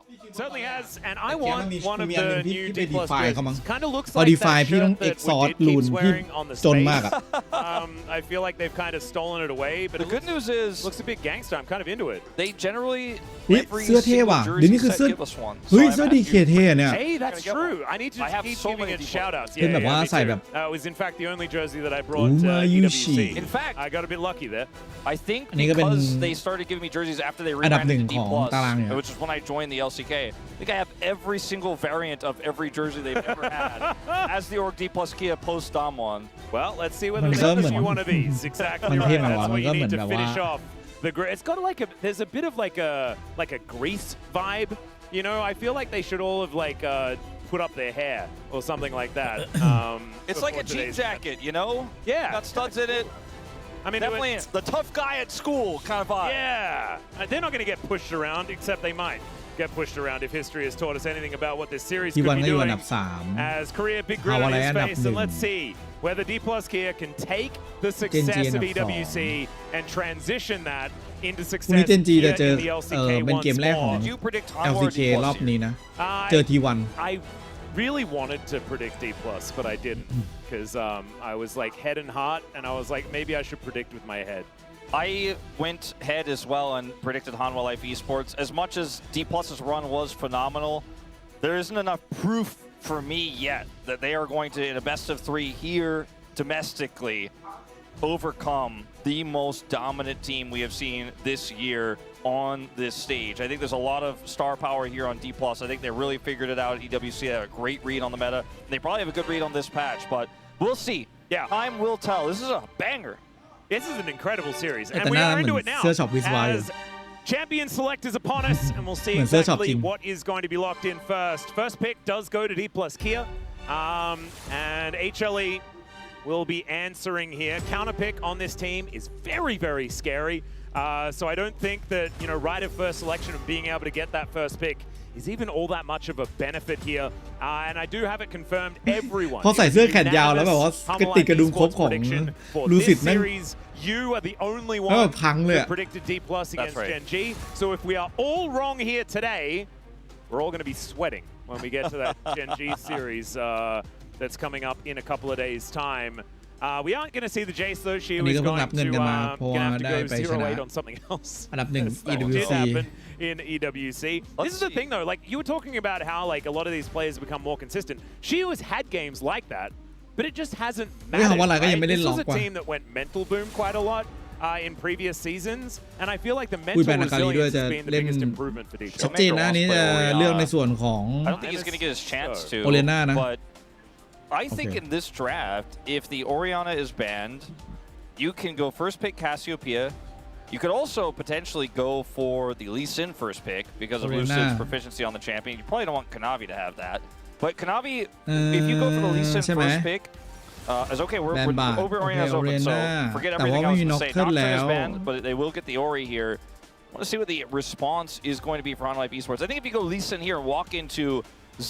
style. Certainly has, and I want one of the new D+ jerseys. Kind of looks พอ like define that พี่ต้อง shirt that exhaust Wajid ลูน keeps พี่ wearing on the จนมากอะ space. I feel like they've kind of stolen it away, but The good news is looks a bit gangster. I'm kind of into it. they generally อุ๊ย every เสื้อเท่ single ว่ะเดี๋ยว jersey นี้คือ set เสื้อ give us one. เฮ้ย So เสื้อ I'm ดีเค actually เท่เนี่ย Hey, that's Gonna get true. one. I need to I have keep so giving many it D+. shout-outs. เป็นแบบว่า me ใส่ too. แบบ It was in fact the only jersey that I brought to Umayushi EWC. In fact, I got a bit lucky there. I think อันนี้ก็เป็น because they started giving me jerseys after they อันดับ rebranded หนึ่ง to ของตารางเนี่ย D+, which is when I joined the LCK. I think I have every single variant of every jersey they've ever had as the Org D+ Kia post Damwon. Well, let's see whether มัน they ก็ give เหมือน you one of these. Exactly มันเท่ right. มากว่ะ That's มั what นก็ you เหมือ need น to แบบว่า finish off the gray. It's got there's a bit of like a Greece vibe. You know, I feel like they should all have put up their hair or something like that. It's like a jean jacket, you know? Yeah. Got studs in it. I mean, Definitely the tough guy at school kind of vibe. Yeah. They're not going to get pushed around, except they might get pushed around if history has taught us anything about what this series ที่ could วัน be ก็อยู่อั doing. นดับ3 As Korea big grin on Hawala his อันดับ face, and let's 1 see whether D+ Kia can take the success of อันดับ EWC and transition that into พรุ่งนี้ success เจนจี here จะเจอ in the LCK เป็นเกม once แรกของ more. Did you predict Hanwha or LCK D+ รอบ here? นี้นะ เจอ T1 I really wanted to predict D+, but I didn't because I was like head and heart, and I was like, maybe I should predict with my head. I went head as well and predicted Hanwha Life Esports. As much as D+'s run was phenomenal, there isn't enough proof for me yet that they are going to, in a best of 3 here domestically, overcome the most dominant team we have seen this year on this stage. I think there's a lot of star power here on D+. I think they really figured it out. EWC had a great read on the meta. They probably have a good read on this patch, but we'll see. Yeah. Time will tell. This is a banger. This is an incredible series, and แต่ we หน้า are เหมื into อน it now เสื้อช็อปวิศวะอยู่ as champion select is upon us, and we'll see เหมือนเสื้อช็อป exactly จริง what is going to be locked in first. First pick does go to D+ Kia, and HLE will be answering here. Counter pick on this team is very, very scary. So I don't think that, right of first selection and being able to get that first pick is even all that much of a benefit here. And I do have it confirmed everyone. พอใส่เสื้อแขนยาวแล้วแบบว่ากระติกกระดุมครบของลูซิดแม่ง You are the only เออ one พังเลย that อะ predicted D+ against right. Gen G. So if we are all wrong here today, we're all going to be sweating when we get to that Gen G series that's coming up in a couple of days' time. We aren't going to see the Jace though. She อันนี้ was ก็เพิ่ง going รับเงิน to กันมาเพราะว่า have to ได้ go ไปชนะ 0-8 on something else. อันดับ 1 That did EWC happen in EWC. This is the thing though, like you were talking about how a lot of these players become more consistent. She always had games like that, but it just hasn't mattered. Hawala ก็ Right? ยังไม่ได้ This ล็อ was ก a ว่ะ team that went mental boom quite a lot in previous seasons, and I feel like the อุ้ย mental แบนอาการีด้วย resilience จะ has been the เล่น biggest improvement for each ชัดเจนนะอันนี้จะเลือกในส่วนของ I don't think he's going to get his chance to. Oriana นะ But I think in this draft, if the Oriana is banned, you can go first pick Cassiopeia. You could also potentially go for the Lee Sin first pick because of Oriana Lucid's proficiency on the champion. You probably don't want Kanavi to have that. But Kanavi, if you go for the Lee Sin ใช่ไหม first pick, as okay, we're แบนบาท over โอเค Oriana's open, so Oriana forget แต่ว่า everything ไม่ else มี to น็อก say. เกิล Nocturne แล้ is ว banned, but they will get the Ori here. I want to see what the response is going to be for Hanwha Life Esports. I think if you go Lee Sin here and walk into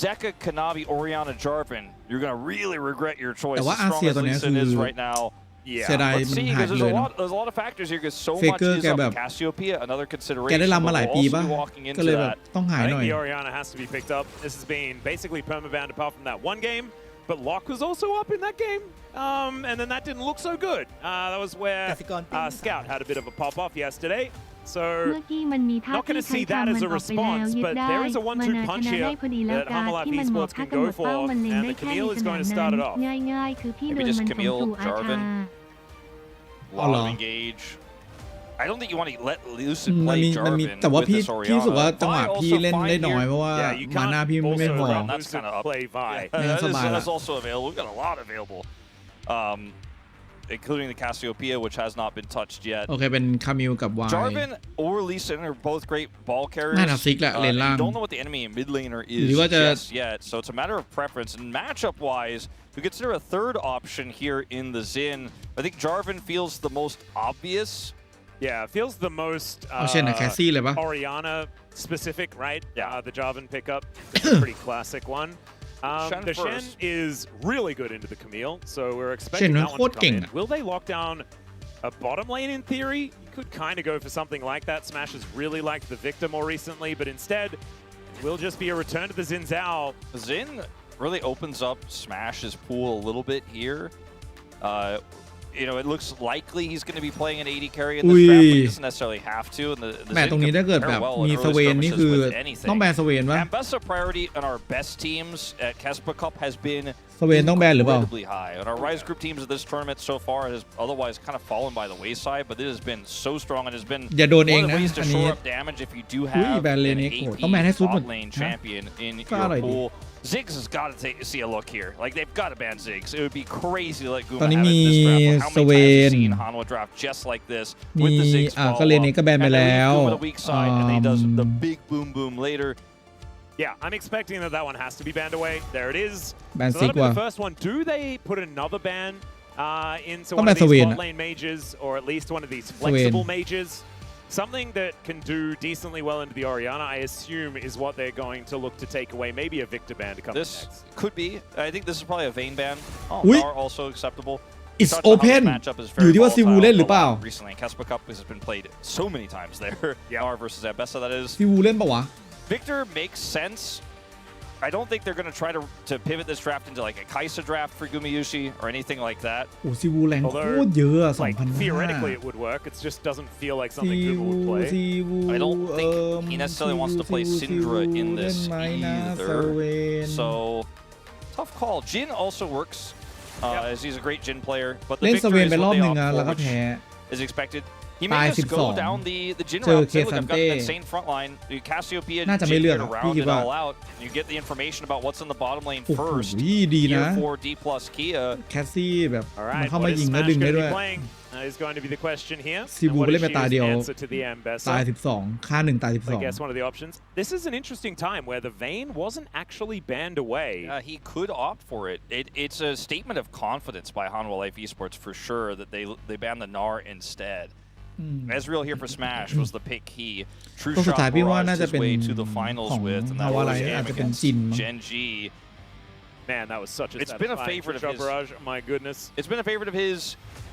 Zeka, Kanavi, Oriana, Jarvan, you're going to really regret your choice. แต่ว่า As strong อาเซีย as ตอน Lee นี้ Sin คือ is right now. เสียดาย Let's มัน see, หาย because ไปเลยเนาะ there's a lot of factors here because so much Faker is แก up. แบบ Cassiopeia, another แก consideration. ได้รำมาหลายปี We'll ป่ะ also be walking ก็ into เลยแบบ that. ต้องหาย I หน่ think อย the Oriana has to be picked up. This has been basically permabound apart from that one game, but Locke was also up in that game, and then that didn't look so good. That was where Scout had a bit of a pop-off yesterday. So เมื่อกี้มันมีท่า not ที่ going to ใช้ see that ทำมัน as อ a อกไปแล้ว response, ยึด but ได้ there is a มัน 1-2 ช punch นะได้ here พอดีแล้ว that การ Hanwha ที่ Life มันบอก Esports ถ้า can กำหน go ดเป้า for, มันเล็ง and ได้ the แค่ใน Camille ส is นาม going to นั้ start it น off. ง่ายๆคือพี่โด Maybe น just มันข่ม Camille, ขู่อาชา Jarvan. A อ๋อ lot เหรอ of engage. I don't think you want to let Lucid มัน play มี Jarvan แต่ว่า with พี่ this รู้สึกว่า Oriana. จังหวะ I พี่ also เล่น find ได้น้อย here- เพราะว่า Yeah, you มาหน้า can't พี่ไม่ also พอ run That's Lucid kinda up. play Vi. Yeah, that's about that's it. also available. We've got a lot available, including the Cassiopeia, which has not been touched yet. โอเคเป็นคามิลกับวาย Jarvan or Lee Sin are both great ball carriers. น่าจะซิกแหละเลนล่าง You don't know what the enemy mid laner ห is รือว่าจะ just yet, so it's a matter of preference. And matchup-wise, we consider a third option here in the Xin. I think Jarvan feels the most obvious. Yeah, it feels the most เอาเช่นอะแคสซี่เลยปะ Oriana specific, right? Yeah. The Jarvan pickup, it's a pretty classic one. Shen The Shen first. is really good into the Camille, so we're Shen expecting that โค one ตร to เก่ง come in. อะ Will they lock down a bottom lane in theory? You could kind of go for something like that. Smash has really liked the Victor more recently, but instead, will just be a return to the Xin Zhao. Xin really opens up Smash's pool a little bit here. You know, it looks likely he's going to be playing an AD carry in this draft, but he doesn't necessarily have to. And the แหมตรงนี้ถ้าเกิดแบบมีสเวนนี่คือต้องแบนสเวนวะ Ambessa priority on our best teams at Kespa Cup has been สเวนต้องแบนหรือเปล่า incredibly high. And our Rise Group teams of this tournament so far has otherwise kind of fallen by the wayside, but it has been so strong and has been อย่าโดนเอง one of นะ the ways to อันนี้ shore up damage if you do have แบนเลน an นี้โอ้ AP ต้องแบนให้ซุด bot lane champion in your pool. Ziggs has got to see a look here. Like, they've got to ban Ziggs. It would be crazy to let Guma have it this draft. How many times have we seen Hanwha draft just like this with the Ziggs follow-up? ก็เลนนี้ก็แบนไปแล้ว Guma the weak side, and then he does the big boom boom later. Yeah, I'm expecting that one has to be banned away. There it is. Ban So that'll be Sigma. the first one. Do they put another ban into one of these bot lane mages, or at least one of these flexible mages? Something that can do decently well into the Orianna, I assume, is what they're going to look to take away. Maybe a Victor ban to come This next. could be. I think this is probably a Vayne ban. Oh, Ui. Nar also acceptable. It's open อยู่ที่ว่าซิวูเล่นหรือเปล่า Recently, Kespa Cup has been played so many times there. Nar versus Ambessa, that is. ซิวูเล่นปะวะ Victor makes sense. I don't think they're going to try to pivot this draft into like a Kaisa draft for Gumayushi or anything like that. โอ้ซิวูแรงโคตรเยอะ Like, theoretically it would work. It just doesn't feel like something Google would play. I don't think he necessarily wants to play Syndra in this either. So, tough call. Jin also works, as he's a great Jin player. But the เล่นส Victor เวน is ไปรอบ what ห they นึ่ง opt อะ for, แล้วก็ which แพ้ is expected. He may just go down the Jin เจอ route. เค Say, look, ซัน I've เต้ got that same front line. Cassiopeia, น่าจะไม่ Jin เลือก get อะ around พี่คิด it ว่า all out. You get the information about what's in the bottom lane โอ้โห first. ดีนะ Here for D plus Kia. แคสซี่แบบ All มัน right, เข้า what มา is ยิงแล้ว Smash ดึงได้ going ด้ to วย be playing? Is going to be the question here. ซิวู And what ก็ is เล่นไปตาเดียว Shiu's answer to the Ambessa? ตาย 12 ค่า1ตาย I guess one of the options. This is an interesting time where the Vayne wasn't actually banned away. He could opt for it. It's a statement of confidence by Hanwha Life Esports for sure that they banned the Nar instead. Ezreal here for Smash was the pick he true ก็สุด shot ท้ายพี่ว่าน่า barraged จะ his เป็น way to the finals ของ with, and ฮา that วา was ไล his อาจ game จะเป็น against จินมั้ง Gen G. Man, that was such a It's been a satisfying favorite of shot his. barrage. My goodness. It's been a favorite of his.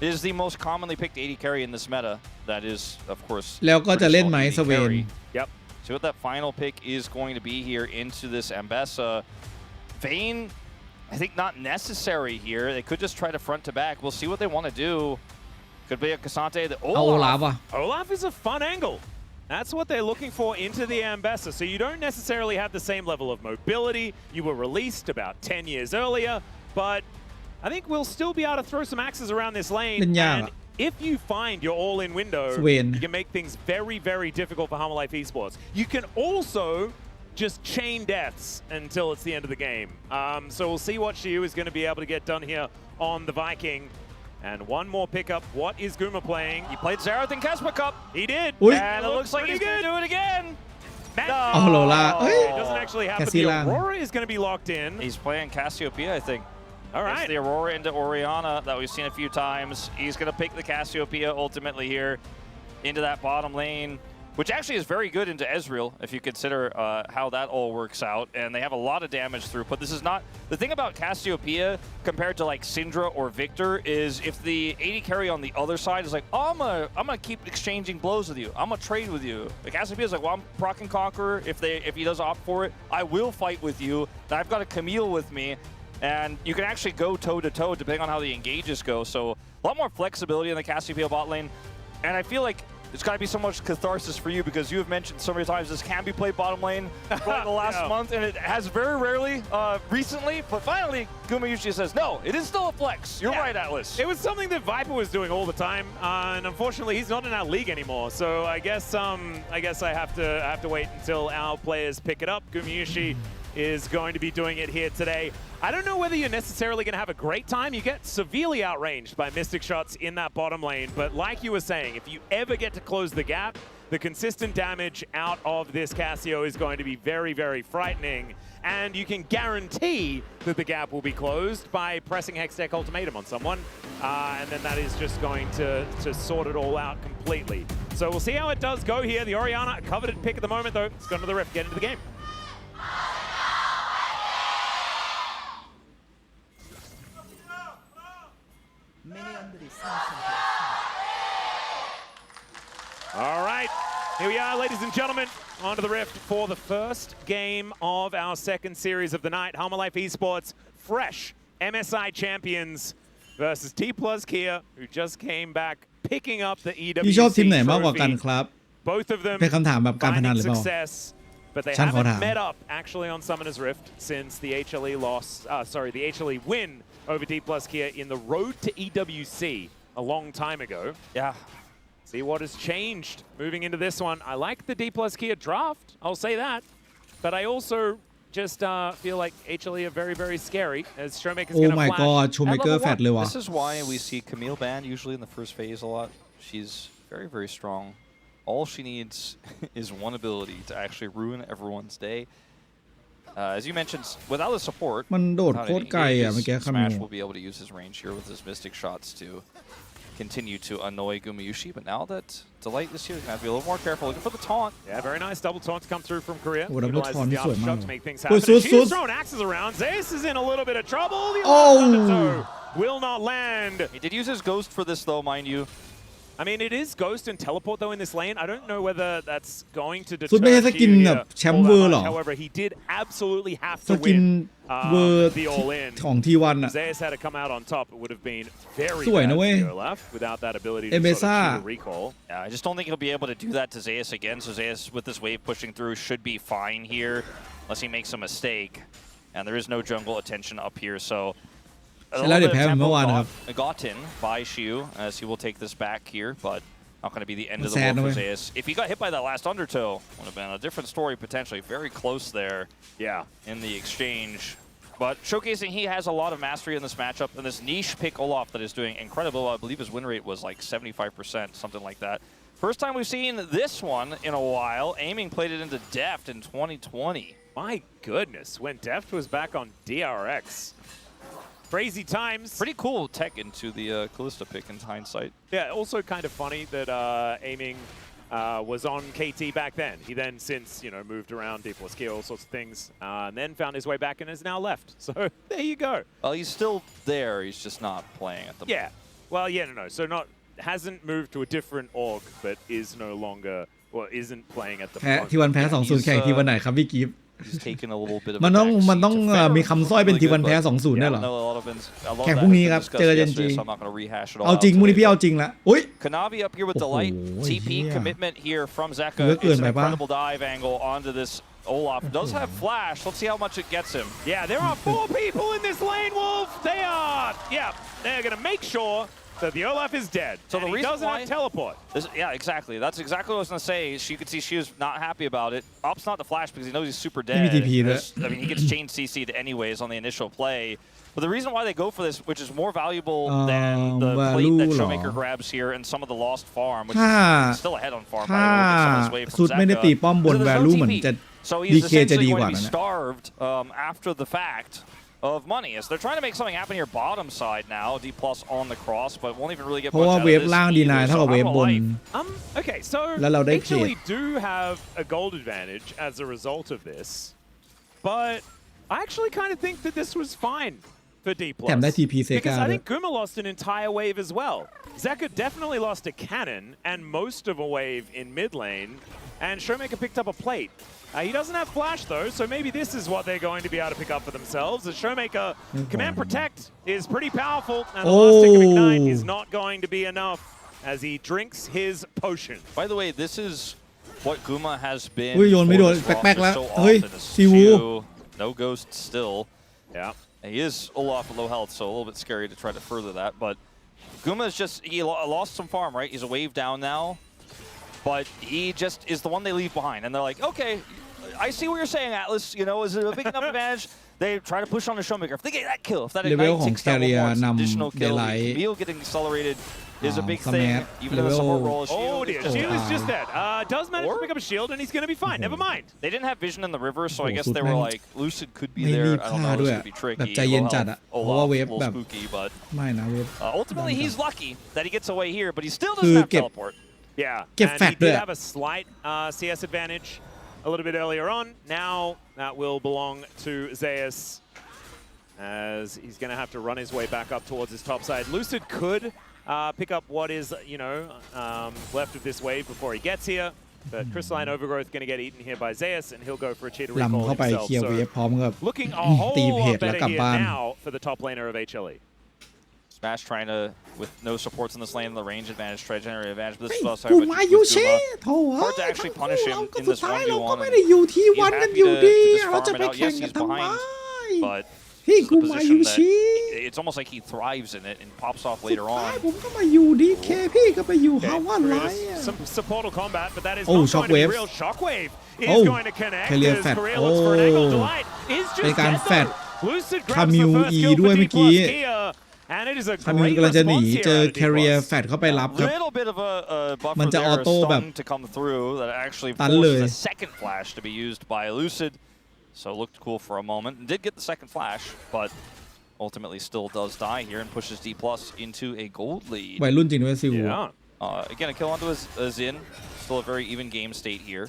It is the most commonly picked AD carry in this meta. That is, of course, แล้วก็จะเล่นไหม traditional ส AD เวน carry. Yep. See what that final pick is going to be here into this Ambessa. Vayne, I think not necessary here. They could just try to front to back. We'll see what they want to do. Could be a Cassante. เอาลาบอ่ะ Olaf is a fun angle. That's what they're looking for into the Ambessa. So you don't necessarily have the same level of mobility. You were released about 10 years earlier, but I think we'll still be able to throw some axes around this lane. And if you find your all-in window, you can make things very, very difficult for Hanwha Life Esports. You can also just chain deaths until it's the end of the game. So we'll see what Shiu is going to be able to get done here on the Viking. And one more pickup. What is Guma playing? He played Xerath in Kespa Cup. He did. And it looks like he's going to do it again. Oh, Lola. It doesn't actually happen. The Cassilan. Aurora is going to be locked in. He's playing Cassiopeia, I think. All right. It's the Aurora into Orianna that we've seen a few times. He's going to pick the Cassiopeia ultimately here into that bottom lane, which actually is very good into Ezreal if you consider how that all works out. And they have a lot of damage throughput. This is not... The thing about Cassiopeia compared to like Syndra or Victor is if the AD carry on the other side is like, oh, I'm gonna keep exchanging blows with you. I'm gonna trade with you. The Cassiopeia is like, well, I'm Proc and Conqueror. If he does opt for it, I will fight with you. I've got a Camille with me. And you can actually go toe-to-toe depending on how the engages go. So a lot more flexibility in the Cassiopeia bot lane. And I feel like there's got to be so much catharsis for you because you have mentioned so many times this can be played bottom lane for the last month, and it has very rarely recently. But finally, Gumayushi says, no, it is still a flex. You're right, Atlas. It was something that Viper was doing all the time, and unfortunately, he's not in our league anymore. So I guess I have to wait until our players pick it up. Gumayushi is going to be doing it here today. I don't know whether you're necessarily going to have a great time. You get severely outranged by Mystic shots in that bottom lane. But like you were saying, if you ever get to close the gap, the consistent damage out of this Cassio is going to be very, very frightening. And you can guarantee that the gap will be closed by pressing Hextech Ultimatum on someone. And then that is just going to sort it all out completely. So we'll see how it does go here. The Orianna, a coveted pick at the moment, though. It's gone to the Rift, get into the game. All right, Here we are, ladies and gentlemen, onto the Rift for the first game of our second series of the night. Halma Life Esports, fresh MSI champions versus takluz, who just came back picking up the EWC พี่ชอบทีมไหนมากกว่ากัน trophy. ครับ Both of them เป็นคำถามแบบการพนัน finding หรือเปล่า success, but they ช่างเขา haven't ถาม met up actually on Summoner's Rift since the HLE loss. The HLE win over takluz in the road to EWC a long time ago. Yeah. See what has changed moving into this one. I like the takluz draft, I'll say that. But I also just feel like HLE are very, very scary as Showmaker's going to my flash. god at Showmaker level แฟดเลยว่ะ This is why we see Camille banned usually in the first phase a lot. She's very, very strong. All she needs is one ability to actually ruin everyone's day. As you mentioned, without the support, มันโดดโคตรไกลอ่ะเมื่อกี้คามิ Smash ว will be able to use his range here with his Mystic shots to continue to annoy Gumayushi. But now that Delight is here, he's going to have to be a little more careful. Looking for the taunt. Yeah, very nice double taunt to come through from Korea. โอ้ดับเบิลทอน Utilizes นี่ the สวยมาก aftershock to make things โอ้ happen. สุด And สุด she's throwing axes around. Zeus is in a little bit of trouble. The Oh. undertow will not land. He did use his Ghost for this though, mind you. I mean, it is Ghost and Teleport though in this lane. I don't know whether that's going to สุด deter ไม่ใช่สกิน Q แบบ here แชมป์เวอร์ all หร that อ much. However, he did absolutely have ส to กิน win เวอร์ the all-in. ของทีวันอ่ะ Zeus had to come out on top. It would have been very สวย bad นะ for เว้ย Olaf without that ability to เอเม sort ซ่า of shoot a recall. Yeah, I just don't think he'll be able to do that to Zeus again. So Zeus, with this wave pushing through, should be fine here, unless he makes a mistake. And there is no jungle attention up here, so a little bit of tempo gotten by Shiu, as he will take this back here, but not going to be the end of the world for Zeus. If he got hit by that last undertow, would have been a different story potentially. Very close there, Yeah. in the exchange. But showcasing he has a lot of mastery in this matchup, and this niche pick Olaf that is doing incredible. I believe his win rate was like 75%, something like that. First time we've seen this one in a while. Aiming played it into Deft in 2020. My goodness, when Deft was back on DRX. Crazy times. Pretty cool tech into the Callista pick in hindsight. Yeah, also kind of funny that Aiming was on KT back then. He then since, moved around, takluz, all sorts of things, and then found his way back and is now left. So there you go. Well, he's still there. He's just not playing at the moment. Yeah. Well, yeah, no. So hasn't moved to a different org, but is no longer, well, isn't playing at the แพ้ moment. ทีวันแพ้ 2-0 แข่งทีวันไหนครับพี่กิฟต์ He's taken a little bit of มันต้องมีคำสร้อยเป็นทีวันแพ้ 2-0 ได้เหรอ แข่งพรุ่งนี้ครับเจอเจนจีเอาจริงพรุ่งนี้พี่เอาจริงละอุ้ย Kanavi up here with Delight. TP commitment here from Zeka. Good, It's an bye-bye. incredible dive angle onto this Olaf. Does have flash. Let's see how much it gets him. Yeah, there are 4 people in this lane, Wolf. They're going to make sure that the Olaf is dead. So the he reason doesn't why have teleport. Yeah, exactly. That's exactly what I was going to say. You could see she was not happy about it. Opts not the flash because he knows he's super dead. I mean, he gets chain CC'd anyways on the initial play. But the reason why they go for this, which is more valuable than the plate that Showmaker grabs here and some of the lost farm, which is still ahead on farm, by the way, with some of this wave สุ from ดไม่ได้ตีป้อมบน Zeka. value เหมือนจะ So he's DK จะ essentially ดี going กว่า to be นะ starved after the fact of money, as they're trying to make something happen here bottom side now. D+ on the cross, but won't even really get เพราะ much ว่า out of เวฟ this ล่างดีนาย either. เท่า So กับเวฟ Halma บน Life, Okay, so HLE do have a gold advantage as a result of this, but I actually kind of think that this was fine for D+. แถมได้ TP เซ Because กา I ด้วย think Guma lost an entire wave as well. Zeka definitely lost a cannon and most of a wave in mid lane, and Showmaker picked up a plate. He doesn't have flash though, so maybe this is what they're going to be able to pick up for themselves. The Showmaker Command Protect is pretty powerful, and the last tick of Ignite is not going to be enough as he drinks his potion. by the way, this is what Guma has been อุ้ยโยนไม่โด for น this แป๊ก roster ๆแล้ว so เฮ้ย often. Is ซีวู Shiu, no ghost still. Yeah. He is Olaf at low health, so a little bit scary to try to further that. But Guma is just, he lost some farm, right? He's a wave down now. But he just is the one they leave behind. And they're like, okay, I see what you're saying, Atlas. Is it a big enough advantage? They try to push on the Showmaker. If they get that kill, if that Ignite takes down one more additional kill, Camille getting accelerated is a big thing. Even in the support role, Oh dear, Shield is just dead. Does manage to pick up a shield, and he's going to be fine. Never mind. They didn't have vision in the river, so I guess they สุด were แม่ง like, Lucid could be ไม่ there. รีบ I ฆ่า don't know, ด้วย this could be แบบ tricky. ใจเย็นจัดอะเพราะว่า Olaf, เว a ฟ little แบบ spooky, but ไม่นะเวฟ ultimately he's lucky that he gets away here, but he still คือ doesn't have เก็บ teleport. Yeah, Get and fat he did there. have a slight CS advantage a little bit earlier on. Now that will belong to Zeus, as he's going to have to run his way back up towards his top side. Lucid could pick up what is, left of this wave before he gets here. But Crystalline Overgrowth going to get eaten here by Zeus, and he'll go for a cheater ลำ recall เข้าไป himself. เคลียร์เวฟ So พร้อมกับ looking a ตี whole เพจ lot แล้ว better กลับ here บ้าน now for the top laner of HLE. Smash trying to, with no supports in this lane, the range advantage, try to generate advantage, but this is well กู sorry, มา but ยู with ชิ Guma, โถ่ hard to actually punish him เราก็ in สุด this ท้ายเราก็ 1v1. ไม่ได้อยู่ที่ He's วันกัน happy อยู่ to ดี just เราจะ farm ไป it out. แข่ง Yes, กัน he's ทำไม behind, but พี่ this is กู the มา position ยู that ชิ it's almost like he thrives in it and pops off สุด later ท้าย on. ผมก็มาอยู่ดีเคพี่ก็ไปอยู่ Okay, ฮาวาไล some supportal combat, but that is Oh, not going to be Shockwave. real. Shockwave is Oh, going to connect Korea as Fat. Korea looks for an angle. Oh. Delight is เป็น just การ dead แฟด though. Lucid grabs the Camille first E kill ด้วย for เมื่ D อกี้ plus Kia, and it is a คามิว great กำลังจะหนี response เจอ here แค out of เรีย D แฟดเข้าไปรับครับ Little bit of a buffer มันจะ there, ออ a โต้แบบ stun to come through that actually ตันเลย forces the second flash to be used by Lucid. So it looked cool for a moment. Did get the second flash, but ultimately still does die here and pushes D Plus into a gold lead. วัยรุ่นจริงด้วยซิว Yeah. Again, a kill onto his Zin. Still a very even game state here.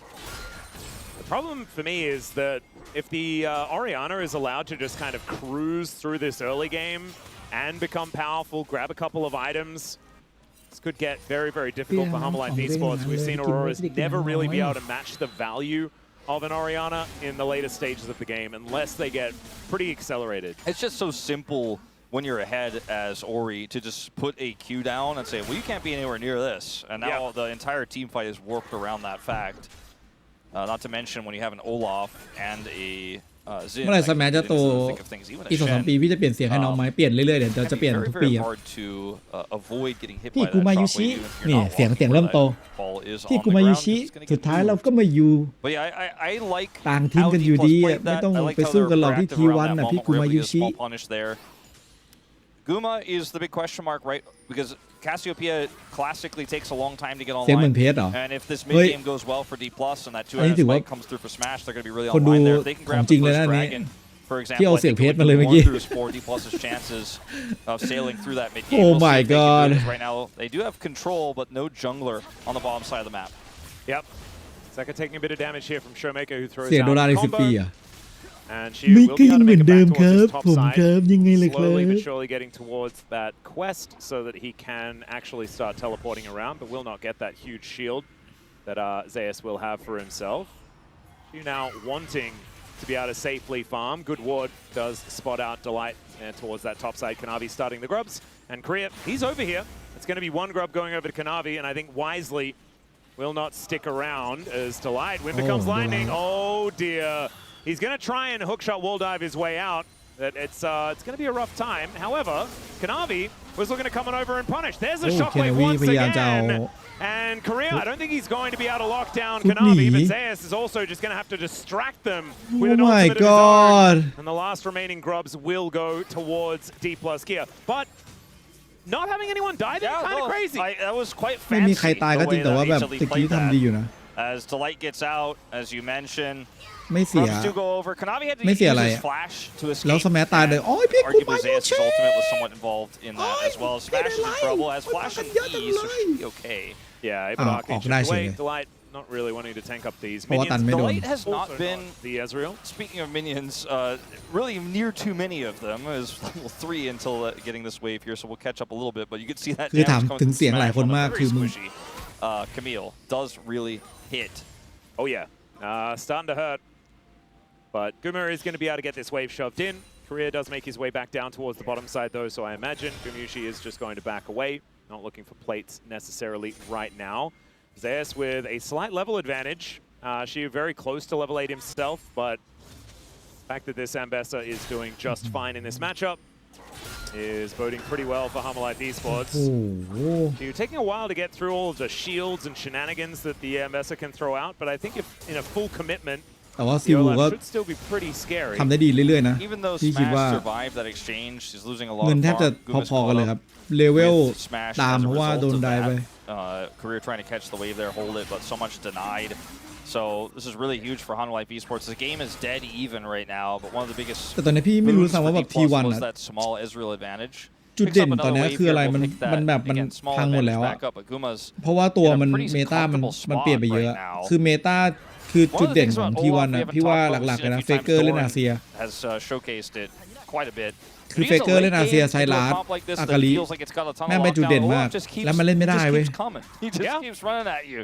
The problem for me is that if the Orianna is allowed to just kind of cruise through this early game and become powerful, grab a couple of items, this could get very, very difficult for Humble Life Esports. We've seen Auroras never really be able to match the value of an Orianna in the later stages of the game unless they get pretty accelerated. It's just so simple when you're ahead as Ori to just put a Q down and say, well, you can't be anywhere near this. And now the entire team fight is warped around that fact. Not to mention when you have an Olaf and a Zin. เมื่อไหร่สแมชจะโต think of things, even a อีก 2-3 ปี Shen. พี่จะเปลี่ยนเสียงให้น้องไหมเปลี่ยนเรื่อยๆเดี๋ยวจะเปลี่ยน Very, ทุกปี very อะ hard to avoid getting hit พี่ by กู that มายู shockwave ชิ even if you're นี่ not เสียง walking เริ่ม where โต that ball is พี่ on กู the มายู ground. ชิ It's gonna สุด get ท้ายเรา moved. ก็มาอยู่ But yeah, I like ต่างทีม how กัน D อยู่ดี Plus อะ played ไม่ that. ต้อง I like ไป how สู้ they're กันหรอกที่ proactive around T1 that น่ะพี่ moment. กู We're มา able to ยู get a ชิ small punish there. Guma is the big question mark, right? Because Cassiopeia classically takes a long time to get เสียงเหมือน online. เพชรเหรอ And if this เฮ้ย mid game goes well for D Plus and that อันนี้ 2 ถือว่า spike comes through for Smash, they're going to be really คนดู online there. If they can ของ grab จริ the งเลย first นะอันนี้ dragon, for ที่ example, เอา I เสียง think เพ it ชร would มาเลย do เมื่อกี้ wonders for D Plus's chances of sailing through that mid game. Oh We'll see my if they can do God. this right now. They do have control, but no jungler on the bottom side of the map. Yep. Seka taking a bit of damage here from Showmaker, who throws เสียง out โดราใน a 10 ปี combo. อะ And she ไม่ will ก็ be ยั able ง to เหมือน make it เดิม back ค towards รับ his top ผมค side. รับยังไงเลยครั Slowly บ but surely getting towards that quest so that he can actually start teleporting around, but will not get that huge shield that Zeus will have for himself. You now wanting to be able to safely farm. Good ward does spot out Delight towards that top side. Kanavi starting the grubs. And Korea, he's over here. It's going to be one grub going over to Kanavi, and I think wisely will not stick around as Delight. Wind becomes lightning. Oh dear. He's going to try and hookshot wall dive his way out. It's going to be a rough time. However, Kanavi was looking to come on over and punish. There's a shockwave once again. And Korea, I don't think he's going to be able to lock down Kanavi, but Zeus is also just going to have to distract them with an ultimate of his own. And the last remaining grubs will go towards D plus Kia. But not having anyone die there, kind of crazy. That was quite ไม่มีใคร fancy ตายก็ the จริง way แต่ว่า that แบบ HLE ตะกี้ played ทำดีอยู่ that. นะ As Delight gets out, as you mentioned, ไม่เสีย grubs do go over. Kanavi had to ไม่ use เสียอะไร his อะ flash to แล้ว escape. สแมัตายเลยโอ้ยพี่กูมา Arguably ยู Zeus' ชิ ultimate was somewhat involved in that as well. ไม่ Smash เป็น is ไร in trouble, has มัน flash กัน and เยอะจัง E, เล so ย should be okay. Yeah, able to arcane ออกได้ shift เฉย away. เลย Delight not really wanting to tank up these เพราะว่าตัน minions. ไม่โดน Delight has not Also been, the Ezreal. speaking of minions, really near too many of them. It was level 3 until getting this wave here, so we'll catch up a little bit. But you can see that คือถาม damage coming ถึง from เสียงหลาย Smash คน on a มาก very คือมึง squishy. Camille does really hit. Oh yeah, starting to hurt. But Guma is going to be able to get this wave shoved in. Korea does make his way back down towards the bottom side though, so I imagine Gumushi is just going to back away, not looking for plates necessarily right now. Zeus with a slight level advantage. She very close to level 8 himself, but the fact that this Ambessa is doing just fine in this matchup is boding pretty well for Humble Life Esports. โอ้โห You're taking a while to get through all of the shields and shenanigans that the Ambessa can throw out, but I think if in a full commitment, แต่ว่า the ซิวก็ Olaf should still be pretty scary. ทำได้ดีเรื่อยๆนะ Even though พี่คิดว่า Smash survived that exchange, he's losing a lot เงิน of แทบจะ farm. Guma's พอๆกันเลย caught ครับ up เลเวล with Smash ตาม as a เพราะว่า result โดน of ได้ไป that. Career trying to catch the wave there, hold it, but so much denied. So this is really huge for Humble Life Esports. The game is dead even right now, but one of the biggest แต่ตอนนี้พี่ไม่รู้ moves ซ้ำ for ว่าแบ D บ Plus T1 was อะ that small Ezreal advantage. จุด Picks เด่ up นตอน another นี้ wave คืออะไร here, มัน we'll take that, มันแบบมัน again, small พังหมด advantage แล้วอะ back up, but Guma's เพราะว่าตัว in a มัน pretty เมตามัน comfortable เปลี่ยนไป spot เยอะ right now. คือเมตาคือ One จุด of the เด่น things ของ about T1 Olaf we อะ haven't พี่ว่า talked about, หลั we've กๆ seen เลย a นะ few เฟ times เกอร์เล่น Doran อาเซีย has showcased it quite a bit. คือเฟเกอร์เล่นอาเซียไซรัสอากาลิแม่งเป็นจุดเด่นมากแล้วมันเล่นไม่ได้เว้ย He just keeps coming. He just keeps running at you.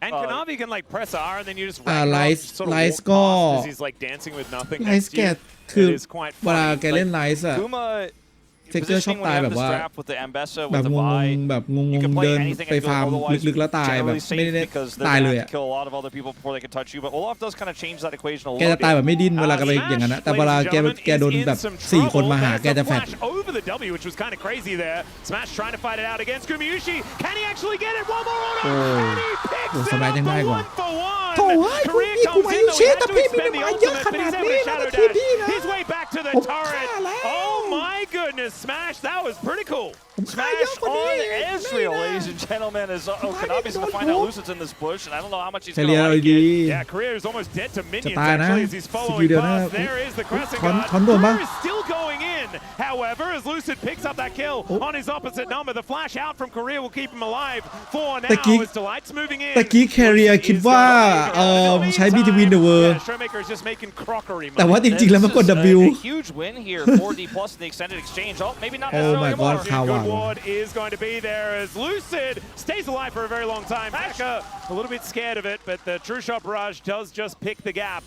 And Kanavi can like press R and then you just ไล Ragnarok ซ์ sort of ไล walk ซ์ก็ past as he's like dancing with nothing ไล next ซ์ to แก you. คือ It is quite เวลา funny. แกเล่นไลซ์อะ Guma เฟกเกอร์ชอบตายแบบว่า with the Ambessa แบบ with the งง Vide ๆแบบงง You can ๆ play เดิน anything ไป and ฟาร์ม otherwise ลึกๆแล้วตายแบบ generally ไม่ safe ได้ because they're ตาย gonna เลย have อะ to kill a lot of other people before they can touch you. But Olaf does kind of change that equation a แก little จะตาย bit. แบบไม่ดิ้นเวลาแกไปอย่างนั้นนะแต่เวลาแกโดนแบบ4 คนมาหาแกจะแฟด over the W, which was kind of crazy there. Smash trying to fight it out against Gumayushi. Can he actually get it? One more on him. And he picks it up the 1 for 1. โถ่เฮ้ย Korea พี่กู comes มา in ยู though. ชิ He had แต่ to พี่มี expend the มาเยอะ ultimate, ข but นา he's ด able นี้ to นะ shadow ที dash พี่นะ his way back to the ผม turret. ฆ่าแล้ว Oh my goodness, Smash, that was pretty cool. Smash on Ezreal, ladies and gentlemen, as Kanavi's going to find out Lucid's in this bush, and I don't know how much he's going to like it. Yeah, Korea is almost dead to minions จะตายนะ actually as he's สกิ following ลเดียวนะ past. There is the Crescent ถอน Guard. โดนปะ Korea is still going in. However, as Lucid picks up that kill on his opposite number, the flash out from Korea will keep him alive for now ตะกี้ as Delight's moving in. ตะกี้แคเรียคิดว่าใช้ Between the World Yeah, Showmaker is just making crockery แต่ว่า money. จริงๆแล้วมันกด W A huge win here for D+ in the extended exchange. Oh, maybe not Oh necessarily my God, more. how Good ward is going to be there as Lucid stays alive for a very long time. Becca a little bit scared of it, but the True Shot Barrage does just pick the gap.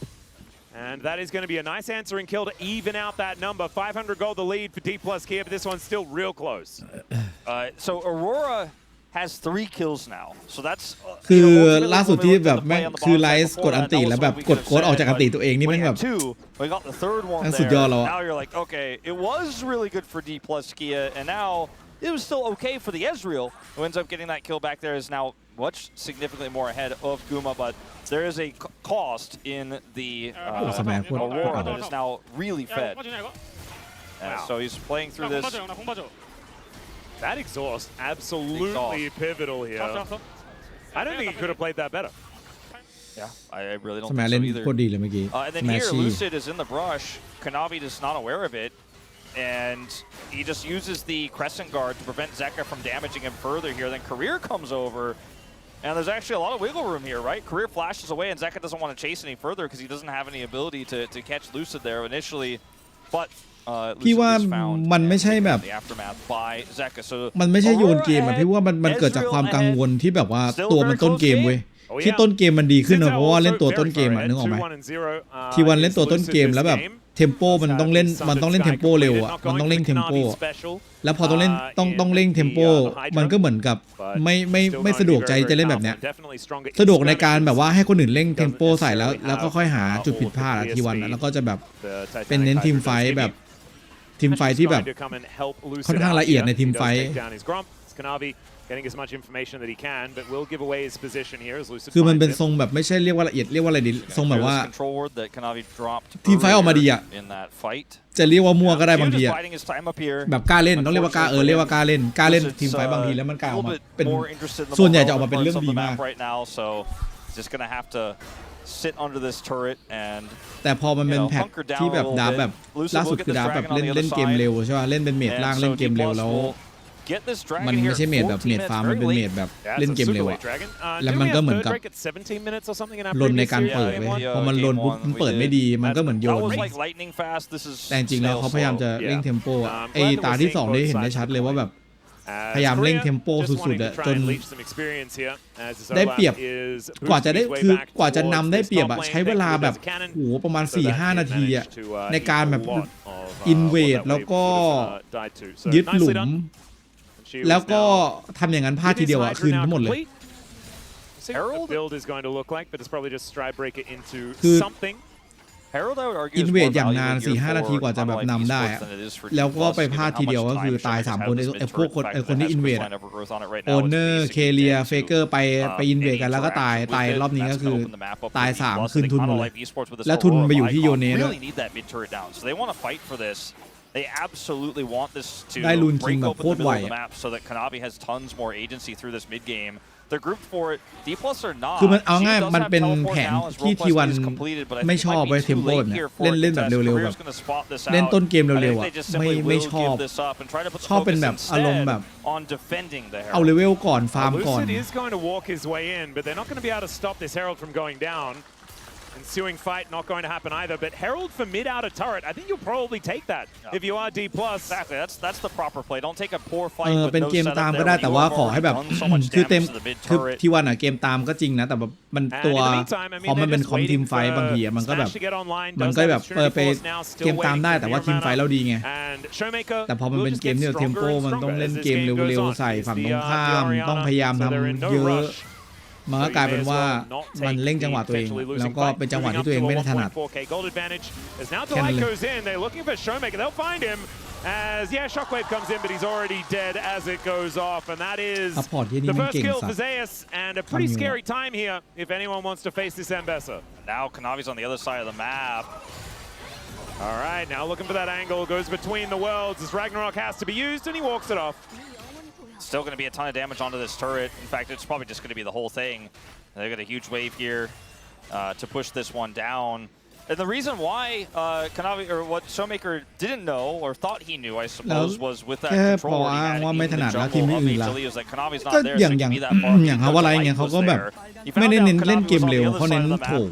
And that is going to be a nice answering kill to even out that number. 500 gold the lead for D+ here, but this one's still real close. So Aurora has 3 kills now. So that's คือล่าสุดที่แบบแม่งคือไลซ์กดอันติแล้วแบบกดโค้ดออกจากอันติตัวเองนี่แม่งแบบ we got the third one สุดยอด there. แล้ว Now you're like, okay, it was really good for D+ Kia, and now it was still okay for the Ezreal, who ends up getting that kill back there, is now much significantly more ahead of Guma, but there is a cost in the Aurora that is now really fed. So he's playing through this. That exhaust absolutely pivotal here. I don't think he could have played that better. Yeah, I really don't สมัย think เล่น so either. โคตรดีเลยเมื่อกี้ And then here, Lucid is in the brush. Kanavi is not aware of it. And he just uses the Crescent Guard to prevent Zeka from damaging him further here. Then Career comes over. And there's actually a lot of wiggle room here, right? Career flashes away, and Zeka doesn't want to chase any further because he doesn't have any ability to catch Lucid there initially. But พี่ว่ามันไม่ใช่แบบ the aftermath by Zeka. So มันไม่ใช่โยนเกมอะพี่ว่ามันเกิดจากความกังวลที่แบบว่าตัวมันต้นเกมเว้ยที่ต้นเกมมันดีขึ้นนะเพราะว่าเล่นตัวต้นเกมอะนึกออกไหมทีวันเล่นตัวต้นเกมแล้วแบบเทมโปมันต้องเล่นเทมโปเร็วอะมันต้องเล่นเทมโปแล้วพอต้องเล่นเล่นเทมโปมันก็เหมือนกับไม่สะดวกใจจะเล่นแบบเนี้ยสะดวกในการแบบว่าให้คนอื่นเล่นเทมโปใส่แล้วก็ค่อยหาจุดผิดพลาดทีวันแล้วก็จะแบบเป็นเน้นทีมไฟแบบทีมไฟที่แบบค่อนข้างละเอียดในทีมไฟคือมันเป็นทรงแบบไม่ใช่เรียกว่าละเอียดเรียกว่าอะไรดีทรงแบบว่าทีมไฟออกมาดีอะจะเรียกว่ามั่วก็ได้บางทีอะแบบกล้าเล่นต้องเรียกว่ากล้าเรียกว่ากล้าเล่นทีมไฟบางทีแล้วมันกล้าออกมาเป็นส่วนใหญ่จะออกมาเป็นเรื่องดีมากแต่พอมันเป็นแพทที่แบบดับแบบล่าสุดคือดับแบบเล่นเกมเร็วใช่ป่ะเล่นเป็นเมจล่างเล่นเกมเร็วแล้วมันไม่ใช่เมจแบบเมจฟาร์มมันเป็นเมจแบบเล่นเกมเร็วอะแล้วมันก็เหมือนกับลนในการเปิดเว้ยพอมันลนปุ๊บมันเปิดไม่ดีมันก็เหมือนโยนแต่จริงๆแล้วเขาพยายามจะเร่งเทมโปอะไอตาที่2ได้เห็นได้ชัดเลยว่าแบบพยายามเร่งเทมโปสุดๆอะจนได้เปรียบกว่าจะได้คือกว่าจะนำได้เปรียบอะใช้เวลาแบบโหประมาณ 4-5 นาทีอะในการแบบอินเวดแล้วก็ยึดหลุมแล้วก็ทำอย่างนั้นพลาดทีเดียวอะคืนทั้งหมดเลยคืออินเวดอย่างนาน 4-5 นาทีกว่าจะแบบนำได้แล้วก็ไปพลาดทีเดียวก็คือตาย3คนไอ้พวกคนที่อินเวดโอเนอร์เคเลียเฟเกอร์ไปอินเวดกันแล้วก็ตายรอบนี้ก็คือตาย3คืนทุนหมดเลยแล้วทุนไปอยู่ที่โยเน่ด้วยThey absolutely want this to break open the middle of the map so that Kanavi has tons more agency through this mid game. They're grouped for it. D+ are not. คือมันเอาง่ายมันเป็นแผนที่ทีวันไม่ชอบไว้เทมโปเนี่ยเล่นแบบเร็วๆแบบเล่นต้นเกมเร็วๆอ่ะไม่ชอบเป็นแบบอารมณ์แบบเอาเลเวลก่อนฟาร์มก่อน ensuing fight not going to happen either. But Herald for mid outer turret, I think you'll probably take that if you are D+. Exactly, that's the proper play. Don't take a poor fight. เป็นเกมตามก็ได้แต่ว่าขอให้แบบคือเต็มคือที่วันเกมตามก็จริงนะแต่แบบมันตัวพอมันเป็นคอมทีมไฟบางทีมันก็แบบไปเกมตามได้แต่ว่าทีมไฟเราดีไงแต่พอมันเป็นเกมที่เทมโปมันต้องเล่นเกมเร็วๆใส่ฝั่งตรงข้ามต้องพยายามทำเยอะมันก็กลายเป็นว่ามันเล่งจังหวะตัวเองแล้วก็เป็นจังหวะที่ตัวเองไม่ได้ถนัดแค่นั้นเลย As Shockwave comes in, but he's already dead as it goes off, and that is the first kill for Zeus, and a pretty scary time here if anyone wants to face this Ambessa. Now Kanavi's on the other side of the map. All right, now looking for that angle, goes between the worlds as Ragnarok has to be used, and he walks it off. Still going to be a ton of damage onto this turret. In fact, it's probably just going to be the whole thing. They've got a huge wave here to push this one down. And the reason why Kanavi, or what Showmaker didn't know or thought he knew, I suppose, was with that control he had in the jungle of HLE. Is like Kanavi's not there, so he can be that far. อย่างเขาอะไรเงี้ยเขาก็แบบไม่ได้เน้นเล่นเกมเร็วเขาเน้นโถม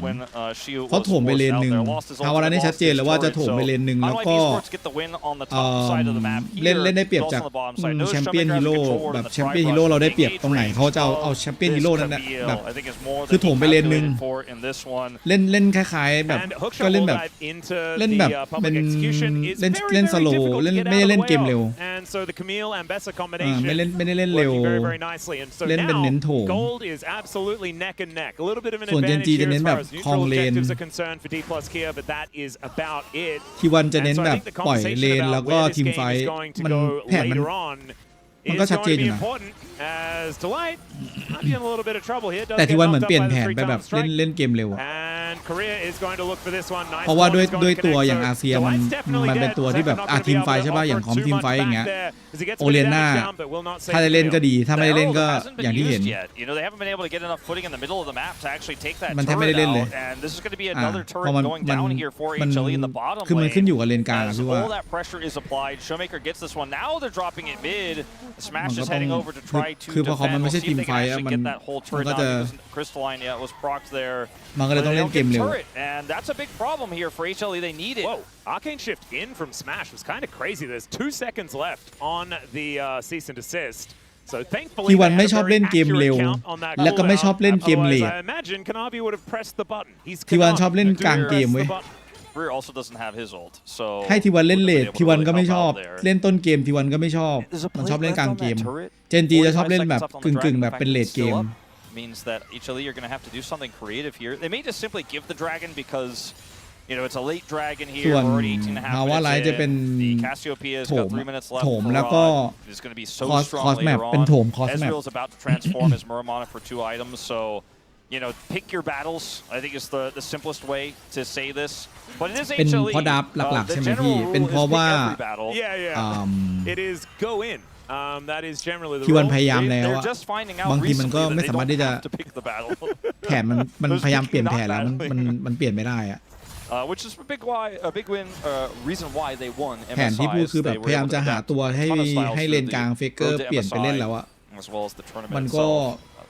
เขาโถมไปเลนหนึ่งเขาอะไรนี่ชัดเจนเลยว่าจะโถมไปเลนหนึ่งแล้วก็เล่นได้เปรียบจากแชมเปี้ยนฮีโร่แบบแชมเปี้ยนฮีโร่เราได้เปรียบตรงไหนเขาจะเอาแชมเปี้ยนฮีโร่นั่นแหละแบบคือโถมไปเลนหนึ่งเล่นคล้ายๆแบบก็เล่นแบบเป็นเล่นสโลว์เล่นไม่ได้เล่นเกมเร็วไม่ได้เล่นเร็วเล่นเป็นเน้นโถมส่วนเจนจีจะเน้นแบบคลองเลนทีวันจะเน้นแบบปล่อยเลนแล้วก็ทีมไฟมันแผนมันก็ชัดเจนอยู่นะแต่ทีวันเหมือนเปลี่ยนแผนไปแบบเล่นเกมเร็วเพราะว่าด้วยตัวอย่างอาเซียมันเป็นตัวที่แบบทีมไฟใช่ป่ะอย่างของทีมไฟอย่างเงี้ยโอเลียน่าถ้าได้เล่นก็ดีถ้าไม่ได้เล่นก็อย่างที่เห็นมันแทบไม่ได้เล่นเลยเพราะมันคือมันขึ้นอยู่กับเลนกลางพี่ว่าคือพอเขามันไม่ใช่ทีมไฟมันก็จะมันก็เลยต้องเล่นเกมเร็ว and that's a big problem here for HLE. They need it. Whoa, Arcane Shift in from Smash was kind of crazy. There's 2 seconds left on the cease and desist. So thankfully, ทีวันไม่ชอบเล่นเกมเร็วและก็ไม่ชอบเล่นเกมเลททีวันชอบเล่นกลางเกมเว้ยให้ทีวันเล่นเลททีวันก็ไม่ชอบเล่นต้นเกมทีวันก็ไม่ชอบมันชอบเล่นกลางเกมเจนจีจะชอบเล่นแบบกึ่งแบบเป็นเลทเกมmeans that HLE are going to have to do something creative here. They may just simply give the dragon because, it's a late dragon here. We're already 18.5 minutes in. The Cassiopeia has got 3 minutes left. โถมแล้วก็ It's going to be so strong later on. เป็นโถมคอสแมป Ezreal's about to transform his Muramana for 2 items. So, pick your battles. I think is the simplest way to say this. But it is HLE. เป็นเพราะดับหลักๆใช่ไหมพี่เป็นเพราะว่า It is go in. That is generally the ที่วันพยายามแล้วบางทีมันก็ไม่สามารถที่จะแผนมันพยายามเปลี่ยนแผนแล้วมันเปลี่ยนไม่ได้อะwhich is a big win reason why they won แผนที่พูดคือแบบพยายามจะหาตัวให้เลนกลางเฟกเกอร์เปลี่ยนไปเล่นแล้วอะมันก็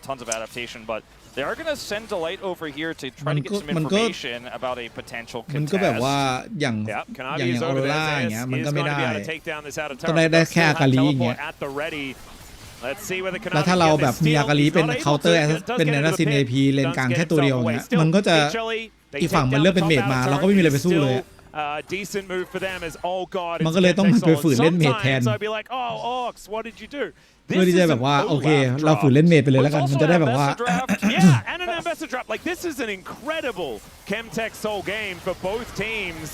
tons of adaptation but they are going to send Delight over here to try to get some information about a potential contest มันก็แบบว่าอย่างออโรราอย่างเงี้ยมันก็ไม่ได้ต้องได้แค่อากาลีอย่างเงี้ยแล้วถ้าเราแบบมีอากาลีเป็นเคาน์เตอร์เป็นแอสซิน AP เลนกลางแค่ตัวเดียวเงี้ยมันก็จะอีกฝั่งมันเลือกเป็นเมจมาเราก็ไม่มีอะไรไปสู้เลยมันก็เลยต้องไปฝืนเล่นเมจแทนเพื่อที่จะแบบว่าโอเคเราฝืนเล่นเมจไปเลยแล้วกันมันจะได้แบบว่า Yeah, and an ambassador drop. Like this is an incredible Chemtech Soul game for both teams.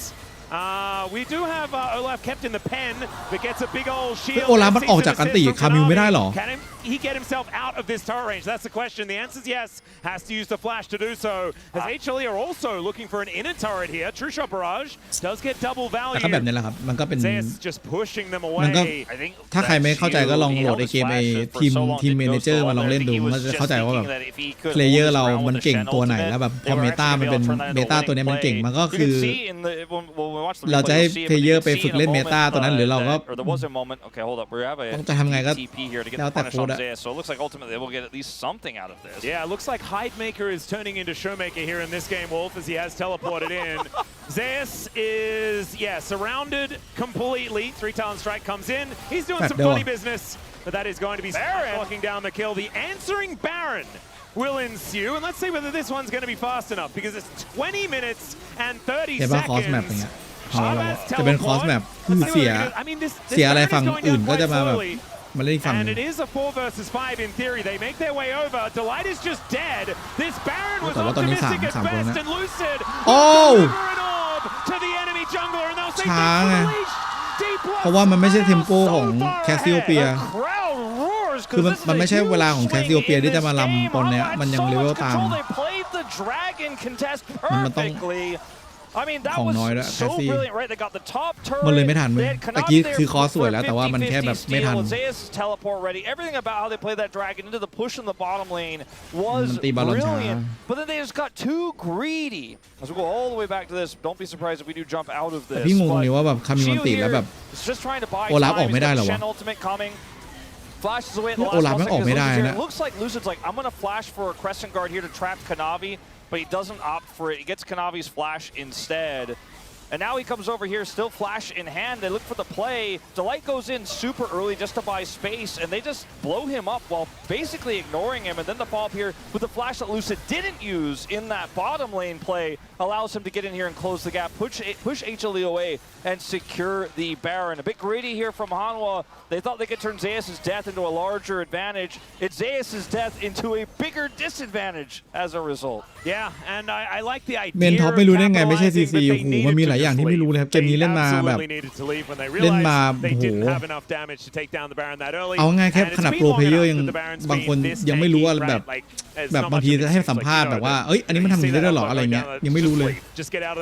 We do have Olaf kept in the pen, but gets a big old shield. โอลาฟมันออกจากอันติคามิวไม่ได้หรอ Can he get himself out of this turret range? That's the question. The answer is yes. Has to use the flash to do so. As HLE are also looking for an inner turret here. True shot barrage does get double value. ก็แบบนี้แหละครับมันก็เป็น just pushing them away. มันก็ถ้าใครไม่เข้าใจก็ลองโหลดไอเกมไอทีมเมเนเจอร์มาลองเล่นดูมันก็จะเข้าใจว่าแบบเพลเยอร์เรามันเก่งตัวไหนแล้วแบบพอเมตามันเป็นเมตาตัวนี้มันเก่งมันก็คือ watch the เรา replay, จะให้ you'll see เพล it, เยอ but ร์ไป you ฝึ can ก see เล่น in เม a ตา moment ตอนนั้นหรือเราก็ or there was a moment. Okay, hold up. We have a ต้องจะทำไงก็ TP here to get แล้ว the แต่ punish โค้ on ดอะ Zeus. So it looks like ultimately they will get at least something out of this. Yeah, it looks like Hidemaker is turning into Showmaker here in this game, Wolf, as he has teleported in. Zeus is, surrounded completely. 3 talent strike comes in. He's doing some funny business, but that is going to be Baron locking down the kill. The answering Baron will ensue, and let's see whether this one's going to be fast enough, because it's 20 minutes and 30 เห็นป่ะคอสแมป seconds. อย่างเงี้ยของเราจะเป็นคอสแมปคือเสียอะไรฝั่งอื่นก็จะมาแบบมาเล่นอีกฝั่งห And นึ่ง it is a 4 versus 5 in theory. They make their way over. Delight is just dead. This Baron was แต่ว่าตอนนี้ optimistic at สามคน best, นะ and Lucid โอ้ will deliver an orb to the enemy jungler, and they'll say ช้า thanks ไง for the leash. D+ เพราะว่ามันไม่ใช่เทมโปของ so far แคสซิโอเปีย The crowd roars คือ because this is มัน a ไม่ใช่เวลา huge ของแคส swing ซิโอเปีย in ที่จะ this มา game. ลำตอนเนี้ย Hanwha had มันยัง so เลเวล much ตาม control. They played the dragon contest มันต้อง perfectly. I mean, that ของ was น้อยด้วย so แคสซี่ brilliant, right? They got the top turret. มันเลยไม่ทันเว้ย They had ตะกี้ Kanavi there คือคอสสวย for แล้วแต่ว่ามันแค่แบบ 50-50 ไม่ทัน steal. Zeus is teleport ready. Everything about how they played that dragon into the push in the bottom lane was มันตีบอลช้า brilliant. But then they just got too greedy. As we go all the way back to this, don't be surprised if we do jump out of แต่ this. พี่งงตรงนี้ But ว่าแบบคามิมัน Shield ติแล้ว here แบบ is just trying to buy โอลาฟ time. ออกไม่ He's ได้ got เหร the อวะ Shen ultimate coming. Flashes away at the โอ last ลาฟ 1 มันออก second. ไม่ได้ Lucid's here. นะ It looks like Lucid's like, I'm going to flash for a Crescent Guard here to trap Kanavi, but he doesn't opt for it. He gets Kanavi's flash instead. And now he comes over here, still flash in hand. They look for the play. Delight goes in super early just to buy space, and they just blow him up while basically ignoring him. And then the follow-up here with the flash that Lucid didn't use in that bottom lane play allows him to get in here and close the gap, push HLE away, and secure the Baron. A bit greedy here from Hanwha. They thought they could turn Zeus' death into a larger advantage. It's Zeus' death into a bigger disadvantage as a result. Yeah, and I like the idea. เมนท็อปไม่รู้ได้ไงไม่ใช่ CC โอ้โหมันมีหลายอย่างที่ไม่รู้เลยครับเกมนี้เล่นมาแบบเล่นมาโอ้โหเอาง่ายแค่ขนาดโปรเพลเยอร์ยังบางคนยังไม่รู้ว่าแบบบางทีจะให้สัมภาษณ์แบบว่าเอ้ยอันนี้มันทำอย่างนี้ได้ด้วยหรออะไรเงี้ยยังไม่รู้เลย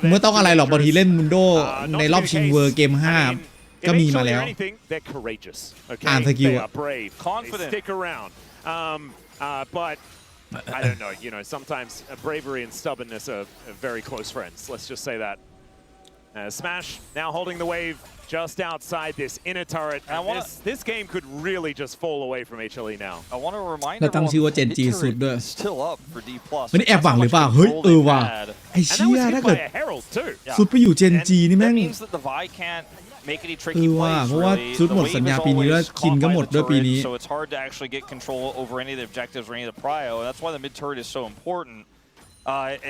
เมื่อต้องอะไรหรอกบางทีเล่นมุนโดในรอบชิงเวอร์เกม5ก็มีมาแล้วอ่านสกิลอะ but I don't know, sometimes bravery and stubbornness are very close friends. Let's just say that. Smash now holding the wave just outside this inner turret. And this game could really just fall away from HLE now. I want to remind แล้วตั้งชื่อว่า Gen G สุดด้วย still up for D+. มันนี่แอบหวังหรือเปล่าเฮ้ยว่ะไอ้เชี่ยถ้าเกิดสุดไปอยู่ Gen G นี่แม่งว่าเพราะว่าชุดหมดสัญญาปีนี้แล้วคินก็หมดด้วยปีนี้ So it's hard to actually get control over any of the objectives or any of the prio. That's why the mid turret is so important.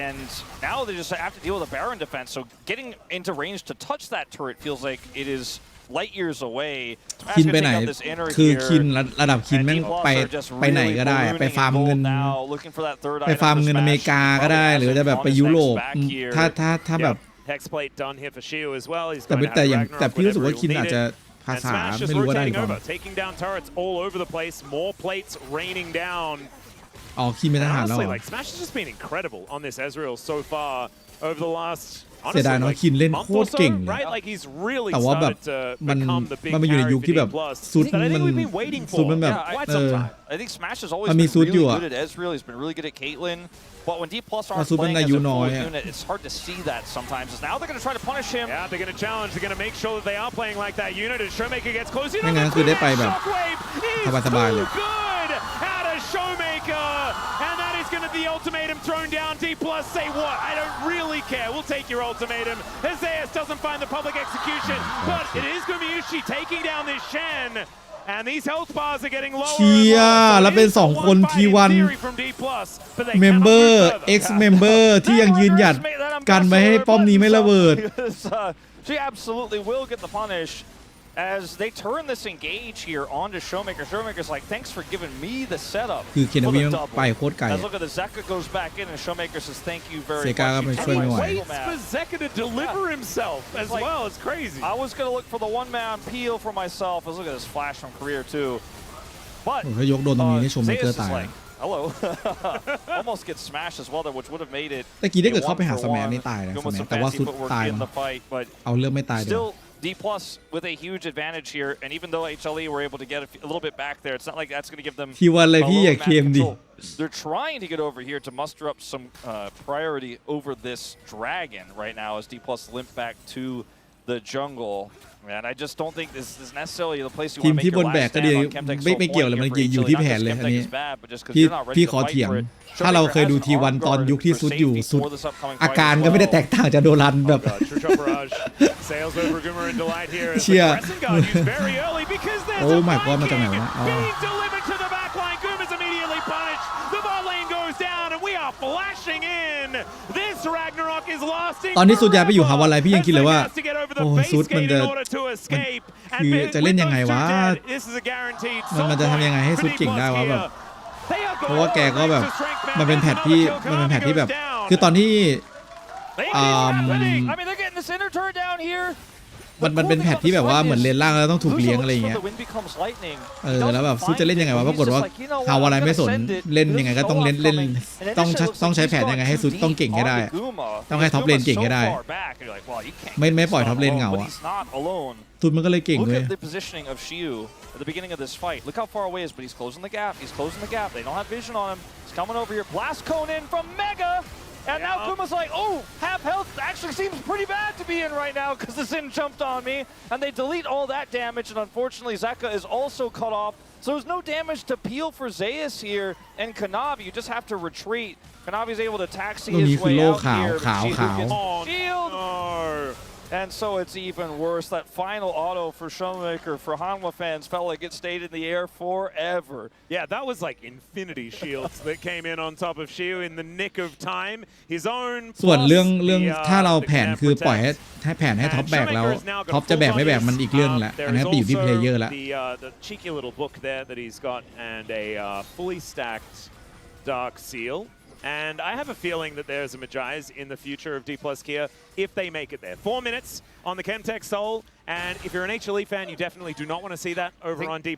And now they just have to deal with a Baron defense. So getting into range to touch that turret feels like it is light years away. คินไปไหนคือคินระดับคินแม่งไปไหนก็ได้ไปฟาร์มเงินอเมริกาก็ได้หรือจะแบบไปยุโรปถ้าแบบแต่พี่รู้สึกว่าคินอาจจะภาษาไม่รู้ว่าได้หรือเปล่าอ๋อคินเป็นทหารแล้วเสียดายเนาะคินเล่นโคตรเก่งแต่ว่าแบบมันอยู่ในยุคที่แบบซุดมันแบบมันมีซุดอยู่อะBut when D+ aren't playing as a full unit, it's hard to see that sometimes. Now they're going to try to punish him. Yeah, they're going to challenge. They're going to make sure that they are playing like that unit. As Showmaker gets close, ไม่งั้นคือได้ไปแบบสบายๆเลย good out of Showmaker, and that is going to be the ultimatum thrown down. D+ say what? I don't really care. We'll take your ultimatum. Zeus doesn't find the public execution, but it is going to be Ushi taking down this Shen. And these health bars are getting lower. เชียแล้วเป็น2คนทีวันเมมเบอร์ X เมมเบอร์ที่ยังยืนหยัดกันไม่ให้ป้อมนี้ไม่ระเบิด She absolutely will get the punish as they turn this engage here onto Showmaker. Showmaker's like, thanks for giving me the setup. คือเคนวีไปโคตรไกล As look at the Zeka goes back in and Showmaker says thank you very much. เซกาก็ไปช่วยไม่ไหว Waits for Zeka to deliver himself as well. It's crazy. I was gonna look for the one-man peel for myself. As look at this flash from Career too. But ถ้ายกโดนตรงนี้นี่ชมเมเกอร์ตาย Hello. Almost gets smashed as well there, which would have made it. ตะกี้ได้เกิดเข้าไปหาสแมนนี่ตายนะสแมนแต่ว่าสุดตายเอาเรื่องไม่ตายเดียว D+ with a huge advantage here, and even though HLE were able to get a little bit back there, it's not like that's going to give them a little map control. They're trying to get over here to muster up some priority over this dragon right now as D+ limp back to the jungle. Man, I just don't think this is necessarily the place you ที want ม to ที่ make บ your นแบก last ก็ stand ดี on Chemtech. ไม่เกี่ยวเลยมันอยู่ที่แผนเลยอันนี้พี่ขอเถียงถ้าเราเคยดูทีวันตอนยุคที่ซุดอยู่ซุดอาการก็ไม่ได้แตกต่างจากโดรันแบบเชี่ยโอ้ไม่ก็มาจากไหนวะตอนนี้สุดยาไปอยู่ฮาวาไลพี่ยังคิดเลยว่าโอ้ซุดมันคือจะเล่นยังไงวะมันจะทำยังไงให้ซุดเก่งได้วะแบบเพราะว่าแกก็แบบมันเป็นแพทที่แบบคือตอนที่มันเป็นแพทที่แบบว่าเหมือนเลนล่างแล้วต้องถูกเลี้ยงอะไรอย่างเงี้ยแล้วแบบซุดจะเล่นยังไงวะปรากฏว่าฮาวาไลไม่สนเล่นยังไงก็ต้องเล่นต้องใช้แผนยังไงให้ซุดต้องเก่งให้ได้ต้องให้ท็อปเลนเก่งให้ได้ไม่ปล่อยท็อปเลนเหงาอะซุดมันก็เลยเก่งเลยAt the beginning of this fight. Look how far away he is, but he's closing the gap. He's closing the gap. They don't have vision on him. He's coming over here. Blast cone in from Mega. And now Kuma's like, oh, half health actually seems pretty bad to be in right now because the Sin jumped on me. And they delete all that damage. And unfortunately, Zeka is also cut off. So there's no damage to peel for Zeus here. And Kanavi, you just have to retreat. Kanavi's able to taxi his way out here. Shield. And so it's even worse. That final auto for Showmaker for Hanwha fans felt like it stayed in the air forever. Yeah, that was like infinity shields that came in on top of Shiu in the nick of time. His own. ส่วนเรื่องถ้าเราแผนคือปล่อยให้แผนให้ท็อปแบกแล้วท็อปจะแบกไม่แบกมันอีกเรื่องแหละอันนี้ไปอยู่ที่เพลเยอร์แล้ว The cheeky little book there that he's got and a fully stacked dark seal. And I have a feeling that there's a Magi's in the future of D+ Kia if they make it there. 4 minutes on the Chemtech Soul, and if you're an HLE fan, you definitely do not want to see that over on D+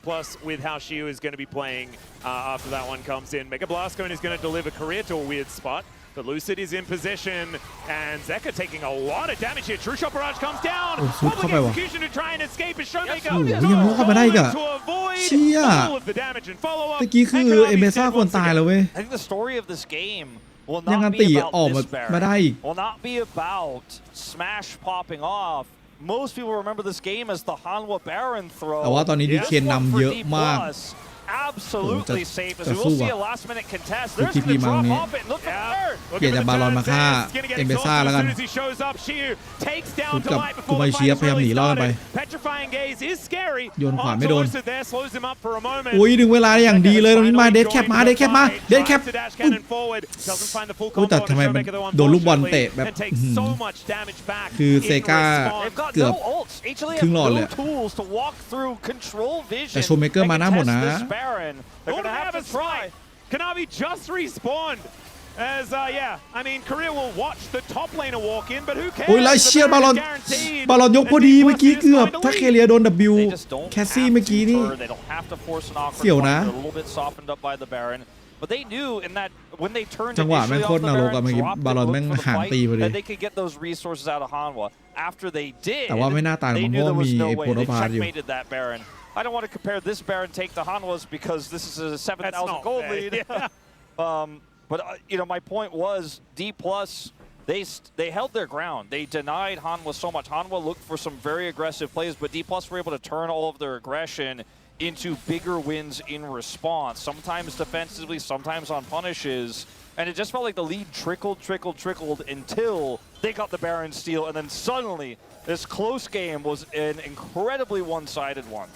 with how Shiu is going to be playing after that one comes in. Mega Blast Cone is going to deliver career to a weird spot, but Lucid is in position, and Zeka taking a lot of damage here. True Shot Barrage comes down. Public execution to try and escape his Showmaker. To avoid all of the damage and follow up. ตะกี้คือเอเมซ่าควรตายแล้วเว้ย I think the story of this game will not be about this Baron. Will not be about Smash popping off. Most people remember this game as the Hanwha Baron throw. แต่ว่าตอนนี้ดีเคนนำเยอะมาก Absolutely safe as we will see a last minute contest. There's going to drop off it. Look at her. เกียรติจะบาลอนมาฆ่าเอเมซ่าแล้วกันซุดกับกูมาเชียพยายามหนีรอดไปโยนขวาไม่โดนอุ้ยดึงเวลาอย่างดีเลยตรงนี้มาเดดแคปมาเดดแคปแต่ทำไมมันโดนลูกบอลเตะแบบคือเซกาเกือบครึ่งหลอดเลยแต่โชว์เมเกอร์มาหน้าหมดนะ They're going to have to try. Kanavi just respawned. As I mean, Korea will watch the top laner walk in, but who cares? โอ้ยไล่เชียร์บาลอนยกพอดีเมื่อกี้เกือบถ้าเคเลียโดน W แคสซี่เมื่อกี้นี่เสี่ยวนะ But they knew in that when they turned จังหวะแม่งโคตรนรกอะเมื่อกี้บาลอนแม่งหางตีพอดี they could get those resources out of Hanwha. After they did, แต่ว่าไม่น่าตายเพราะว่ามีโปรโตพาร์อยู่ that Baron. I don't want to compare this Baron take to Hanwha's because this is a 7,000 gold lead. But you know, my point was D+. They held their ground. They denied Hanwha so much. Hanwha looked for some very aggressive plays, but D+ were able to turn all of their aggression into bigger wins in response. Sometimes defensively, sometimes on punishes. And it just felt like the lead trickled until they got the Baron steal. And then suddenly, this close game was an incredibly one-sided one.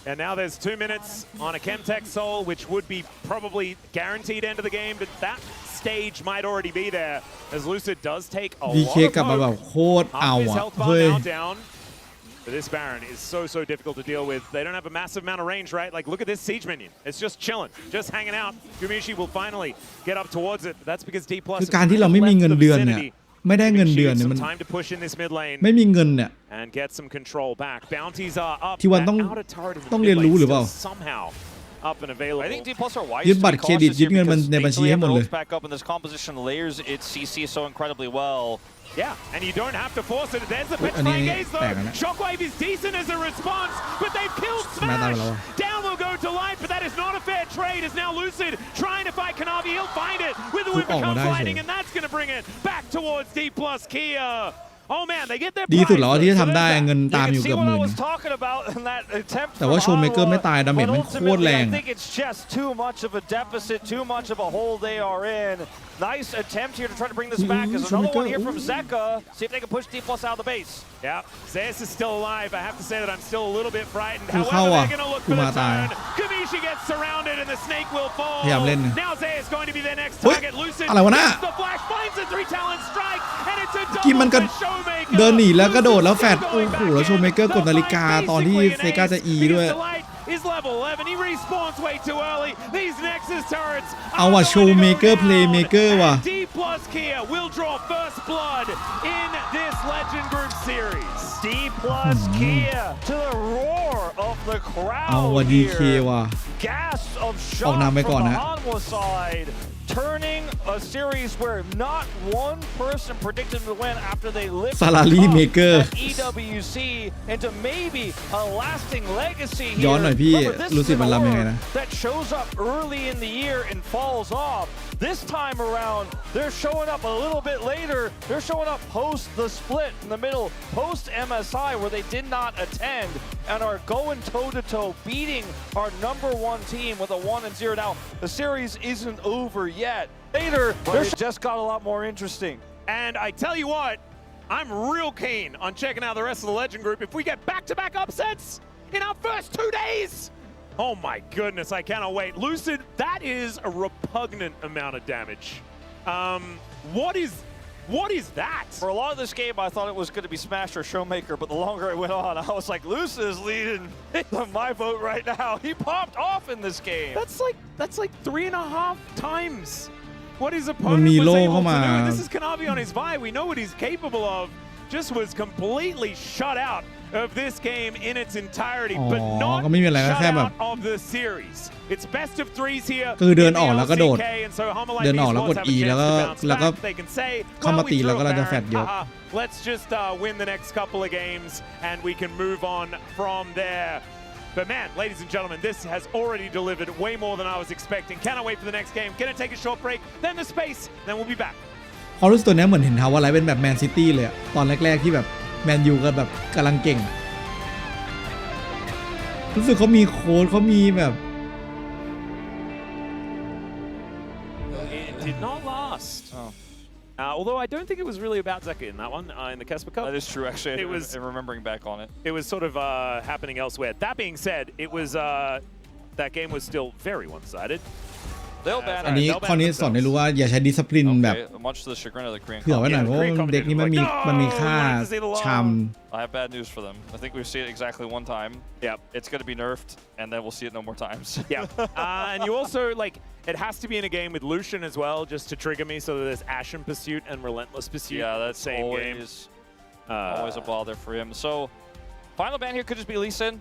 And now there's 2 minutes on a Chemtech Soul, which would be probably guaranteed end of the game, but that stage might already be there, as Lucid does take a lot of hope. Half his health bar now down. But this Baron is so difficult to deal with. They don't have a massive amount of range, right? Like, look at this siege minion. It's just chilling, just hanging out. Gumishi will finally get up towards it. But that's because D+ คือการที่เราไม่มีเงินเดือนเนี่ยไม่ได้เงินเดือนเนี่ยมันไม่มีเงินเนี่ยที่วันต้องเรียนรู้หรือเปล่ายึดบัตรเครดิตยึดเงินมันในบัญชีให้หมดเลย Yeah, and you don't have to force it. There's the petrifying gaze though. Shockwave is decent as a response, but they've killed Smash. Down will go to life, but that is not a fair trade. As now Lucid trying to fight Kanavi, he'll find it with the Whip becomes lightning, and that's going to bring it back towards D+ Kia. Oh man, they get their ดีสุดแล้วที่จะทำได้เงินตามอยู่เกือบหมื่นแต่ว่าโชว์เมเกอร์ไม่ตายดาเมจมันโคตรแรง Nice attempt here to try to bring this back. There's another one here from Zeka. See if they can push D+ out of the base. Yeah, Zeus is still alive. I have to say that I'm still a little bit frightened. คือเข้า However, อ่ะ they're going to look กู for มา the ตาย turn. Kamishi gets surrounded and the snake will fall. พยายามเล่น Now Zeus is going to be their next เฮ้ย target. Lucid อะไรวะน่ะ the flash finds the 3 talent strike and it's a กินมัน double ก็ for Showmaker. เดินหนีแล้วกระโดดแล้วแฟดโอ้โหแล้วโชว์เมเกอร์กดนาฬิกาตอนที่เซกาจะอีด้วย is level 11. He respawns way too early. These Nexus turrets เอาว่ะโชว์เมเกอร์เพลย์เมเกอร์ว่ะ D+ Kia will draw first blood in this Legend Group series. D+ Kia to the roar of the crowd เอาว่ะดีเค here. ว่ะ Gas of ออก shot นำไป from ก่อน the นะ Hanwha side, turning a series where not one person predicted to win after they lifted Salary up maker at EWC into maybe a lasting legacy ย้อนหน่อย here. พี่ Remember, this รู้สึก is มัน an รำยังไง aura นะ that shows up early in the year and falls off. This time around, they're showing up a little bit later. They're showing up post the split in the middle, post MSI where they did not attend and are going toe-to-toe, beating our #1 team with a 1-0. Now, the series isn't over yet. Later, it just got a lot more interesting. And I tell you what, I'm real keen on checking out the rest of the Legend Group. If we get back-to-back upsets in our first 2 days, oh my goodness, I cannot wait. Lucid, that is a repugnant amount of damage. What is that? For a lot of this game, I thought it was going to be Smash or Showmaker, but the longer it went on, I was like, Lucid is leading my vote right now. He popped off in this game. That's like 3.5 times what his มัน opponent มี was โล่ able เข้า to มา do. This is Kanavi on his Vi. We know what he's capable of. Just was completely shut out of this game in its entirety, อ๋อ but not ก็ไม่มีอะไรก็ shut แค่แบบ out of the series. It's best of 3s here. คือเดิน in the ออกแล้วก็โดด LCK, and so Homolite เดินออกแล้วกด have a E chance แล้วก็ to bounce แล้วก็ back. They can say, เข้ามา well, ตี we แล้วก็ drew เรา a จะแฟด Baron. ยก Let's just win the next couple of games and we can move on from there. But man, ladies and gentlemen, this has already delivered way more than I was expecting. Cannot wait for the next game. Gonna take a short break, then the space, then we'll be back. ความรู้สึกตัวนี้เหมือนเห็นทาวว่าไรเป็นแบบแมนซิตี้เลยอะตอนแรกๆที่แบบแมนยูก็แบบกำลังเก่ง รู้สึกเขามีโค้ดเขามีแบบ It did not last. Although I don't think it was really about Zeka in that one, in the Casper Cup. That is true, actually. It was remembering back on it. It was sort of happening elsewhere. That being said, it was that game was still very one-sided. อันนี้ข้อนี้สอนให้รู้ว่าอย่าใช้ดิสซิปลินแบบ much to the chagrin of the Korean เผื่อไว้หน่อยเพราะว่าเด็กนี้มันมีค่าชาม I have bad news for them. I think we've seen it exactly one time. Yep. It's going to be nerfed, and then we'll see it no more times. Yeah. And you also, like, it has to be in a game with Lucian as well, just to trigger me, so that there's Ashen Pursuit and Relentless Pursuit. Yeah, that's same always, game. Always a bother for him. So, final ban here could just be Lee Sin.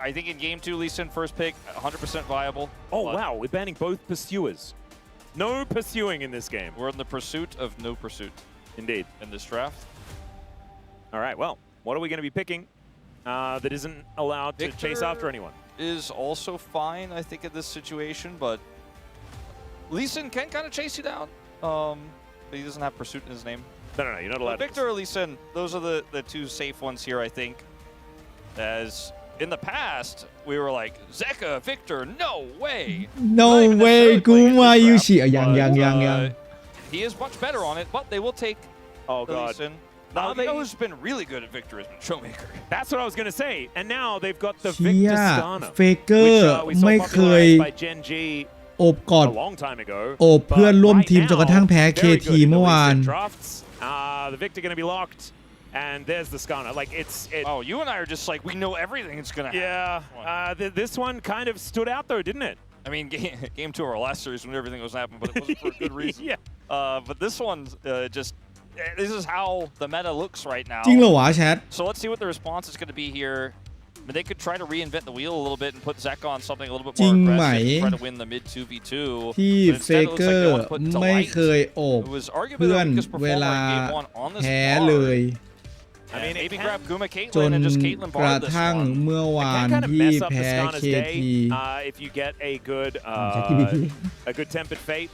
I think in game 2, Lee Sin first pick, 100% viable. Oh, wow. We're banning both pursuers. No pursuing in this game. We're in the pursuit of no pursuit. Indeed. In this draft. All right, well, what are we going to be picking that isn't allowed to chase after anyone? Is also fine, I think, in this situation, but Lee Sin can kind of chase you down. But he doesn't have pursuit in his name. No, you're not allowed. Victor or Lee Sin, those are the 2 safe ones here, I think. As in the past, we were like, Zeka, Victor, no way. No way กูมายูชิยัง He is much better on it, but they will take Oh, Lee God. Sin. Now, you know who's been really good at Victor has been Showmaker. That's what I was going to say. And now they've got the เชี่ย Victor Skana, เฟเกอร์ which we saw ไม่เคย popularized by Gen G โอบกอด a long time ago. โอบเพื่อนร่วมทีม But จนกระทั่งแพ้ right now, KT very good เมื่อวาน in the drafts. The Victor going to be locked. And there's the Skana. Like, Oh, you and I are just like, we know everything that's going to happen. Yeah. This one kind of stood out, though, didn't it? I mean, game 2 of our last series when everything was happening, but it wasn't for a good reason. Yeah. But this one just, this is how the meta looks right now. จริงเหรอวะแชท So let's see what the response is going to be here. I mean, they could try to reinvent the wheel a little bit and put Zeka on something a little bit จริ more งไหม aggressive, try to win the mid 2v2. ที่ But เฟ instead, it เก looks อ like they ร์ want to put ไม่ Delight, เคยโอบ who was arguably เพื่อ the น weakest เว performer ลา in game 1 on this แพ้ bar. เลย I mean, maybe grab Guma จ Caitlyn น and just Caitlyn กระ bar this ทั่ง one. เมื่อวาน kind of ที่ mess up แพ้ the Skana's KT day if you get a good tempered fate.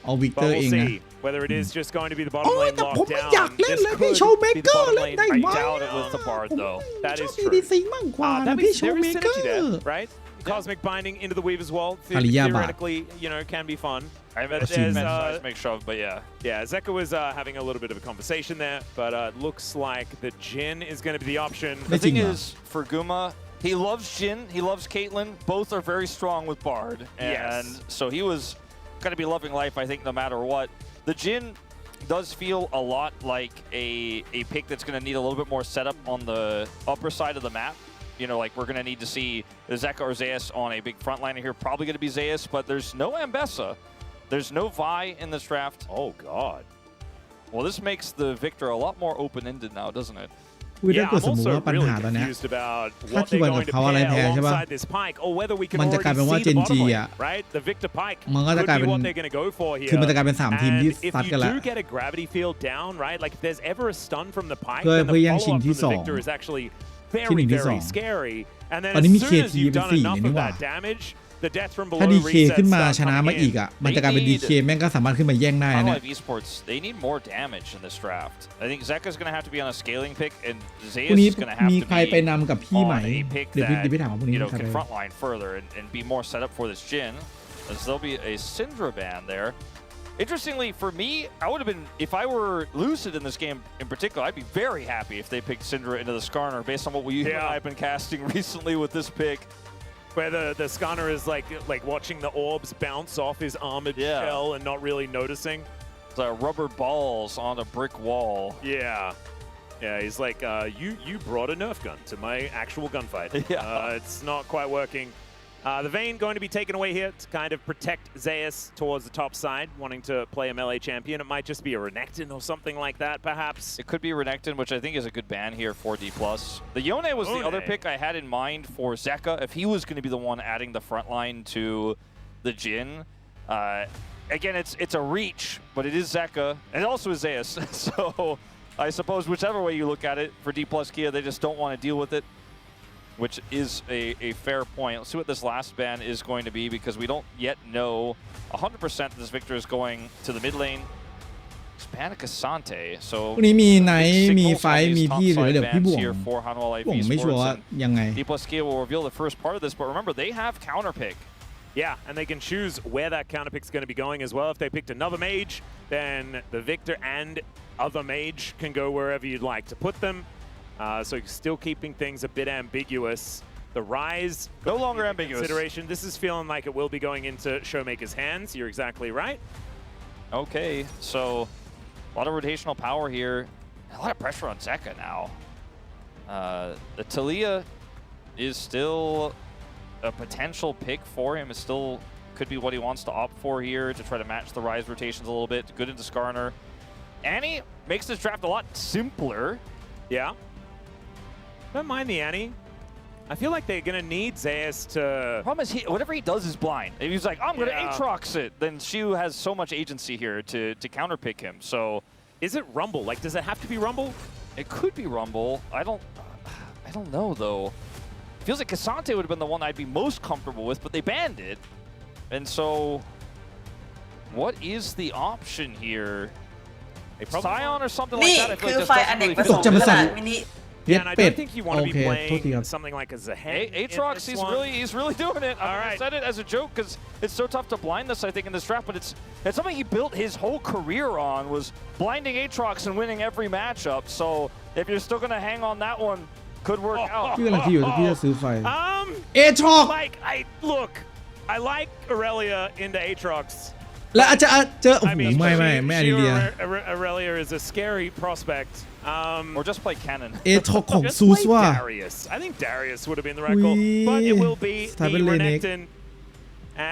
เอาวิกเตอ But ร์เอ we'll งนะ see. whether it is just going to be the โอ้ bottom ย lane แต่ผม locked ไม่ down. อยากเล่น This เลยพี่ could โชว์เม be the เกอร์ bottom เล่น lane. ได้ I ไหม doubt it with the Bard though. That is ชอบ true. ADC มากกว่า That นะพี่ means โชว์ there เม is เกอ synergy ร์ there, right? Cosmic binding into the Weaver's Wall Aliyah theoretically, can be fun. I meant Assume. to make sure, but yeah. Yeah, Zeka was having a little bit of a conversation there, but looks like the Jhin is going to be the option. The thing is, for Guma, he loves Jhin, he loves Caitlyn. Both are very strong with Bard. And so he was going to be loving life, I think, no matter what. The Jhin does feel a lot like a pick that's going to need a little bit more setup on the upper side of the map. Like we're going to need to see Zeka or Zeus on a big front liner here. Probably going to be Zeus, but there's no Ambessa. There's no Vi in this draft. Oh, God. Well, this makes the Victor a lot more open-ended now, doesn't it? คือถ้า Yeah, เกิด I'm สมมติ also ว่าปัญ really หาตอนเนี้ย confused about ถ้า what ที่ they're วัน going กับ to เขาอะไร pair แพ้ใช่ป่ะ alongside this Pike, or whether we can มันจะกลาย already เป็นว่า see the bottom Gen G lane, อะ right? The Victor Pike มันก็จะกลาย could เป็น be what they're going to go for here. คือมันจะกลายเป็น3ทีมที่ And if ซัด you กันแหละ do get a gravity field down, right? Like if there's ever a stun from the Pike, เพื่อ then เพื่อ the แย่งชิง follow-up ที่ from the 2 Victor is actually ที่ห very, นึ่งที่ very 2 scary. And then ตอน as นี้มี soon as KT you've เป็น done 4 enough นี่ of หว่า that damage, the death from ถ้า below DK resets ขึ้นมา start ชนะ coming มาอีก in. อ่ะมันจะกลายเป็น DK แม่งก็สามารถขึ้นมาแย่งได้นะ Final เนี่ย Life Esports, they need more damage in this draft. I think Zeka's going to have to be on a scaling pick, and พรุ่ง Zeus นี้ is going to have มี to ใครไปนำกับพี่ be ไหม on a pick เดี๋ยวพี่ถามว่าพรุ่ง that นี้มีใคร can ไป frontline further and be more set up for this Jhin, as there'll be a Syndra ban there. Interestingly, for me, I would have been, if I were Lucid in this game in particular, I'd be very happy if they picked Syndra into the Skarner based on what we and I have been casting recently with this pick. Where the Skarner is like watching the orbs bounce off his armored shell and not really noticing. It's rubber balls on a brick wall. Yeah. Yeah, he's like, you brought a Nerf gun to my actual gunfight. Yeah. It's not quite working. The Vayne going to be taken away here to kind of protect Zeus towards the top side, wanting to play a melee champion. It might just be a Renekton or something like that, perhaps. It could be Renekton, which I think is a good ban here for D+. The Yone was the other pick I had in mind for Zeka, if he was going to be the one adding the front line to the Jhin. Again, it's a reach, but it is Zeka, and it also is Zeus. So I suppose whichever way you look at it, for D+ Kia, they just don't want to deal with it, which is a fair point. Let's see what this last ban is going to be, because we don't yet know 100% that this Victor is going to the mid lane. Ban Cassante, พรุ่งนี้มีไนท์ มี signals ไฟ on ท์ these มีพี่หรือ top-side เดี๋ยวพี่ bans บ่วง here for Hanwha Life ผมไม่ชัวร์ Esports, ว่า and ยังไง D+ Kia will reveal the first part of this, but remember, they have counter pick. Yeah, and they can choose where that counter pick is going to be going as well. If they picked another mage, then the Victor and other mage can go wherever you'd like to put them. So still keeping things a bit ambiguous. The Rise, No longer ambiguous. Consideration. This is feeling like it will be going into Showmaker's hands. You're exactly right. Okay, so a lot of rotational power here. A lot of pressure on Zeka now. The Talia is still a potential pick for him. It still could be what he wants to opt for here to try to match the Rise rotations a little bit. Good into Skarner. Annie makes this draft a lot simpler. Yeah. Don't mind the Annie. I feel like they're going to need Zeus to... The problem is, whatever he does is blind. If he's like, I'm going to Aatrox it, then Shu has so much agency here to counterpick him. So, is it Rumble? Like, does it have to be Rumble? It could be Rumble. I don't know, though. Feels like Cassante would have been the one I'd be most comfortable with, but they banned it. And so, what is the option here? Scion or something like that? I feel like this doesn't really fit. จะมาสั่ง Yeah, and I don't think you want to be playing something like a Zahen. Aatrox, he's really doing it. I said it as a joke because it's so tough to blind this, I think, in this draft, but it's something he built his whole career on, was blinding Aatrox and winning every matchup. So if you're still going to hang on that one, could work out. พี่กำลังคิดอยู่พี่จะซื้อไฟLike, look, I like Aurelia into Aatrox. แล้วอาจจะเจอโอ้โหไม่อันนี้เดีย Aurelia is a scary prospect. Or just play Cannon. ของซูสว่า Darius. I think Darius would have been the right call, but it will be the Renekton.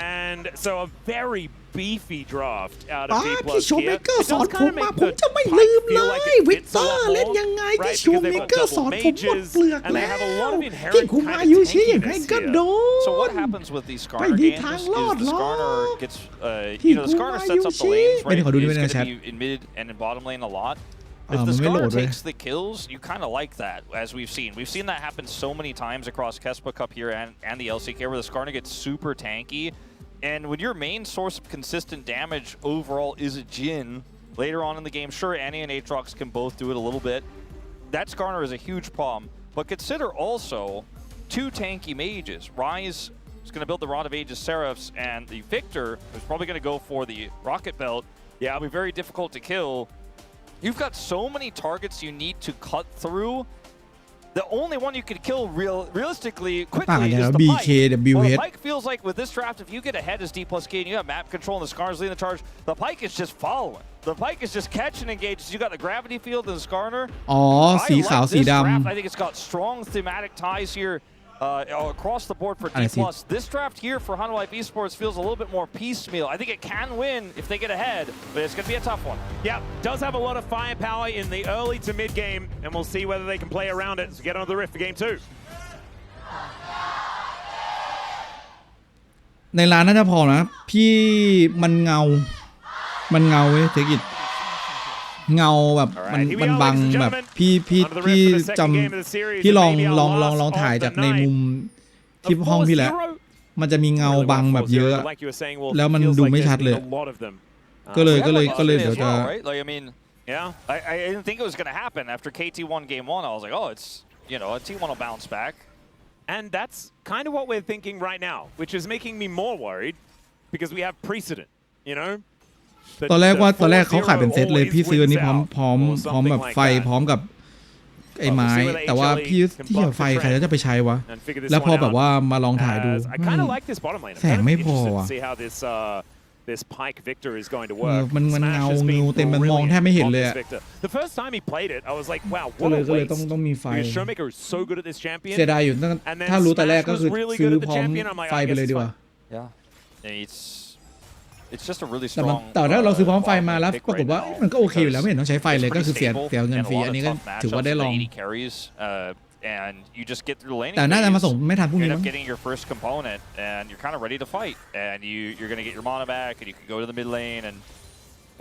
And so a very beefy draft out of D+. พี่โชว์เมเกอร์สอนผมมาผมจะไม่ลืมเลยวิกเตอร์เล่นยังไงพี่โชว์เมเกอร์สอนผมหมดเปลือกแล้วที่คุมายูชิอย่างไรก็โดน So what happens with these Skarner games is the Skarner gets, the Skarner sets up the lanes, right? He's going to be in mid and in bottom lane a lot. If the Skarner takes the kills, you kind of like that, as we've seen. We've seen that happen so many times across Kespa Cup here and the LCK, where the Skarner gets super tanky. And when your main source of consistent damage overall is a Jhin, later on in the game. Sure, Annie and Aatrox can both do it a little bit. That Skarner is a huge problem. But consider also 2 tanky mages. Ryze is going to build the Rod of Ages Seraphs, and the Victor is probably going to go for the Rocket Belt. Yeah, it'll be very difficult to kill. You've got so many targets you need to cut through. The only one you could kill realistically quickly is the Pike. Well, the Pike feels like with this draft, if you get ahead as D+K and you have map control and the Skarner's leading the charge, the Pike is just following. The Pike is just catching engages. You got the gravity field and the Skarner. อ๋อสีขาวสีดำ I think it's got strong thematic ties here across the board for D+. This draft here for Hanwha Life Esports feels a little bit more piecemeal. I think it can win if they get ahead, but it's going to be a tough one. Yeah, does have a lot of firepower in the early to mid game, and we'll see whether they can play around it as we get onto the Rift for game 2. ในร้านน่าจะพอนะพี่มันเงาเว้ยเทคอิทเงาแบบมันบังแบบพี่จำพี่ลองถ่ายจากในมุมคลิปห้องพี่แล้วมันจะมีเงาบังแบบเยอะแล้วมันดูไม่ชัดเลยก็เลยเดี๋ยวจะ Yeah, I didn't think it was going to happen after KT1 game 1. I was like, oh, it's, you know, a T1 will bounce back. And that's kind of what we're thinking right now, which is making me more worried because we have precedent, you know? ตอนแรกเขาขายเป็นเซตเลยพี่ซื้ออันนี้พร้อมแบบไฟพร้อมกับไอ้ไม้แต่ว่าพี่ที่ไฟใครแล้วจะไปใช้วะแล้วพอแบบว่ามาลองถ่ายดูแสงไม่พออ่ะThis Pike Victor is going to work. มันเงาเต็มมันมองแทบไม่เห็นเลย The first time he played it, I was like, wow, what a waste. ต้องมีไฟ Showmaker is so good at this champion. เสียดายอยู่ถ้ารู้แต่แรกก็คือซื้อพร้อมไฟไปเลยดีกว่า Yeah, it's just a really strong. แต่ถ้าเราซื้อพร้อมไฟมาแล้วปรากฏว่ามันก็โอเคอยู่แล้วไม่เห็นต้องใช้ไฟเลยก็คือเสียเงินฟรีอันนี้ก็ถือว่าได้ลอง And you just get through the laning. แต่น่าจะมาส่งไม่ทันพรุ่งนี้ You end up getting your first component, and you're kind of ready to fight. And you're going to get your mana back, and you can go to the mid lane. And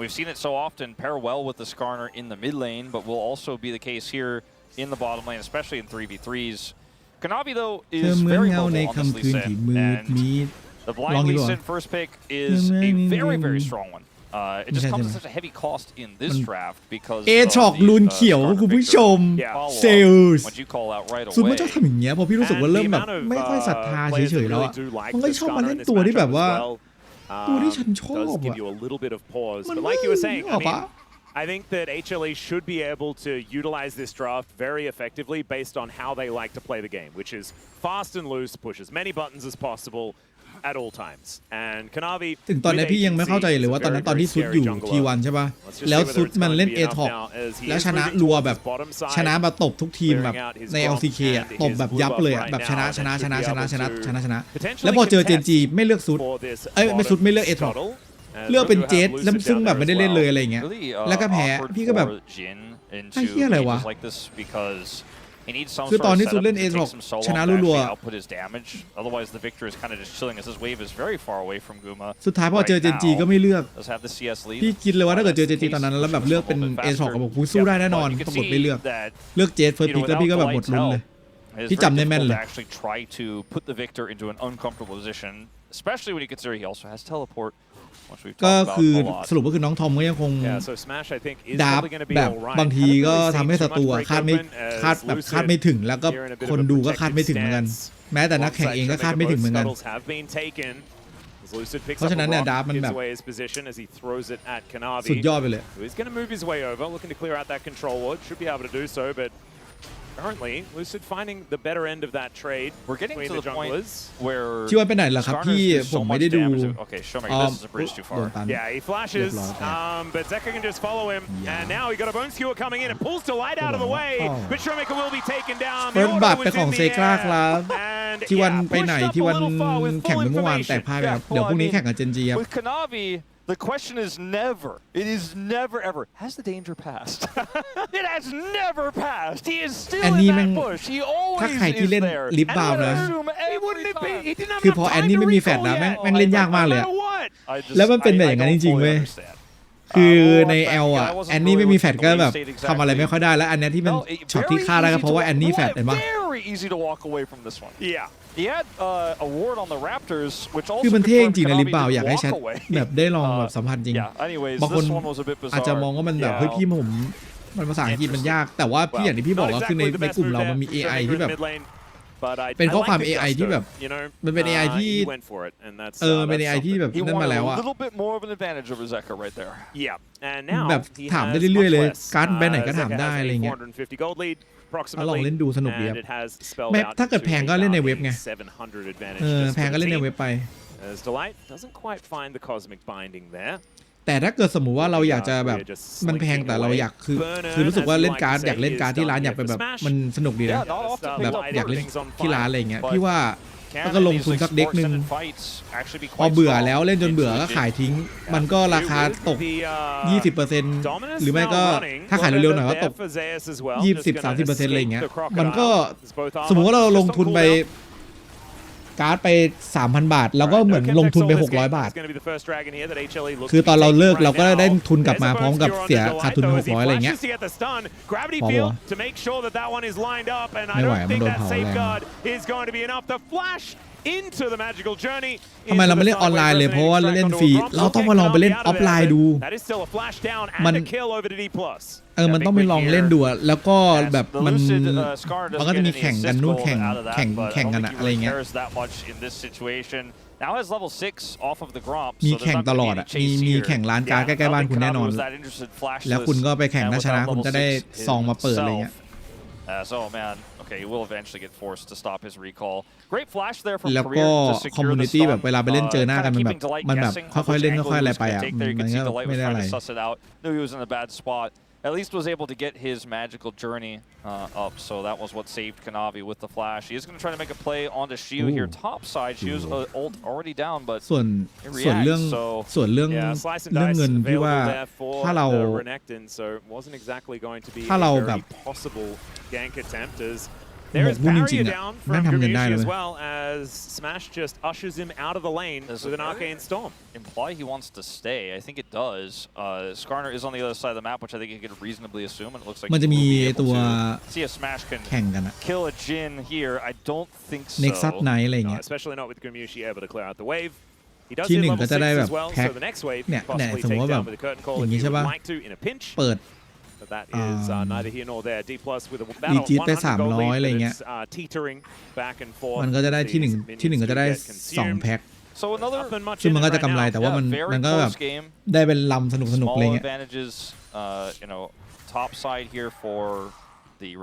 we've seen it so often pair well with the Skarner in the mid lane, but will also be the case here in the bottom lane, especially in 3v3s. Kanavi, though, is very mobile on this Lee Sin. And the blind Lee Sin first pick is a very, very strong one. It just comes at such a heavy cost in this draft because เอช็อกลูนเขียวคุณผู้ชมเซลส์สุดมันชอบทำอย่างเงี้ยพอพี่รู้สึกว่าเริ่มแบบไม่ค่อยศรัทธาเฉยๆแล้วมันก็ชอบมาเล่นตัวที่แบบว่าตัวที่ฉันชอบอ่ะI think that HLE should be able to utilize this draft very effectively based on how they like to play the game, which is fast and loose, push as many buttons as possible at all times. And Kanavi ถึงตอนนี้พี่ยังไม่เข้าใจเลยว่าตอนที่ซุดอยู่ T1 ใช่ป่ะแล้วซุดมันเล่น A-Top แล้วชนะรัวแบบชนะมาตบทุกทีมแบบใน LCK อ่ะตบแบบยับเลยอ่ะแบบชนะแล้วพอเจอ JNG ไม่เลือกซุดไม่ซุดไม่เลือก A-Top เลือกเป็นเจสแล้วซึ่งแบบไม่ได้เล่นเลยอะไรอย่างเงี้ยแล้วก็แพ้พี่ก็แบบไอ้เหี้ยอะไรวะคือตอนที่ซุดเล่น A-Top ชนะรัวสุดท้ายพอเจอ JNG ก็ไม่เลือกพี่คิดเลยว่าถ้าเกิดเจอ JNG ตอนนั้นแล้วแบบเลือกเป็น A-Top ก็บอกกูสู้ได้แน่นอนปรากฏไม่เลือกเจสเฟิร์สพิกแล้วพี่ก็แบบหมดลุ้นเลยพี่จำได้แม่นเลย especially when you consider he also has teleport ก็คือสรุปก็คือน้องทอมก็ยังคงดาบแบบบางทีก็ทำให้ศัตรูคาดไม่ถึงแล้วก็คนดูก็คาดไม่ถึงเหมือนกันแม้แต่นักแข่งเองก็คาดไม่ถึงเหมือนกันเพราะฉะนั้นเนี่ยดาบมันแบบสุดยอดไปเลย Currently, Lucid finding the better end of that trade. We're getting to the point where ที่ว่าไปไหนล่ะครับพี่ผมไม่ได้ดู Okay, show me this is a bridge too far. Yeah, he flashes, but Zeka can just follow him, and now he got a bone skewer coming in and pulls Delight out of the way, but Showmaker will be taken down. เฟิร์สบัตเป็นของเซกล้าครับที่วันไปไหนที่วันแข่งเมื่อวานแต่พ่ายครับเดี๋ยวพรุ่งนี้แข่งกับเจนจีครับ With Kanavi, the question is never, it is never ever, has the danger passed? It has never passed. He is still in that bush. He always is there. ลิฟบาวนะคือพอแอนนี่ไม่มีแฟลชนะแม่งเล่นยากมากเลยแล้วมันเป็นแบบอย่างนั้นจริงๆเว้ยคือใน L อ่ะแอนนี่ไม่มีแฟลชก็แบบทำอะไรไม่ค่อยได้แล้วอันนี้ที่มันช็อตที่ฆ่าได้ก็เพราะว่าแอนนี่แฟลชเห็นปะ very easy to walk away from this one. Yeah. He had a ward on the Raptors, which also คือมันเท่จ confirmed ริงๆนะลิป Konami เปล่า didn't อยากให้ walk แชท away. แบบได้ลองแบบสัมผัสจริง Yeah. Anyways, บางคน this one was a bit bizarre. อาจจะมองว่ามันแบบ Yeah. เฮ้ยพี่ผมมันภาษาอังกฤษมันยากแต่ว่าพี่อย่างที่พี่บอกว่าคือในกลุ่มเรามันมี AI ที่แบบเป็นข้อความ AI ที่แบบมันเป็น AI ที่เป็น AI ที่แบบ He นั่นมา wanted แล้ว a อะ little bit more of an advantage over Zeka right there. Yeah. And now แบบ he ถามได้ has เรื่อยๆเลย much less. การ์ดแบนไหนก็ถาม Zeka ได้ has อะไร a เงี้ย 450 gold lead ลองเล่นดูสนุกดี and ครับ it has spelled แม้ out ถ้าเกิดแพงก็เล่นในเว็บไง 700 advantage แพงก็เล่นในเว็บไป as Delight doesn't quite find the cosmic binding there แต่ถ้าเกิดสมมุติว่าเราอยากจะแบบมันแพงแต่เราอยากคือรู้สึกว่าเล่นการ์ดอยากเล่นการ์ดที่ร้านอยากเป็นแบบมันสนุกดีนะ Yeah, not often แบบ picked up อยากเล่น first. ที่ร้านอะไรเงี้ย But พี่ว่า Can แล้วก็ลงทุน these สักเด็ก sports หนึ่ง and fights actually be พอ quite เบื่อ strong แล้วเล่นจนเบื่อ into ก็ the ขาย gym. ทิ้ง มันก็ราคาตก 20%หรือไม่ก็ถ้าขายเร็วๆหน่อยก็ตก 20-30% อะไรเงี้ยมันก็สมมุติว่าเราลงทุนไปการ์ดไป 3,000 บาทแล้วก็เหมือนลงทุนไป600 บาทคือตอนเราเลิกเราก็ได้ทุนกลับมาพร้อมกับเสียขาดทุน600อะไรเงี้ยพอปะไม่ไหวมันโดนเผาแรงทำไมเราไม่เล่นออนไลน์เลยเพราะว่าเราเล่นฟรีเราต้องมาลองไปเล่นออฟไลน์ดูมันมันต้องไปลองเล่นดูแล้วก็แบบมันก็จะมีแข่งกันนู่นแข่งกันอะไรเงี้ยมีแข่งตลอดอ่ะมีแข่งร้านการ์ดใกล้ๆบ้านคุณแน่นอนแล้วคุณก็ไปแข่งถ้าชนะคุณจะได้ซองมาเปิดอะไรเงี้ยSo man, okay, he will eventually get forced to stop his recall. Great flash there from แล้วก็ Career to คอม secure มู the นิตี้ stun. แบบเวลาไปเล่นเจอหน้ากันมันแบบค่อยๆเล่นค่อยๆอะไรไปอ่ะมันก็ไม่ได้อะไร Knew he was in a bad spot. At least was able to get his magical journey up, so that was what saved Kanavi with the flash. He is going to try to make a play onto Shiu here top side. Shiu's ult already down, but ส่วนเรื่องเงินพี่ว่าถ้าเราแบบหมกมุ่นจริงๆอ่ะนั่นทำเงินได้เลย Smash just ushers him out of the lane with an arcane storm. Imply he wants to stay. I think it does. Skarner is on the other side of the map, which I think you could reasonably assume. And it looks like มันจะมีตัว see if Smash can แข่งกันอะ kill a Jin here. I don't think so. Nexus Night อะไรเงี้ย Especially not with Grimmushi able to clear out the wave. ที่หนึ่งก็จะได้แบบแพ็คเนี่ยสมมติว่าแบบอย่างนี้ใช่ป่ะเปิดดีจีไป300อะไรเงี้ยมันก็จะได้ที่หนึ่งก็จะได้2แพ็คซึ่งมันก็จะกำไรแต่ว่ามันก็แบบได้เป็นลำสนุกอะไรเงี้ย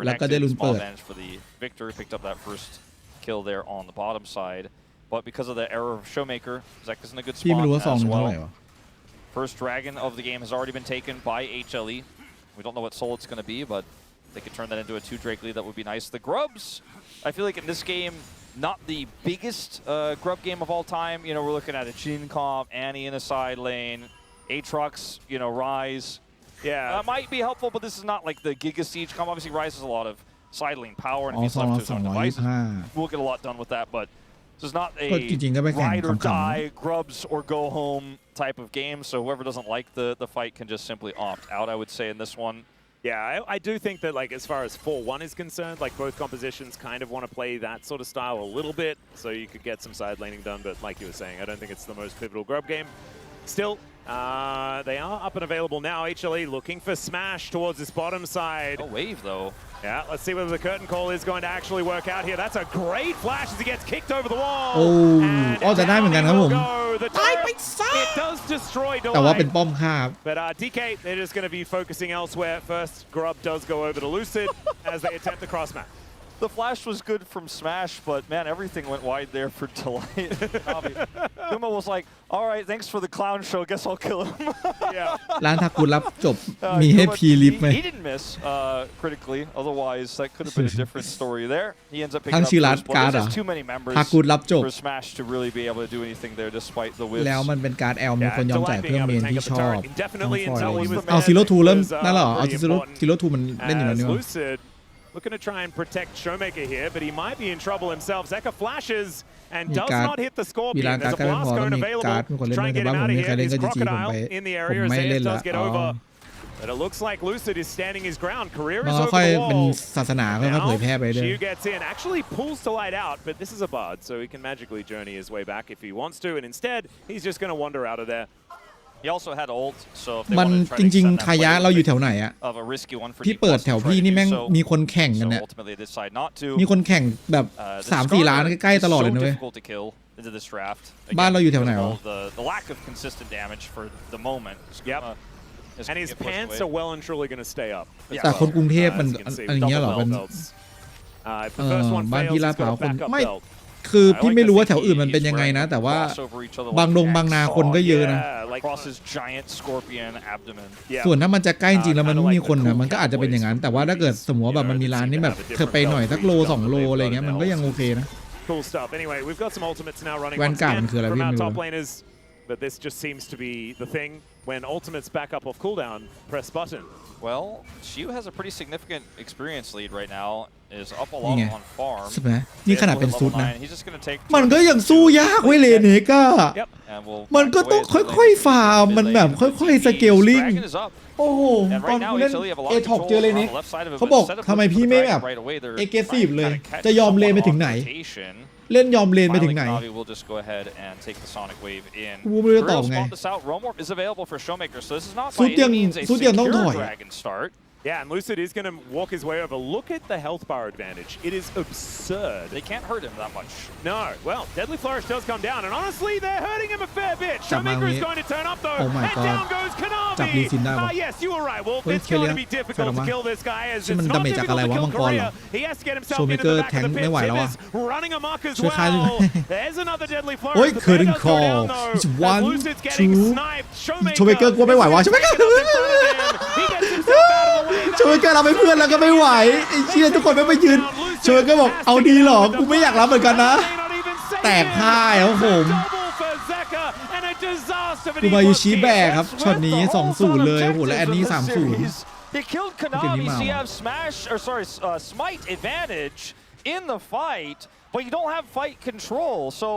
แล้วก็ได้ลุ้นเปิดBut because of the error of Showmaker, Zek is in a good พี่ไม่รู้ spot ว่าซอง as เท่าไหร่ well. วะ First dragon of the game has already been taken by HLE. We don't know what soul it's going to be, but they could turn that into a 2 Drake lead. That would be nice. The Grubs, I feel like in this game, not the biggest Grub game of all time. You know, we're looking at a Jin comp, Annie in the side lane, Aatrox, you know, Rise. Yeah. Might be helpful, but this is not like the Giga Siege comp. Obviously, Rise has a lot of side lane power, and if he's left to his own devices, we'll get a lot done with that, but this is not a ride or die, grubs or go home type of game, so whoever doesn't like the fight can just simply opt out, I would say, in this one. Yeah, I do think that, like, as far as 4-1 is concerned, like, both compositions kind of want to play that sort of style a little bit, so you could get some side laning done, but like you were saying, I don't think it's the most pivotal grub game. Still, they are up and available now. HLE looking for Smash towards this bottom side. No wave, though. Yeah, let's see whether the curtain call is going to actually work out here. That's a great flash as he gets kicked over the wall. จะได้เหมือนกันครับผม It does destroy Delight. แต่ว่าเป็นป้อมค่า But DK, they're just going to be focusing elsewhere. First, Grub does go over to Lucid as they attempt the cross map. The flash was good from Smash, but man, everything went wide there for Delight. Kuma was like, all right, thanks for the clown show. Guess I'll kill him. ร้านทากุรับจบมีให้พีลิฟไหม He didn't miss critically. Otherwise, that could have been a different story there. He ends up picking ทั้ง up ชื่อร้าน first blood. การ์ด There's just too many members ทากุรับจบ for Smash to really be able to do anything there despite the whips. แล้วมันเป็นการ์ดแอลมีคนยอมจ่ายเพิ่มเมนที่ชอบเอา เอา Zero Two เริ่มนั่นเหรอเอา Zero Two มันเล่นอยู่แล้วนี่ Looking to try and protect Showmaker here, but he might be in trouble himself. Zeka flashes and does not hit the Scorpion. There's a blast cone available to try and get him out of here. Is Crocodile in the area as Zayas does get over But it looks like Lucid is standing his ground. Career มัน is ก็ over ค่อย the เป็น wall. ศาสนาค่อยๆเผยแพร่ไปเรื่อย Shiu gets in, actually pulls to light out, but this is a bard, so he can magically journey his way back if he wants to, and instead, he's just going to wander out of there. He also had ult, so if they มัน want to try จ to ริง extend ๆ that คายะ play เราอยู่แถวไหนอะ of a risky one for พี่เปิด D+ แถว to พี่ try to นี่ do แม่ง so. มีคนแข่งกัน So เนี่ย ultimately they decide not to. มีคนแข่งแบบ The 3-4 ล้านใกล้ๆตลอดเลย so นะเว้ย difficult to kill into this draft. บ้านเราอยู่แถวไหน Again, วะ because of the lack of consistent damage for the moment. Yep. Is And gonna his get pushed pants away. are well and truly going to stay up. Yeah. แต่คนกรุงเทพมัน As you can see, อะไรอย่างเงี้ยเหรอ double มัน belt belts. If the first one บ้าน fails, พี่ลา he's ดพร้าว got a คน backup ไม่ belt. คือพี่ไม่รู้ว่าแถวอื่นมันเป็นยังไงนะ แต่ว่า Cross over each other บางดง like บางนา Jack คนก็เยอะนะ Yeah, like across his giant scorpion abdomen. yeah. ส่วนถ้ามันจะใกล้จริงแล้วมันไม่มีคนนะมันก็อาจจะเป็นอย่างนั้นแต่ว่าถ้าเกิดสมมติว่าแบบมันมีร้านที่แบบเธอไปหน่อยสักโล2 โลอะไรเงี้ยมันก็ยังโอเคนะ Cool stuff. Anyway, we've got some ultimates now running once Vanguard again มันคืออะไร from พี่ our ไม่รู้ top laners, but this just seems to be the thing. When ultimates back up off cooldown, press button. Well, Shiu has a pretty significant experience lead right now. Is up a lot นี่ไง on farm. ใช่ไหมนี่ขนาดเป็นซุด Level นะ 9, he's just gonna take มันก็ยังสู้ยากเว้ยเลนเฮก้า Yep. and we'll มันก็ต้อง back away as the ค่อย lane ๆฟาร์ม mid มัน lane แบบ into ค่อย TP. ๆสเกลลิง Dragon is up. โอ้โห And ตอน right now กูเล่น HLE have a lot เอ of ท็อก control เจอเลย on นี่ the left side of it, เขา but บอก instead of ทำไม looking พี่ for ไม่ the แบบ dragon right away, they're เอเกซีฟ trying to เลย kinda catch จะยอมเลนไป someone ถึง on ไหน rotation. เล่นยอมเลนไปถึง Finally, ไหน Kanavi will just go ahead and take the Sonic Wave in. กูไม่รู้จะตอบ Real ไง spot this out. Roam Warp is available for Showmaker, so this is not ซุ by ดยัง any means a ซุดยังต้องถอย secure dragon start. Yeah, and Lucid is going to walk his way over. Look at the health bar advantage. It is absurd. They can't hurt him that much. No. Well, Deadly Flourish does come down, and honestly, they're hurting him a fair bit. Showmaker is going to turn up, though. Oh my and God. down goes จับลี Kanavi. ซินได้วะ Yes, you were right, Wolf. ฮ้ย It's going to be ใช่ difficult แล้ว to kill this guy, as ซึ่ง it's มัน not ดาเมจจาก difficult อะไร to วะ kill มังกรเหร Korea. อ He has to get himself into Showmaker the back แทง of the ไม่ pit. ไหวแล้ว Tip วะ is running amok as ช่วยค่ายด้วย well. There's another Deadly โอ้ย Flourish. The curtain bear does go call down, though. It's As one, Lucid's getting two. sniped. Showmaker โชเมเกอร์กลัวไม่ไหววะ is โชเมเกอร์ taken up in front of him. He gets himself out of the way. โชเมเกอร์เราเป็นเพื่อนแล้วก็ไม่ไหวไอ้เชี่ยทุกคนไม่ไปยืนโชเมเกอร์บอกเอาดีเหรอกูไม่อยากรับเหมือนกันนะแตกพ่ายครับผมกูมายูชิแบกครับช็อตนี้ 2-0 เลยโอ้โหและแอนนี่ 3-0 He killed Kanavi, so you have smash, or sorry, smite advantage in the fight, but you don't have fight control. So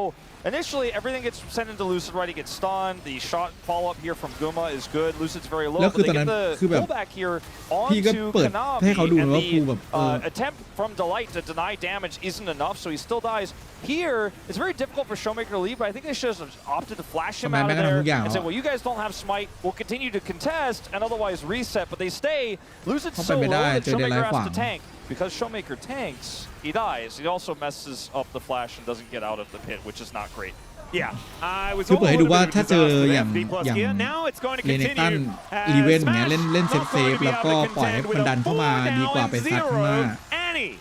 initially, everything gets sent into Lucid, right? He gets stunned. The shot follow-up here from Guma is good. Lucid's very low, but they get the pullback here onto Kanavi, and the attempt from Delight to deny damage isn't enough, so he still dies. Here, it's very difficult for Showmaker to leave, but I think they should have opted to flash him out of there and say, well, you guys don't have smite. We'll continue to contest and otherwise reset, but they stay. Lucid's so low that Showmaker has to tank. Because Showmaker tanks, he dies. He also messes up the flash and doesn't get out of the pit, which is not great. Yeah, I was คือเปิดให้ดูว่าถ้าเจอ disaster อย่าง there. B+ here. Now it's going to เลเนตัน continue. รีเวนอย่างเงี้ย Smash เล่นเซ not ฟ going to be แล้ว able ก็ to ปล่อยให้ contend มันดัน with เข้า a มา 4 ดีกว่าไป down ซัด and ข้างหน้า 0. Annie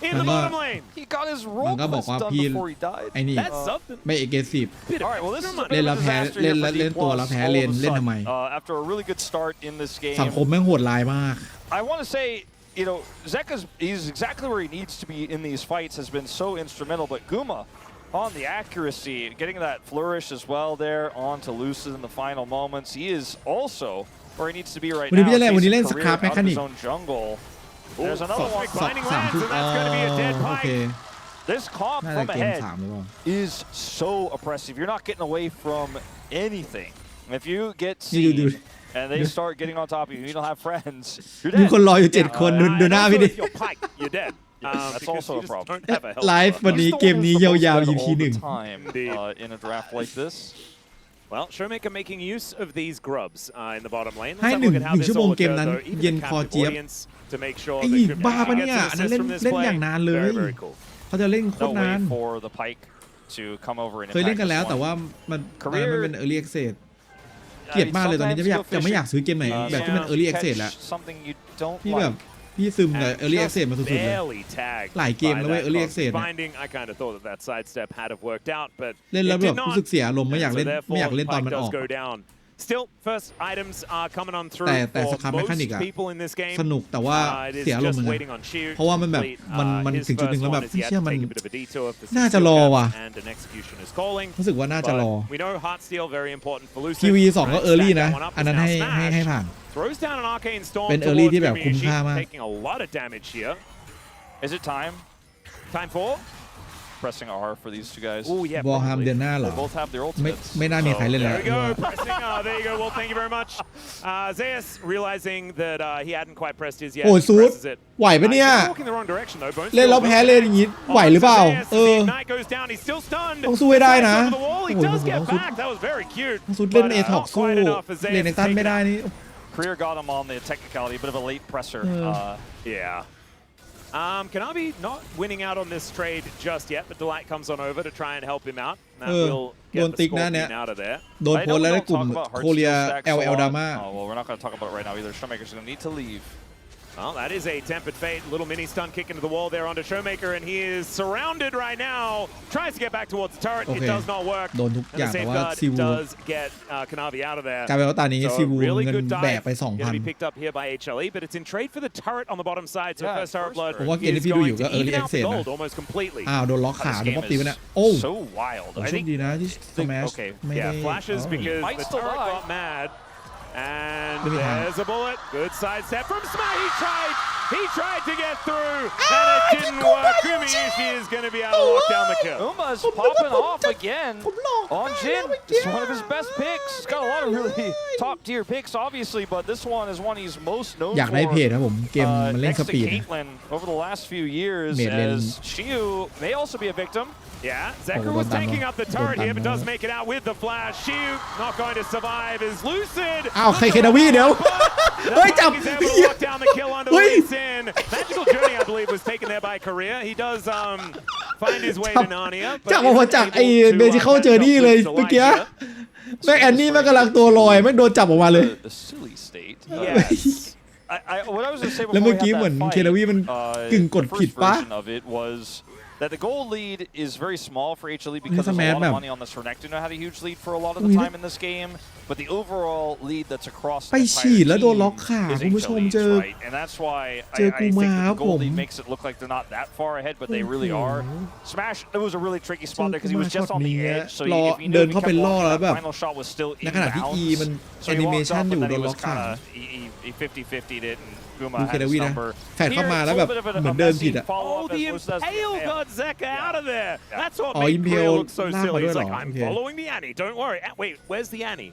in the มันก็ bottom lane. He got his มัน roll ก็บอก quest ว่า done พี่ before he died. ไอ้นี่ That's something. ไม่เอเกซีฟ All right, well, this is a เล่น bit แล้ of ว a แพ้ disaster เล่น here แล้ว for เล่น D+. ตัวแล้วแพ้ All เล of น a เล่นทำไม sudden, after a really good start in this สัง game, คมแม่งโหดร้ายมาก I want to say, you know, he's exactly where he needs to be in these fights, has been so instrumental, but Guma on the accuracy, getting that flourish as well there onto Lucid in the final moments. He is also where he needs to be right now. วันนี้เล่นส Career ครับแม out คา of นิ his ก own jungle. There's another one. Finding lands, and that's going to be a dead โอเค pike. This comp น่าจะ from เกม ahead 3หรือเปล่า is so oppressive. You're not getting away from anything. If you get You do. seen and they start getting on top of you, you don't have friends, you're มี dead. คนรออยู่7 คนดูหน้า And พี่ also ดิ if you're pike, you're dead. That's Because also you a just problem. don't have a health ไลฟ์ bar. วันนี้ He's the เกม one นี้ who's the most ยาว dead ๆ EP all the 1 time, in a draft like this. Well, Showmaker making use of these grubs in the bottom lane. ให้ Let's have a look at how 1 this ชั่วโมง all เกม occurred, นั้น though. Even เย็น the คอ captive เจี๊ยบ audience to make sure ไอ้ that Crypto บ้าปะ actually เนี่ย gets อัน an นั้น assist เล่น from this เล่น play. อย่างนานเลย Very, very cool. เขาจะเล่นโคต No รนาน way for the Pike to come over and เคยเล่น impact กันแล้ว this แต่ one. ว่ามัน Career มันเป็น Early Access เกลียดมากเลยตอนนี้จะไม่อยากซื้อเกมไหนแบบที่มัน Early Access แล้ว something you don't พี่แบบ like. พี่ซึมกับ And Early just Access มาสุดๆเลย barely tagged หลายเกม by แล้วเว้ย that Early cosmic Access เนี่ย binding. I kind of thought that sidestep had have worked out, but เล่นแล้ว it แบ did บ not. รู้สึกเสียอารมณ์ไม่อยาก So เล่น therefore, ไม่อยากเล่นตอน Pike มันอ does อก go down. Still, first items are coming on through แต่ for สครับแมคานิก most อะ people in this game. สนุกแต่ว่า It is เสียอารมณ์เหมื just อนกัน waiting on Shiu เพราะว่ามันแบบ to complete, มัน his ถึงจุดหนึ่ง first แล้วแบบ one is พี่ yet เชื่อ to มัน take a bit of a detour for some น่าจะ skill รอ gaps ว่ะ and an execution is calling. รู้สึกว่าน่าจะรอ But we know Heartsteel very important for Lucid. ทีวี2ก็ Right, Early stack นะ that one up. อันนั้น Now ให้ Smash ผ่าน throws down an arcane storm เป็น Early towards ที่แบบคุ้ม Gumayushi, ค่ามาก taking a lot of damage here. Is it time? Time for pressing R for these two guys. Oh yeah. วอลฮามเดือนหน้าเหรอ They both have their ไม่ ultimates. ไม่น่ามีใครเล่นแล้ว There we go. Pressing. There you go. Well, thank you very much. Zeus realizing that he hadn't quite pressed his yet. โอ้ยซูด presses it. ไหวปะเนี่ย Walking the wrong direction though. Bones เล่นแล้วแพ้เลยอย่างงี้ไหวหรือเปล่า Zeus, the ignite goes down. He's still stunned. ต้องสู้ให้ได้นะ Over the wall. He โอ้ย does ผม get ต้องสู้ back. That was very cute. ต้องสู้เล่น But, เอท็อก not สู้ quite enough as Zeus เล่นในตั้น taken ไม่ได้นี่ Career got him on the technicality, a bit of a late presser. Yeah. Kanavi not winning out on this trade just yet, but Delight comes on over to try and help him out. That will โดน get the ติ๊กนะเนี่ย Scorpion out of there. โดนโพสต์แล้วในกลุ่มโคเรีย LL ดราม่า Oh, well, we're not going to talk about it right now either. Showmaker's going to need to leave. Well, that is a tempered fate. Little mini stun kick into the wall there onto Showmaker, and he is surrounded right now. Tries to get back towards the turret. It does not work. โดนทุก And อ the ย่างแต่ว่า safeguard ซีวู does get Kanavi out of there. กลายเป็นว่าตอนนี้ซี So วู really เงิน good แบก dive. ไป Going to be 2,000 picked up here by HLE, but it's in trade for the turret on the bottom side. So Yeah, first turret blood ผมว่าเกมที่ is พี่ดูอ going ยู่ก็ to Early even out the Access นะ gold almost completely. อ้าวโดนล็อกขา This โดน game ป๊อปตีไป is นะโอ้ so wild. ผม I โชค think ดีนะที่สแมช Okay, ไม่ได้ yeah, flashes because Might the still turret die. got mad. And Really hard. there's a bullet. Good side step from Smash. He tried to get through, and it didn't work. Gumiushi is going to be able to lock down the kill. Uma's popping off again on Jin. It's one of his best picks. He's got a lot of really top-tier picks, obviously, but this one is one he's most known อยากได้เพจ for. นะผมเกมมันเล่น Next ส to ปีด Caitlyn over the last few years, Mid lane. as Shiu may also be a victim. Yeah, Zekra was taking up the turret here, but does make it out with the flash. Shiu not going to survive is Lucid. อ้าวใครเคนาวีเดี๋ยว เฮ้ยจับ He's able to lock down the kill onto Lee Sin. Magical Journey, I believe, was taken there by Korea. He does find his way to Narnia. จับออกมาจากไอ้เบจิเข้าเจอนี่เลยเมื่อกี้แม่งแอนนี่แม่งกำลังตัวลอยแม่งโดนจับออกมาเลย The silly state. Yes. What I was going to say แล้ว before เมื่อ we กี้ had เหมือน that เคนาวี fight, มันกึ่งกด the ผิด first ปะ version of it was that the goal lead is very small for HLE because there's a Smash lotแบบ of money on this Renekton had a huge lead for a lot of the time in this game, but the overall lead that's across ไป the ฉีด entire แล้วโดน team ล็อกขา is คุณผู้ชม HLE's, เจอ right? And that's why I เจอ think กูมา that ครับ the ผ goal ม lead makes it look like they're not that far ahead, but they really are. Smash, it was a really tricky spot there because he was just on the edge, so รอ if he เดิ knew น if he เข้า kept ไปล่อ walking, แล้วแบบ that final shot was still ในขณะที่ E มัน inbounds. แอนิเมชันอยู่โดนล็อกขา He 50-50'd it, and ดู Guma เค had นา his วีนะ number. แฟดเข้ามาแล้วแบบเหมือนเดินผิดอ่ะ Oh, the Impale got Zeka out of there. That's what Oh, made Impale Korea look so ลากมา silly. ด้วย He's เหรอ like, I'm โอเค following the Annie. Don't worry. Wait, where's the Annie?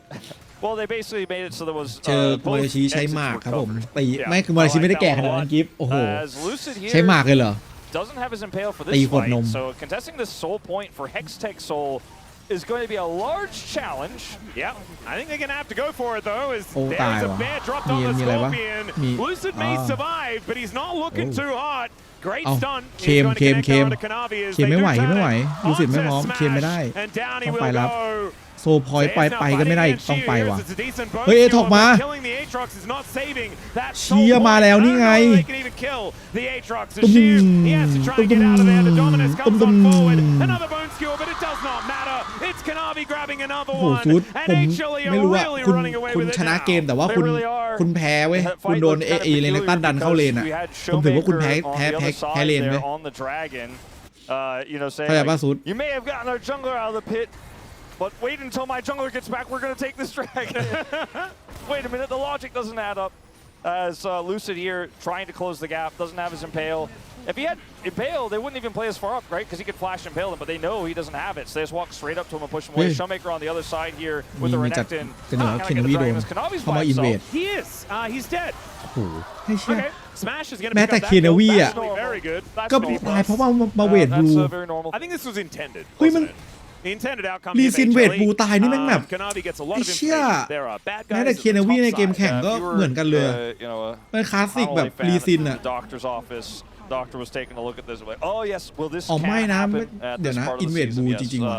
Well, they basically made it so there was เจอโม both เดชิใช้ exits หมาก were ครับผม covered. ตีไม่คือโมเดชิไม่ได้แก่ขนาดนั้นกิฟโอ้โห As Lucid ใช้ here หมากเลยเหรอ doesn't have his impale for ตี this ขวดนม fight, so contesting this soul point for Hextech Soul is going to be a large challenge. Yep. I think they're going to have to go for it, though, as โอ้ there's ตาย a ว่ะ bear dropped มี on the มีอะไรวะ Scorpion. มี Lucid may survive, but he's not looking too hard. Great เอ้า stun. เคม He's going to เคม connect down to Kanavi as เคม they ไม่ do ไหว turn ไม่ไหว it ดูสิไม่ onto พร้อมเคมไม่ได้ Smash, and down he ต้อง will ไปรับ go. โซพอยต์ไปก็ไม่ได้ต้องไปว่ะ It's a decent bonus เฮ้ยเอท็อก kill, มา but killing the Aatrox is not saving that เชี่ย soul มาแล้วนี่ไง point. I don't know if they can even kill the Aatrox. So Shiu, he has to try and get out of there. The Dominus comes on forward. Another bone skewer, but it does not matter. It's Kanavi grabbing another โอ้โห one. ซูด And ผม HLE ไม่ are รู้ว่า really คุณ running away คุณ with it ชนะ now. เกมแต่ว่า They คุณ really are. คุณแพ้เว้ย That คุณ fight โดน looked เอ kind of เลนตัน peculiar ดันเข้าเลน because อ่ะ we had ผมถือว่าคุณแพ้ Showmaker on แพ้ the แพ้ other แพ้ side เลนไหม there on the dragon, saying เข้าใจป่ะ like, ซูด you may have gotten our jungler out of the pit, but wait until my jungler gets back. We're going to take this dragon. Wait a minute, the logic doesn't add up. As Lucid here trying to close the gap, doesn't have his impale. If he had impale, they wouldn't even play as far up, right? Because he could flash impale them, but they know he doesn't have it, so they just walk straight up to him and push him away. Hey. Showmaker on the other side here with the มีจัด Renekton. กันเหนือ Not เค gonna นา get วี the โดน dragon as Kanavi's เข้า by มาอินเวด himself. He is. He's dead. โอ้โหให้เชี่ย Okay. Smash is going to แม้ pick แต่ up เค that นา kill. วีอ่ะ That's actually very good. That's ก็ pretty ตายเพราะว่ามาเวทบู That's very normal. I think this was intended. เฮ้ยมัน wasn't it? The intended outcome รี here ซิน for เวท HLE. บูตายนี่แม่งแบบ Kanavi gets a lot ไอ้ of เชี่ย information. There are bad แม้ guys แต่ at เค the นาวี top ในเกม side. แข่งก็ If you were, เหมือนกันเลย you know, มันคลาสสิก a แบบ fan รี at ซิน the อ่ะ doctor's office. Doctor was taking a look at this. Like, oh yes, will this อ๋อ can ไม่นะ happen at เดี๋ยว this นะ part of อิน the เวด season? บู Yes. จริงๆว่ะ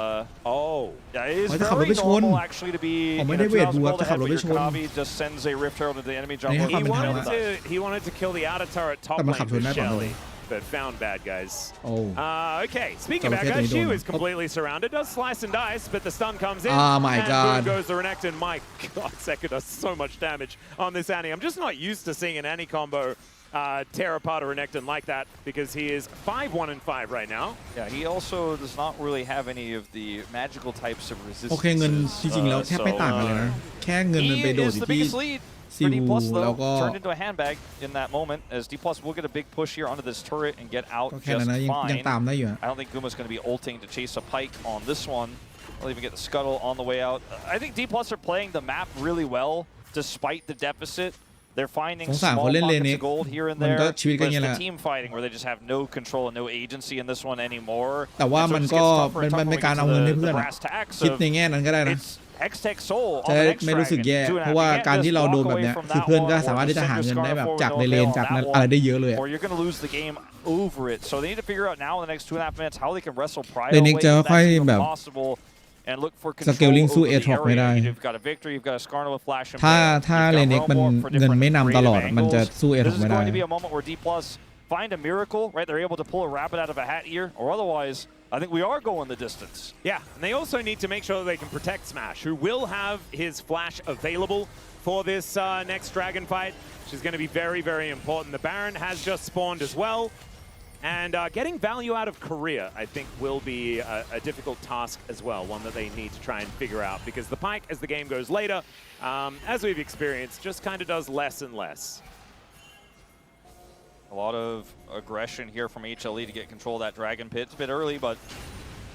Oh. Yeah, it is จะขับรถ very ไปชน normal actually to be อ๋อ in ไม่ a ได้เวทบู 2000 ครับ world จะขับ ahead, รถ but ไป your ชน Kanavi just sends a rift herald into the enemy นี่ jungle. ให้ความ He เป็นธรรม wanted อะ to. He wanted to kill the outer turret top แต่มัน lane ขับชน for ได้เปล่า Shelly, but found bad guys. โอ้ Okay, speaking of Sorry, bad guys, Fred, Shiu don't is completely surrounded. Does slice and dice, but the stun comes in. Oh my and God. boom goes the Renekton. My God, Seka does so much damage on this Annie. I'm just not used to seeing an Annie combo tear apart a Renekton like that because he is 5-1-5 right now. Yeah, he also does not really have any of the magical types of โอเคเงิน resistances. จริงๆแล้วแทบไม่ต่างกันเลยนะ แค่เงินมันไปโดด He อยู่ is the ที่ biggest lead. for D Plus แล้ว though ก็ turned into a handbag in that moment as D Plus will get a big push here onto this turret and get out ก็แค่ just นั้นนะยัง fine. ตามได้อยู่ I don't think Guma's going to be ulting to chase a pike on this one. I'll even get the scuttle on the way out. I think D Plus are playing the map really well despite the deficit. They're finding small pockets of gold here and there. But it's the team fighting where they just have no control and no agency in this one anymore. แต่ว่ามันก็เป็นการเอาเงินให้เพื่อนคิดในแง่นั้นก็ได้นะจะไม่รู้สึกแย่เพราะว่าการที่เราโดนแบบนี้คือเพื่อนก็สามารถที่จะหาเงินได้แบบจากในเลนจากอะไรได้เยอะเลย Or you're going to lose the game over it. So they need to figure out now in the next 2.5 minutes how they can wrestle Pride away if that's even possible. And look for control over the area. You've got a victory, you've got a Skarner with flash and ถ้าเลนเน็กมันเงินไม่นำตลอดมันจะสู้เอท This ไม่ is ได้ going to be a moment where D Plus find a miracle, right? They're able to pull a rabbit out of a hat here, or otherwise, I think we are going the distance. Yeah, and they also need to make sure that they can protect Smash, who will have his flash available for this next Dragon fight, which is going to be very, very important. The Baron has just spawned as well. And getting value out of Korea, I think, will be a difficult task as well, one that they need to try and figure out, because the Pyke, as the game goes later, as we've experienced, just kind of does less and less. A lot of aggression here from HLE to get control of that Dragon Pit. It's a bit early, but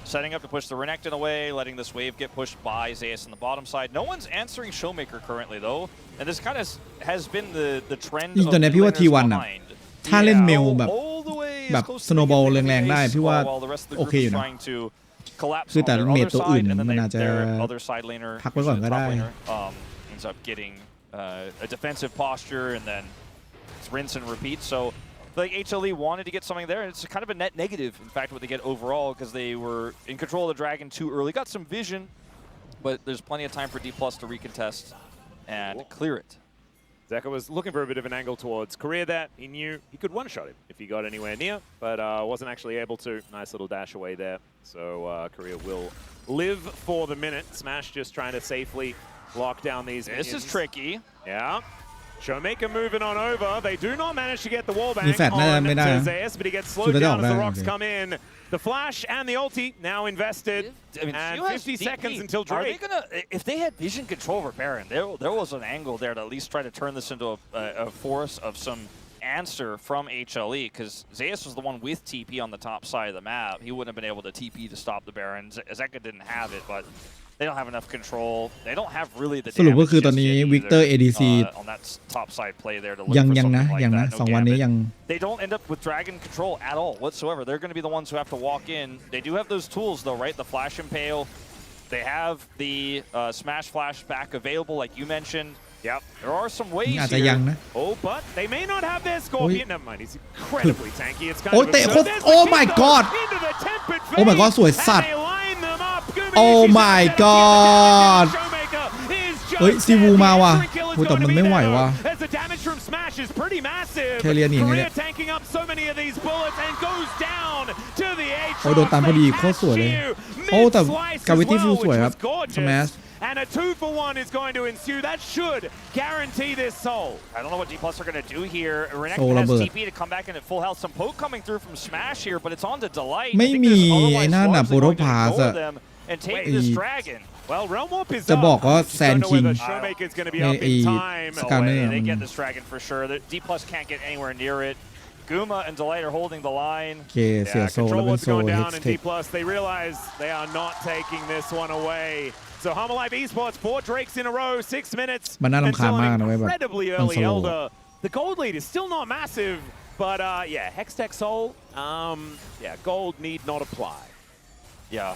setting up to push the Renekton away, letting this wave get pushed by Zeus on the bottom side. No one's answering Showmaker currently, though, and this kind of has been the trend of the laners behind. ถ้าเล่นเมลแบบสโนว์บอลแรงๆได้พี่ว่าโอเคอยู่นะคือแต่เมจตัวอื่นมันอาจจะพักไว้ก่อนก็ได้ ends up getting a defensive posture and then it's rinse and repeat. So like HLE wanted to get something there, and it's kind of a net negative, in fact, what they get overall, because they were in control of the Dragon too early. Got some vision, but there's plenty of time for D Plus to recontest and clear it. Zeka was looking for a bit of an angle towards Korea there. He knew he could one-shot him if he got anywhere near, but wasn't actually able to. Nice little dash away there. So Korea will live for the minute. Smash just trying to safely lock down these minions. This is tricky. Yeah. Showmaker moving on over. They do not manage to get the wall bang on Zeus, but he gets slowed down as the rocks come in. The flash and the ulti now invested. I mean, and 50 seconds until Drake. Are they gonna, if they had vision control over Baron, there was an angle there to at least try to turn this into a force of some answer from HLE, because Zeus was the one with TP on the top side of the map. He wouldn't have been able to TP to stop the Baron. Zeka didn't have it, but they don't have enough control. They don't have really the สรุปก็คือตอนนี้ Victor ADC on that top side play there to look ยัง for ยังนะ something ยัง like นะ that. 2 วันนี้ยัง They don't end up with Dragon control at all whatsoever. They're going to be the ones who have to walk in. They do have those tools though, right? The Flash Impale. They have the Smash Flash back available, like you mentioned. Yep. There are some ways อาจจะยัง here. นะ Oh, but they may not have their Scorpion. Never mind. He's incredibly tanky. It's kind โอ้ of เตะ absurd. โอ้ my god Into the tempered โอ้ my god สวยสัตว์ and they line them up. Oh my god เฮ้ยซีวูมาว่ะพูดแต่มันไม่ไหวว่ะแค่เรียนหนีไงเนี่ยโอ้โดนตามพอดีโคตรสวยเลยโอ้แต่กาวิตี้ฟิลสวยครับสแมชAnd a 2-for-1 is going to ensue. That should guarantee this soul. I don't know what D Plus are going to do here. Renekton has TP to come back in at full health. Some poke coming through from Smash here, but it's on to Delight. ไม่มีไอ้นั่นน่ะโปรโตพาสอะ And take this dragon. Well, Realm Warp is จะบอกว่าแซนคิง Showmaker is going to be up in time. They get this dragon for sure. The D Plus can't get anywhere near it. Guma and Delight are holding the line. โอเคเสียโซแล้วเป็นโซ D Plus, they realize they are not taking this one away. So HLE Esports, 4 Drakes in a row, 6 minutes. มันน่ารำคาญมากนะเว้ยแบบ Incredibly early Elder. The gold lead is still not massive, but yeah, Hextech Soul, yeah, gold need not apply. Yeah.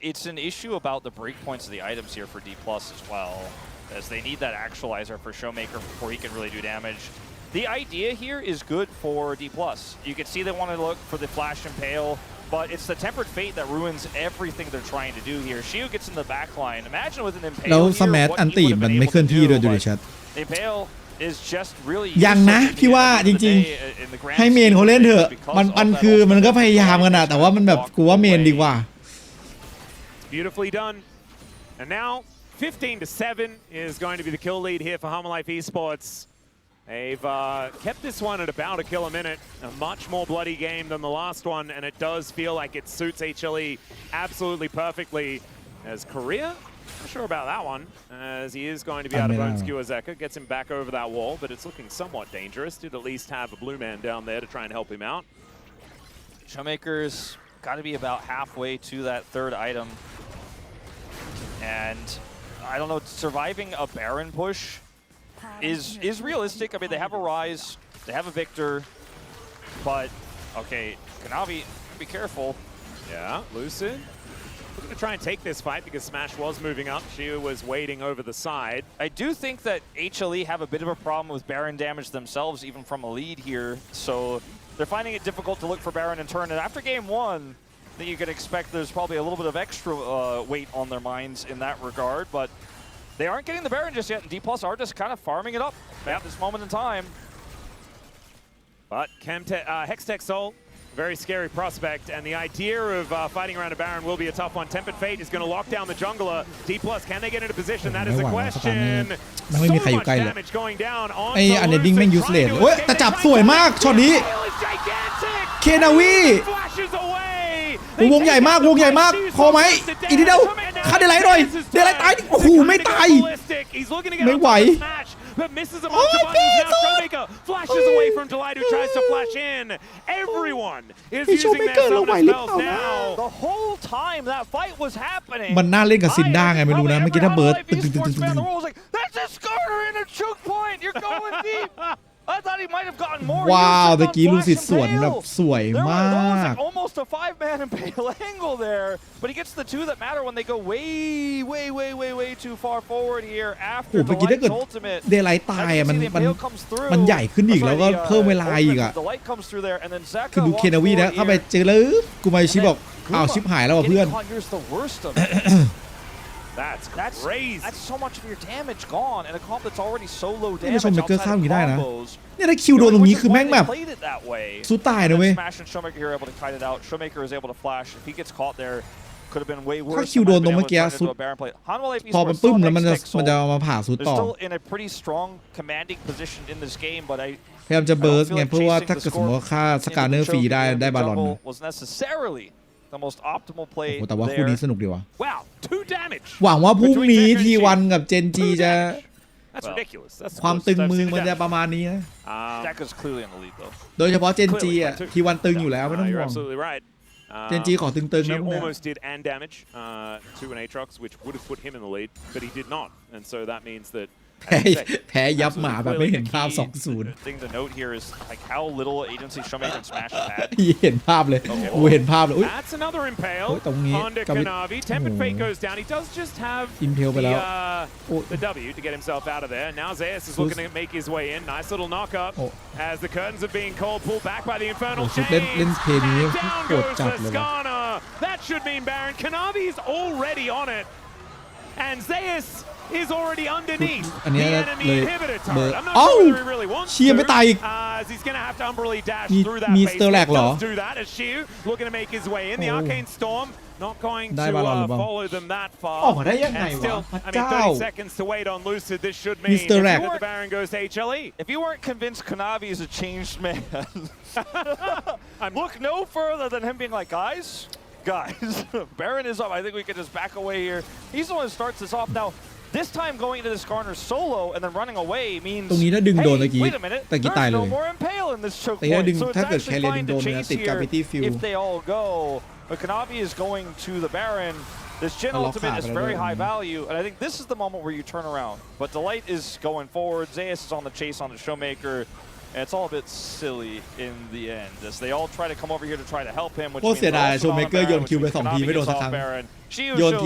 It's an issue about the breakpoints of the items here for D Plus as well, as they need that actualizer for Showmaker before he can really do damage. The idea here is good for D Plus. You can see they want to look for the Flash Impale, but it's the Tempered Fate that ruins everything they're trying to do here. Shiu gets in the back line. Imagine with an Impale แล้ว here, สแมท what อัน he ติ would have มัน been ไม่ able เคลื่อน to ที่ do, ด้วยดูดิ but ชัด the Impale is just really ยังนะ useless พี่ว่า at จ the end of the ริง day in the grand ๆให้เมนเขาเล่นเถอะ scheme of things มัน because of that คือมันก็ ultimate พยายามกันอะแต่ว่ามันแบบกูว่าเมนดีกว่า Beautifully done. And now 15-7 is going to be the kill lead here for HLE Esports. They've kept this one at about a kill a minute, a much more bloody game than the last one, and it does feel like it suits HLE absolutely perfectly, as Korea Not sure about that one, as he is going to be able to bone skewer Zeka. Gets him back over that wall, but it's looking somewhat dangerous. Did at least have a blue man down there to try and help him out. Showmaker's got to be about halfway to that third item. And I don't know, surviving a Baron push is realistic. I mean, they have a Rise, they have a Victor, but okay, Kanavi, be careful. Yeah, Lucid looking to try and take this fight because Smash was moving up. Shiu was waiting over the side. I do think that HLE have a bit of a problem with Baron damage themselves, even from a lead here. So they're finding it difficult to look for Baron in turn. And after game one, I think you could expect there's probably a little bit of extra weight on their minds in that regard. But they aren't getting the Baron just yet, and D+ are just kind of farming it up at this moment in time. But Hextech Soul, very scary prospect, and the idea of fighting around a Baron will be a tough one. Tempered Fate is going to lock down the jungler. D+, can they get into position? That is the question. So much damage going down on ไอ้อันเดนดิ้งแม่งยูสเลสโอ้ยแต่จับสวยมากช็อตนี้เคนาวีวงใหญ่มากวงใหญ่มากพอไหมอีกทีเดียวคาเดไลท์หน่อยเดไลท์ตายโอ้โหไม่ตายไม่ไหว But misses a bunch of buttons. Now Showmaker flashes away from Delight, who tries to flash in. Everyone is using their summoner spells now. The whole time that fight was happening. มันน่าเล่นกับซินด้าไงไม่รู้นะเมื่อกี้ถ้าเบิร์ด That's a Skarner in a choke point. You're going deep. I thought he might have gotten more. ว้าวตะกี้ลูซิดสวนแบบสวยมาก Almost a 5-man impale angle there, but he gets the two that matter when they go way too far forward here after the Light's ultimate. เดไลท์ตายอ่ะมันใหญ่ขึ้นอีกแล้วก็เพิ่มเวลาอีกอ่ะคือดูเคนาวีนะเข้าไปเจอแล้วกูมาชิบอกอ้าวชิบหายแล้วเพื่อน That's crazy. That's so much of your damage gone, and a comp that's already so low นี่ไม่ชม damage เมเกอร์ข้ามอย่างนี้ได้นะ combos. เนี่ยถ้าคิวโดนตรงนี้คือแม่งแบบสู้ตายนะเว้ย Smash and Showmaker here able to kite it out. Showmaker is able to flash. If he gets caught there, could have been way worse. ถ้าคิวโดนตรงเมื่อกี้สุดพอมันปึ้มแล้วมันจะมาผ่าสุดต่อ still in a pretty strong commanding position in this game, but I พยายามจะเบิร์สไงเพราะว่าถ้าเกิดสมมติว่าค่าสกาเนอร์ฟรีได้บาลอน was necessarily the most optimal play แต่ว่าคู่นี้สนุกดีว่ะ Wow, 2 damage. หวังว่าพรุ่งนี้ทีวันกับเจนจีจะ That's ridiculous. That's ความตึงมือมันจะประมาณนี้นะ Zeka's clearly in the lead though. โดยเฉพาะเจนจีอ่ะทีวันตึงอยู่แล้วไม่ต้องห่ You're วง absolutely right. เจนจีขอตึงๆ She นะพวกนี้ almost did and damage to an Aatrox, which would have put him in the lead, but he did not, and so that means that แพ้ยับหมาแบบไม่เห็นภาพ 2-0 thing to note here is like how little agency Showmaker and Smash have had. เห็นภาพเลยกูเห็นภาพเลย That's another impale ตรงนี้ onto Kanavi. Tempered Fate goes down. He does just have Impale ไปแล้ว the W to get himself out of there. Now Zeus is looking to make his way in. Nice little knock up as the curtains are being called. Pulled back by the Infernal Chains. เล่นเพลย์นี้ Down โคตร goes จัด the เลยว่ะ Skarner. That should mean Baron. Kanavi's already on it. And Zeus is already underneath the enemy inhibitor turret. I'm not sure whether he really wants to, as he's going to have to umbrally dash through that base. He does do that as Shiu looking to make his way in. The Arcane Storm not going to follow them that far. And still, I mean, 30 seconds to wait on Lucid. This should mean that the Baron goes to HLE. If you weren't convinced Kanavi is a changed man, look no further than him being like, guys, Baron is up. I think we can just back away here. He's the one who starts this off. Now, this time going into this corner solo and then running away means, ตรงนี้ถ้าดึงโดน hey, wait a minute, there's no more impale in this choke point. So it's actually fine to chase here if they all go. But Kanavi is going to the Baron. This Jhin ultimate is very high value, and I think this is the moment where you turn around. But Delight is going forward. Zeus is on the chase on the Showmaker. And it's all a bit silly in the end as they all try to come over here to try to help him, which means they're also on Baron, which means Kanavi is off Baron. Shiu shows up.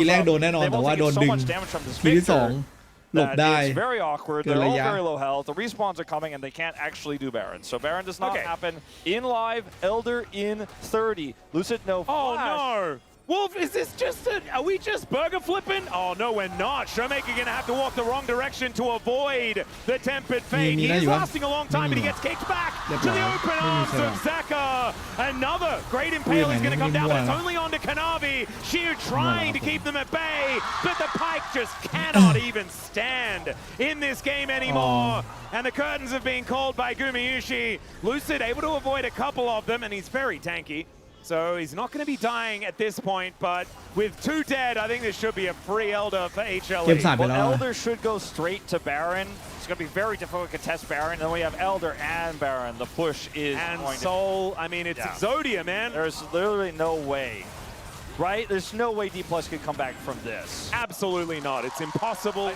They've also taken so much damage from this Victor that it's very awkward. They're all very low health. The respawns are coming, and they can't actually do Baron. So Baron does not happen. In live, Elder in 30. Lucid no flash. Oh no! Wolf, is this just are we just burger flipping? Oh no, we're not. Showmaker gonna have to walk the wrong direction to avoid the Tempered Fate. He is lasting a long time, but he gets kicked back to the open arms of Zeka. Another great impale is gonna come down, but it's only onto Kanavi. Shiu trying to keep them at bay, but the Pike just cannot even stand in this game anymore. And the curtains have been called by Gumayushi. Lucid able to avoid a couple of them, and he's very tanky. so he's not going to be dying at this point, but with 2 dead, I think this should be a free Elder for HLE. Well, Elder should go straight to Baron. It's going to be very difficult to contest Baron. And then we have Elder and Baron. The push is and going Soul, I mean, it's Exodia, man. There's literally no way, right? There's no way D+ could come back from this. Absolutely not. It's impossible.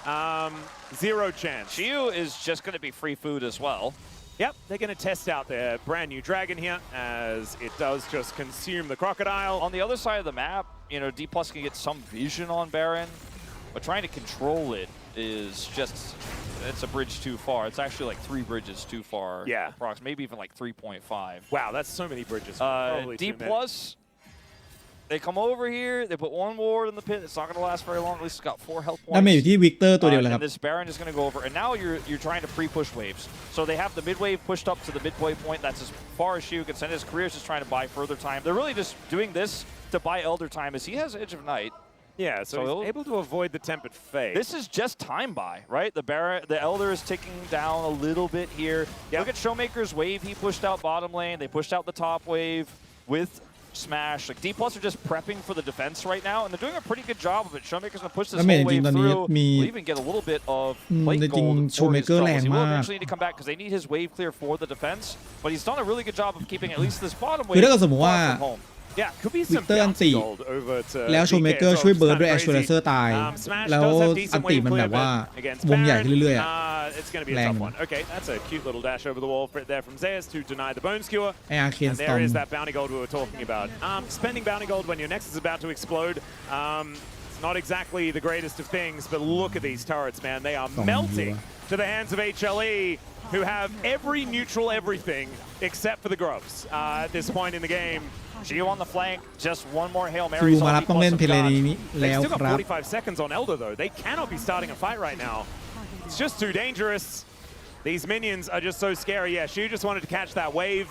0 chance. Chiu is just going to be free food as well. Yep, they're going to test out their brand new dragon here as it does just consume the crocodile. On the other side of the map, you know, D+ can get some vision on Baron, but trying to control it is just, it's a bridge too far. It's actually like 3 bridges too far. Yeah. Approximately, maybe even like 3.5. Wow, that's so many bridges. D+, they come over here, they put 1 ward in the pit. It's not going to last very long. At least it's got 4 health points. ดาเมจอยู่ที่วิกเตอร์ตัวเดียวเลยครับ And this Baron is going to go over. And now you're trying to pre-push waves. So they have the mid wave pushed up to the midway point. That's as far as Chiu can send. His career is just trying to buy further time. They're really just doing this to buy Elder time as he has Edge of Night. Yeah, so he's able to avoid the Tempered Fate. This is just time buy, right? The Elder is ticking down a little bit here. Yep. Look at Showmaker's wave. He pushed out bottom lane. They pushed out the top wave with Smash. Like D+ are just prepping for the defense right now, and they're doing a pretty good job of it. Showmaker's gonna push this whole wave through. We'll even get a little bit of plate gold for his troubles. He will eventually need to come back because they need his wave clear for the defense, but he's done a really good job of keeping at least this bottom wave far from home. Yeah, could be some bounty gold over to แล้วโชว์เมเกอร์ช่วยเบิร์ดด้วยแอชเชอร์เลเซอร์ตายแล้วอันติมันแบบว่าวงใหญ่ขึ้นเรื่อยๆ It's going to be a tough one. Okay, that's a cute little dash over the wall there from Zeus to deny the Bone Skewer. And there is that bounty gold we were talking about. Spending bounty gold when your Nexus is about to explode, it's not exactly the greatest of things, but look at these turrets, man. They are melting to the hands of HLE, who have every neutral everything except for the Grubs at this point in the game. Chiu on the flank, just 1 more Hail Mary. มารับต้องเล่นเพลย์นี้แล้ว They've still ค got รับ 45 seconds on Elder though. They cannot be starting a fight right now. It's just too dangerous. These minions are just so scary. Yeah, Chiu just wanted to catch that wave.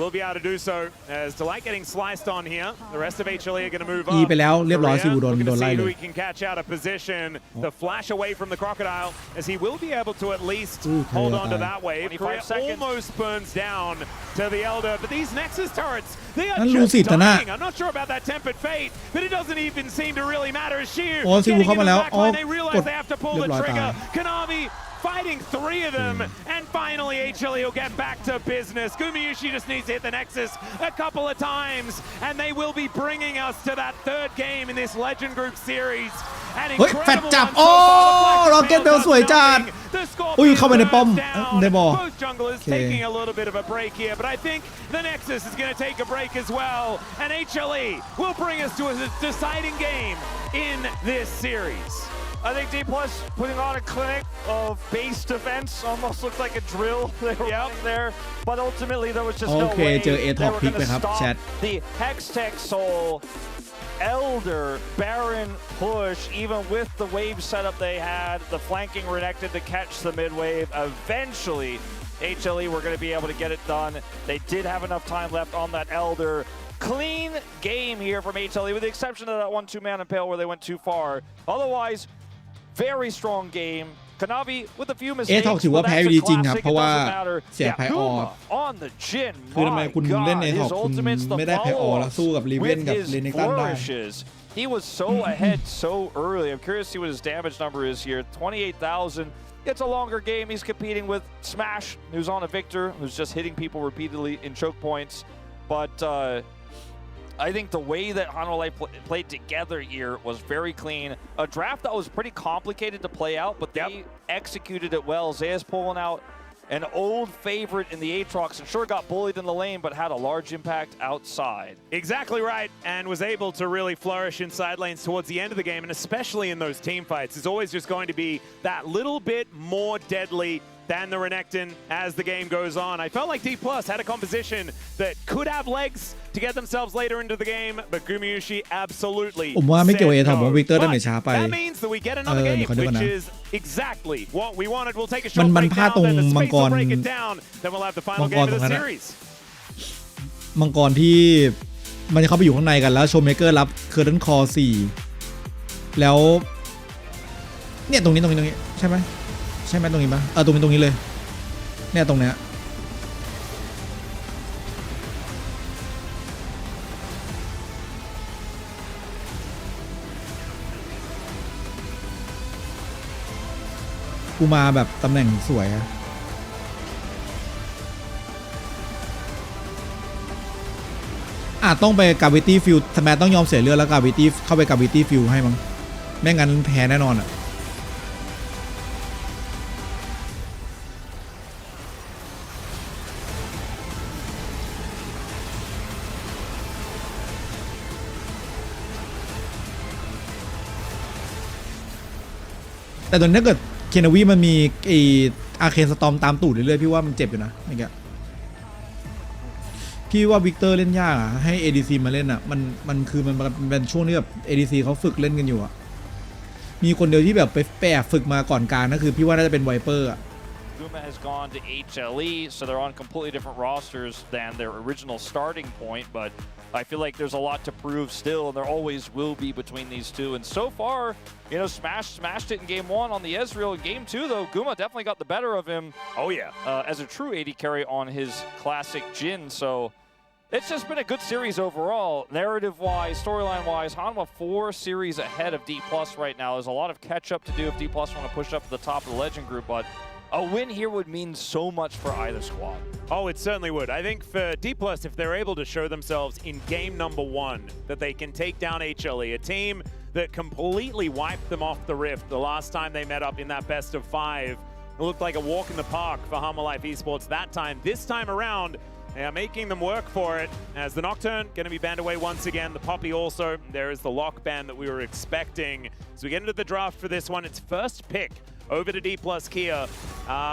Will be able to do so as Delight getting sliced on here. The rest of HLE are going to move up. ไปแล้วเรียบร้อยซิวโดนไล่เลย He can catch out of position. The flash away from the crocodile as he will be able to at least hold on to that wave. Almost burns down to the Elder, but these Nexus turrets, they are just dying. I'm not sure about that Tempered Fate, but it doesn't even seem to really matter. Chiu getting in the backline, they realize they have to pull the trigger. Kanavi fighting 3 of them, and finally HLE will get back to business. Gumayushi just needs to hit the Nexus a couple of times, and they will be bringing us to that 3rd game in this Legend Group series. เฮ้ยแฟดจับโอ้ร็อกเก็ตเบลสวยจัดอุ้ยเข้าไปในป้อมได้บอล Both junglers taking a little bit of a break here, but I think the Nexus is going to take a break as well, and HLE will bring us to a deciding game in this series. I think D+ putting on a clinic of base defense, almost looked like a drill they were running there, but ultimately there was just no way they were going to stop the Hextech Soul Elder Baron push, even with the wave setup they had, the flanking Renekton to catch the mid wave. Eventually, HLE were going to be able to get it done. They did have enough time left on that Elder. Clean game here from HLE, with the exception of that 1-2-man impale where they went too far. Otherwise, very strong game. Kanavi with a few mistakes. ถือว่าแพ้อยู่ดีจริงครับเพราะว่าเสียไพออร์คือทำไมคุณเล่นเอทอกคุณไม่ได้ไพออร์แล้วสู้กับรีเวนกับเรเนกันได้ He was so ahead so early. I'm curious to see what his damage number is here. 28,000. It's a longer game. He's competing with Smash, who's on a Victor, who's just hitting people repeatedly in choke points. But I think the way that Hanwha played together here was very clean. A draft that was pretty complicated to play out, but they executed it well. Zeus pulling out an old favorite in the Aatrox, and sure got bullied in the lane, but had a large impact outside. Exactly right, and was able to really flourish in side lanes towards the end of the game, and especially in those team fights. It's always just going to be that little bit more deadly than the Renekton as the game goes on. I felt like D+ had a composition that could have legs to get themselves later into the game, but Gumayushi absolutely ผมว่าไม่เกี่ยวกับเอทอมวิกเตอร์ได้ไม่ช้าไป That means that we get another game, which is exactly what we wanted. We'll take a short break now, then the space will break it down, then we'll have the final game of the series. มังกรที่มันจะเข้าไปอยู่ข้างในกันแล้วโชว์เมเกอร์รับเคอร์เดนคอร์4แล้วเนี่ยตรงนี้ใช่ไหมตรงนี้ปะตรงนี้เลยเนี่ยตรงเนี้ย กูมาแบบตำแหน่งสวยอะต้องไปกาวิตี้ฟิลทำไมต้องยอมเสียเลือดแล้วกาวิตี้เข้าไปกาวิตี้ฟิลให้มั้งไม่งั้นแพ้แน่นอนอะแต่ตอนนี้ถ้าเกิดเคนวีมันมีอาเคนสตอมตามตูดเรื่อยๆพี่ว่ามันเจ็บอยู่นะนี่แกพี่ว่าวิกเตอร์เล่นยากอ่ะให้ ADC มาเล่นอ่ะมันคือมันเป็นช่วงที่แบบ ADC เขาฝึกเล่นกันอยู่อ่ะมีคนเดียวที่แบบไปแปะฝึกมาก่อนการนั่นคือพี่ว่าน่าจะเป็นไวเปอร์อ่ะGuma has gone to HLE, so they're on completely different rosters than their original starting point, but I feel like there's a lot to prove still, and there always will be between these two. And so far, you know, smashed it in game 1 on the Ezreal. In game 2, though, Guma definitely got the better of him. Oh, yeah. As a true AD carry on his classic Jhin, so it's just been a good series overall. Narrative-wise, storyline-wise, Hanwha 4 series ahead of D+ right now. There's a lot of catch-up to do if D+ want to push up to the top of the Legend group, but a win here would mean so much for either squad. Oh, it certainly would. I think for D+, if they're able to show themselves in game number 1, that they can take down HLE, a team that completely wiped them off the Rift the last time they met up in that best of 5. It looked like a walk in the park for Hanwha Life Esports that time. This time around, they are making them work for it, as the Nocturne going to be banned away once again. The Poppy also. There is the lock ban that we were expecting. So we get into the draft for this one. It's first pick over to D+ Kia.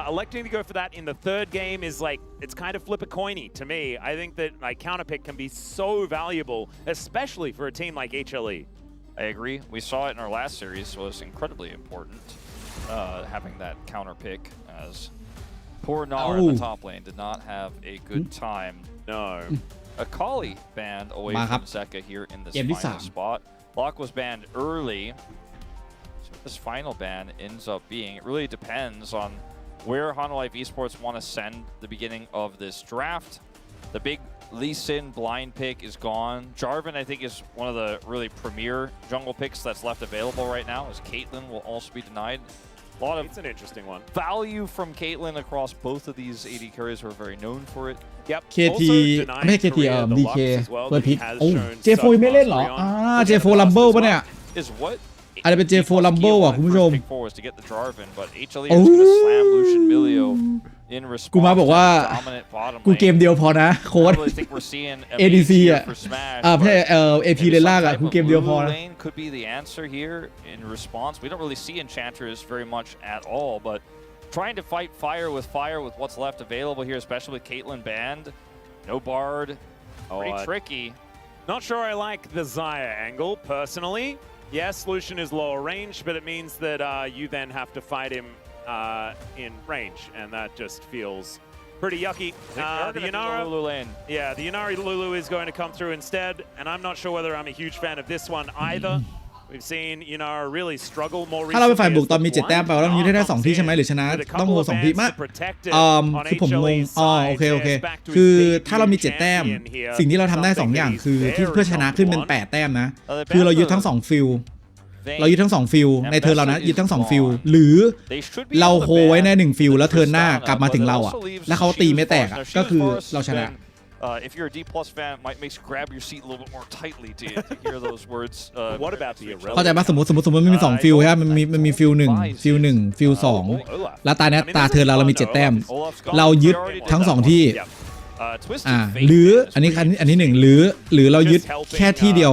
Electing to go for that in the third game is like, it's kind of flip a coiny to me. I think that like counter pick can be so valuable, especially for a team like HLE. I agree. We saw it in our last series, so it's incredibly important having that counter pick, as poor Nar in the top lane did not have a good time. No. Akali banned away from Zeka here in this final spot. Lock was banned early. This final ban ends up being, it really depends on where Hanwha Life Esports want to send the beginning of this draft. The big Lee Sin blind pick is gone. Jarvan, I think, is one of the really premier jungle picks that's left available right now, as Caitlyn will also be denied. A lot of it's an interesting one. Value from Caitlyn across both of these AD carriers who are very known for it. Yep. KT ไม่ใช่ KT DK เปิดพิกโอ้ J4 ไม่เล่นเหรอJ4 Rumble ป่ะเนี่ย is what อาจจะเป็น J4 Rumble อ่ะคุณผู้ชมกูมาบอกว่ากูเกมเดียวพอนะโค้ด ADC อ่ะไม่ใช่AP เลนล่างอ่ะกูเกมเดียวพอนะ could be the answer here in response. We don't really see enchanters very much at all, but trying to fight fire with what's left available here, especially with Caitlyn banned, no Bard, pretty tricky. Not sure I like the Xayah angle personally. Yes, Lucian is lower range, but it means that you then have to fight him in range, and that just feels pretty yucky. The Yunari Lulu is going to come through instead, and I'm not sure whether I'm a huge fan of this one either. We've seen Yunara really struggle more recently. ถ้าเราไปฝ่ายบุกตอนมี7 แต้มไปแล้วมันยึดได้2ที่ใช่ไหมหรือชนะต้องโห2ที่มากคือผมงงโอเคคือถ้าเรามี7 แต้มสิ่งที่เราทำได้2อย่างคือที่เพื่อชนะขึ้นเป็น8 แต้มนะคือเรายึดทั้ง2ฟิลเรายึดทั้ง2ฟิลในเทิร์นเรานะยึดทั้ง2ฟิลหรือเราโฮไว้ใน1ฟิลแล้วเทิร์นหน้ากลับมาถึงเราอ่ะแล้วเขาตีไม่แตกก็คือเราชนะif you're a D+ fan, it might make you grab your seat a little bit more tightly to hear those words. What about the irrelevant? เข้าใจป่ะสมมติมันมี2ฟิลใช่ไหมมันมีฟิล1ฟิล2แล้วตาเนี้ยตาเทิร์นเรามี7 แต้มเรายึดทั้ง2ที่หรืออันนี้1หรือเรายึดแค่ที่เดียว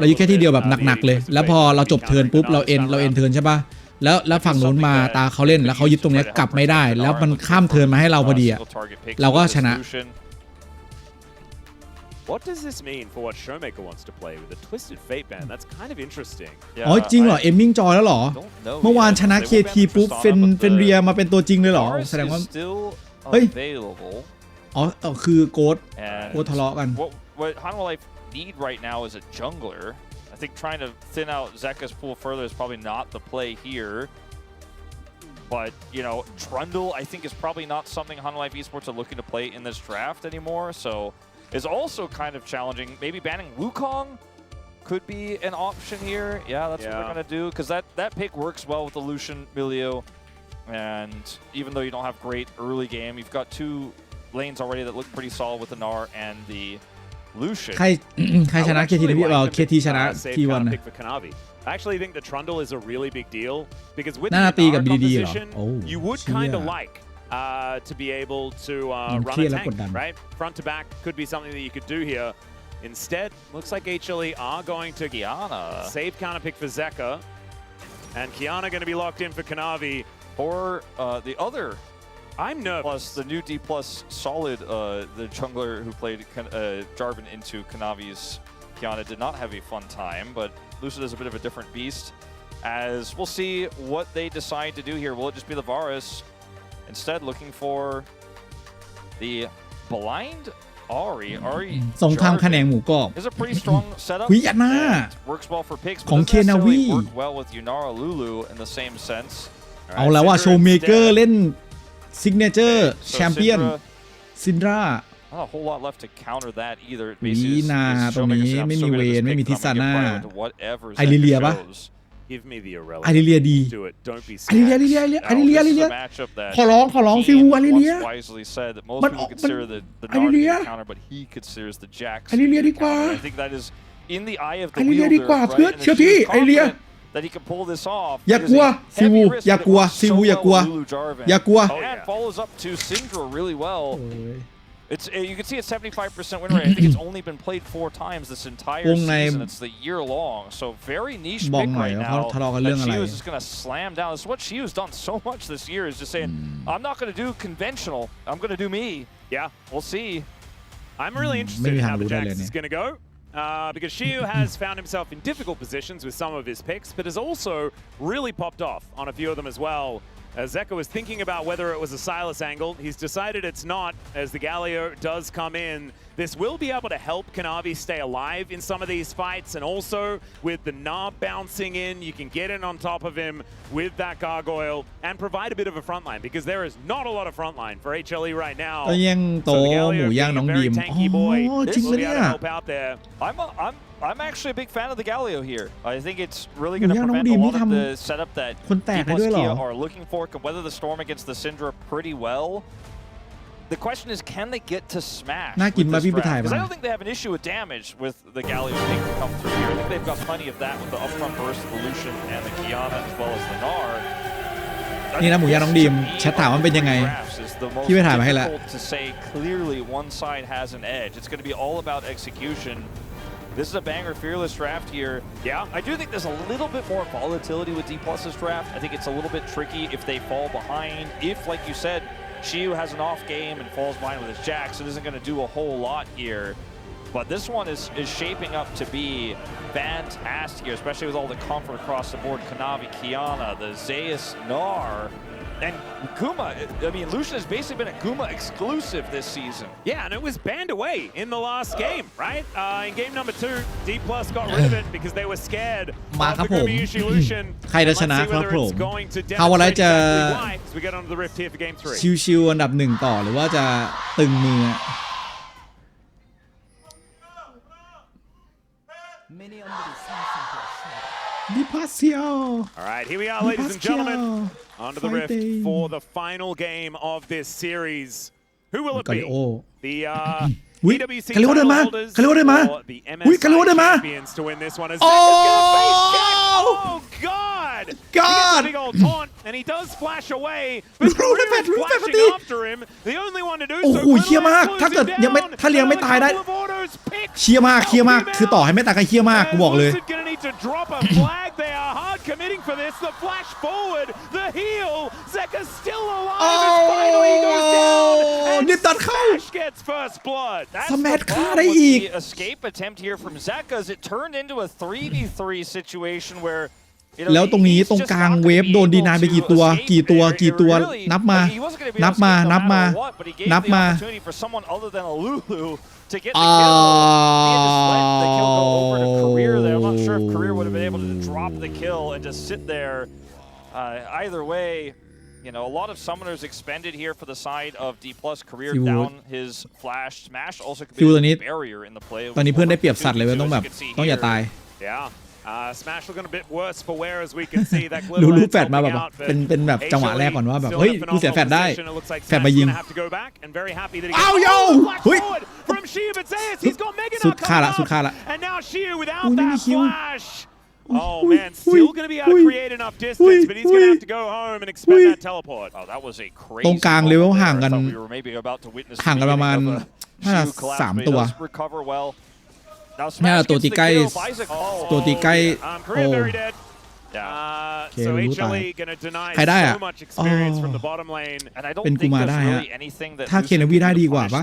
เรายึดแค่ที่เดียวแบบหนักๆเลยแล้วพอเราจบเทิร์นปุ๊บเราเอ็นเทิร์นใช่ป่ะแล้วฝั่งนู้นมาตาเขาเล่นแล้วเขายึดตรงนี้กลับไม่ได้แล้วมันข้ามเทิร์นมาให้เราพอดีเราก็ชนะ What does this mean for what Showmaker wants to play with a Twisted Fate ban? That's kind of interesting. อ๋อจริงเหรอเอมมิ่งจอยแล้วเหรอเมื่อวานชนะ KT ปุ๊บเฟนเรียมาเป็นตัวจริงเลยเหรอแสดงว่าเฮ้ยคือโกดทะเลาะกัน What Hanwha Life need right now is a jungler. I think trying to thin out Zeka's pool further is probably not the play here. But, you know, Trundle I think is probably not something Hanwha Life Esports are looking to play in this draft anymore. So is also kind of challenging. Maybe banning Wukong could be an option here. Yeah, that's what they're going to do, because that pick works well with the Lucian Milio. And even though you don't have great early game, you've got two lanes already that look pretty solid with the Gnar and the Lucian. ใครชนะ KT KT ชนะ T1 นะ I actually think the Trundle is a really big deal because with น่า the ตีกับ Gnar BDD เหรอ composition, โอ้ you would เชี่ย kind of like to be able to เค run รีย a ดและกด tank, ดัน right? Front to back could be something that you could do here. Instead, looks like HLE are going to Kiana save counter pick for Zeka, and Kiana going to be locked in for Kanavi. or the other. I'm nervous. Plus the new D+ solid, the jungler who played Jarvan into Kanavi's Kiana did not have a fun time, but Lucid is a bit of a different beast. As we'll see what they decide to do here. Will it just be the Varus? Instead, looking for the blind Ari. สงครามแขนงหมูกรอบ is a pretty strong setup. หุยยัดหน้า and works well for picks, ของ but doesn't necessarily Kenavi work well with Yunara Lulu in the same sense. เอาแล้วว่าโชว์เมเกอร์เล่นซิกเนเจอร์ So แชมเปี้ยน ซินดรา Not a whole lot left to counter that either. นี่นาตรงนี้ไม่มีเวนไม่มีทิซาน่า whatever ไอริเลีย Zeka ปะ shows. Give me the irrelevant. ไอริเลียดี Do it. Don't be ไอริเลีย scared. ไอริเลีย Now, this is a matchup that ขอร้อง he ฟิวไอริเลีย once wisely said that most มัน people consider the ไอริ Nard เลีย to be a counter, but he considers the Jax ไอริเลีย to be ดี a กว่า counter. I think that is in the eye of ไอ the ริเลีย wielder, ดีกว่า right? เพื่อน And เชื่อ if พี่ he's ไอริเลีย confident that he can pull this off, อย่า it is กลัว a ซิวู heavy risk, อย่า but กลัว it works ซิวู so อย่ากลัว well with Lulu Jarvan. อย่ากลัว Oh, And yeah. follows up to Syndra really well. It's you can see it's 75% win rate. I think it's only been played 4 times this entire วงใน season. It's the year long, so very niche บอก pick หน่อย right ว่าเขา now. ทะเลาะกันเรื่อง That อะไร she was just going to slam down. This is what she has done so much this year. Is just saying, I'm not going to do conventional. I'm going to do me. Yeah. We'll see. I'm really interested in how the Jax is going to go. Because Shiu has found himself in difficult positions with some of his picks, but has also really popped off on a few of them as well. As Zeka was thinking about whether it was a Silas angle, he's decided it's not, as the Galio does come in. This will be able to help Kanavi stay alive in some of these fights, and also with the Gnar bouncing in, you can get in on top of him with that Gargoyle and provide a bit of a front line, because there is not a lot of front line for HLE right now. ก็ยังโต So the ห Galio มูย่าง being น้อง a ดี very ม tanky boy อ๋อจริง will ปะ be เนี่ able ย to help out there. I'm actually a big fan of the Galio here. I think it's really going to หมูย่างน้อง prevent ดี a มนี่ lot ท of the setup that ำคนแตก D+ ได้ด้วยเหรอ Kia are looking for. Can weather the storm against the Syndra pretty well. The question is, can they get to smash น่ากิน with มา this พี่ไป draft? ถ่าย Because มา I don't think they have an issue with damage with the Galio pick to come through here. I think they've got plenty of that with the upfront burst, the Lucian, and the Kiana, as well as the Gnar. นี่นะหมูย่างน้องดีมแชทถามว่าเป็นยังไง พี่ไปถ่ายมาให้แล้ว To say clearly one side has an edge. It's going to be all about execution. This is a banger fearless draft here. Yeah, I do think there's a little bit more volatility with D+'s draft. I think it's a little bit tricky if they fall behind. If, like you said, Shiu has an off game and falls behind with his Jax, it isn't going to do a whole lot here. But this one is shaping up to be fantastic here, especially with all the comfort across the board. Kanavi, Kiana, the Zeus, Gnar. And Guma, I mean, Lucian has basically been a Guma exclusive this season. Yeah, and it was banned away in the last game, right? In game number 2, D+ got rid of it because they were scared มา of ครับ the ผม Guma Yushi Lucian. ใครจะช Let's นะ see ครับ whether ผ it's ม going to เอาอะไร demonstrate จะ exactly why as we get onto the Rift here for game 3. ชิวๆอันดับ 1 ต่อหรือว่าจะตึงมือ ดิพาเซียว All right, here we are, ladies and gentlemen, onto the Rift for the final game of this series. Who will it be? The อุ๊ย EWC คาริโอเดินมา holders คาริโอเดินมา or the อุ๊ยคาริโอ MSI เดินมา champions to win this one. As Zeka's gonna face Jax. Oh God! He gets a big old taunt, and he does flash away. But Career is flashing after him. The only one to do โอ้ so. โหเชี่ยมากถ้าเกิดยังไม่ถ้าเลี้ยงไม่ตายได้เชี่ยมากคือต่อให้ไม่ตายก็เชี่ยมากกูบอกเลย Lucid gonna need to drop a flag. They are hard committing for this. The flash forward, the heal. Zeka's still alive as finally he goes down. And นี่ตัดเข้า Smash gets first blood. That's ส the แมทฆ่า problem ได้ with อีก the escape attempt here from Zeka as it turned into a 3v3 situation where แล้วตรงนี้ตรงกลางเวฟโดนดีนายไปกี่ตัวนับมาto get the kill. He had just let the kill go over to Career there. I'm not sure if Career would have been able to drop the kill and just sit there. Either way, you know, a lot of summoners expended here for the side of D+. Career down his flash. Smash also could be a barrier in the play. ตอนนี้เพื่อนได้เปรียบสัตว์เลยว่าต้องแบบต้องอย่าตาย Yeah. Smash looking a bit worse for wear as we can see that รู้แฟดมาแบบเป็นแบบจังหวะแรกก่อนว่าแบบเฮ้ยกูเสียแฟดได้แฟดมายิงอ้าวโย่เฮ้ยสุดค่าละสุดค่าละอุ้ยไม่มีคิวOh man, still going to be able to create enough distance, but he's going to have to go home and expend that teleport. Oh, that was a crazy ตรงกลางเลเวลห่างกัน we were maybe about to witness ห่างกันประมาณ3 ตัวนี่ตัวตีใกล้ตัวตีใกล้โอ้so HLE gonna deny so much experience from the bottom lane เป็นกูมาได้ฮะถ้าเคนวีได้ดีกว่าปะ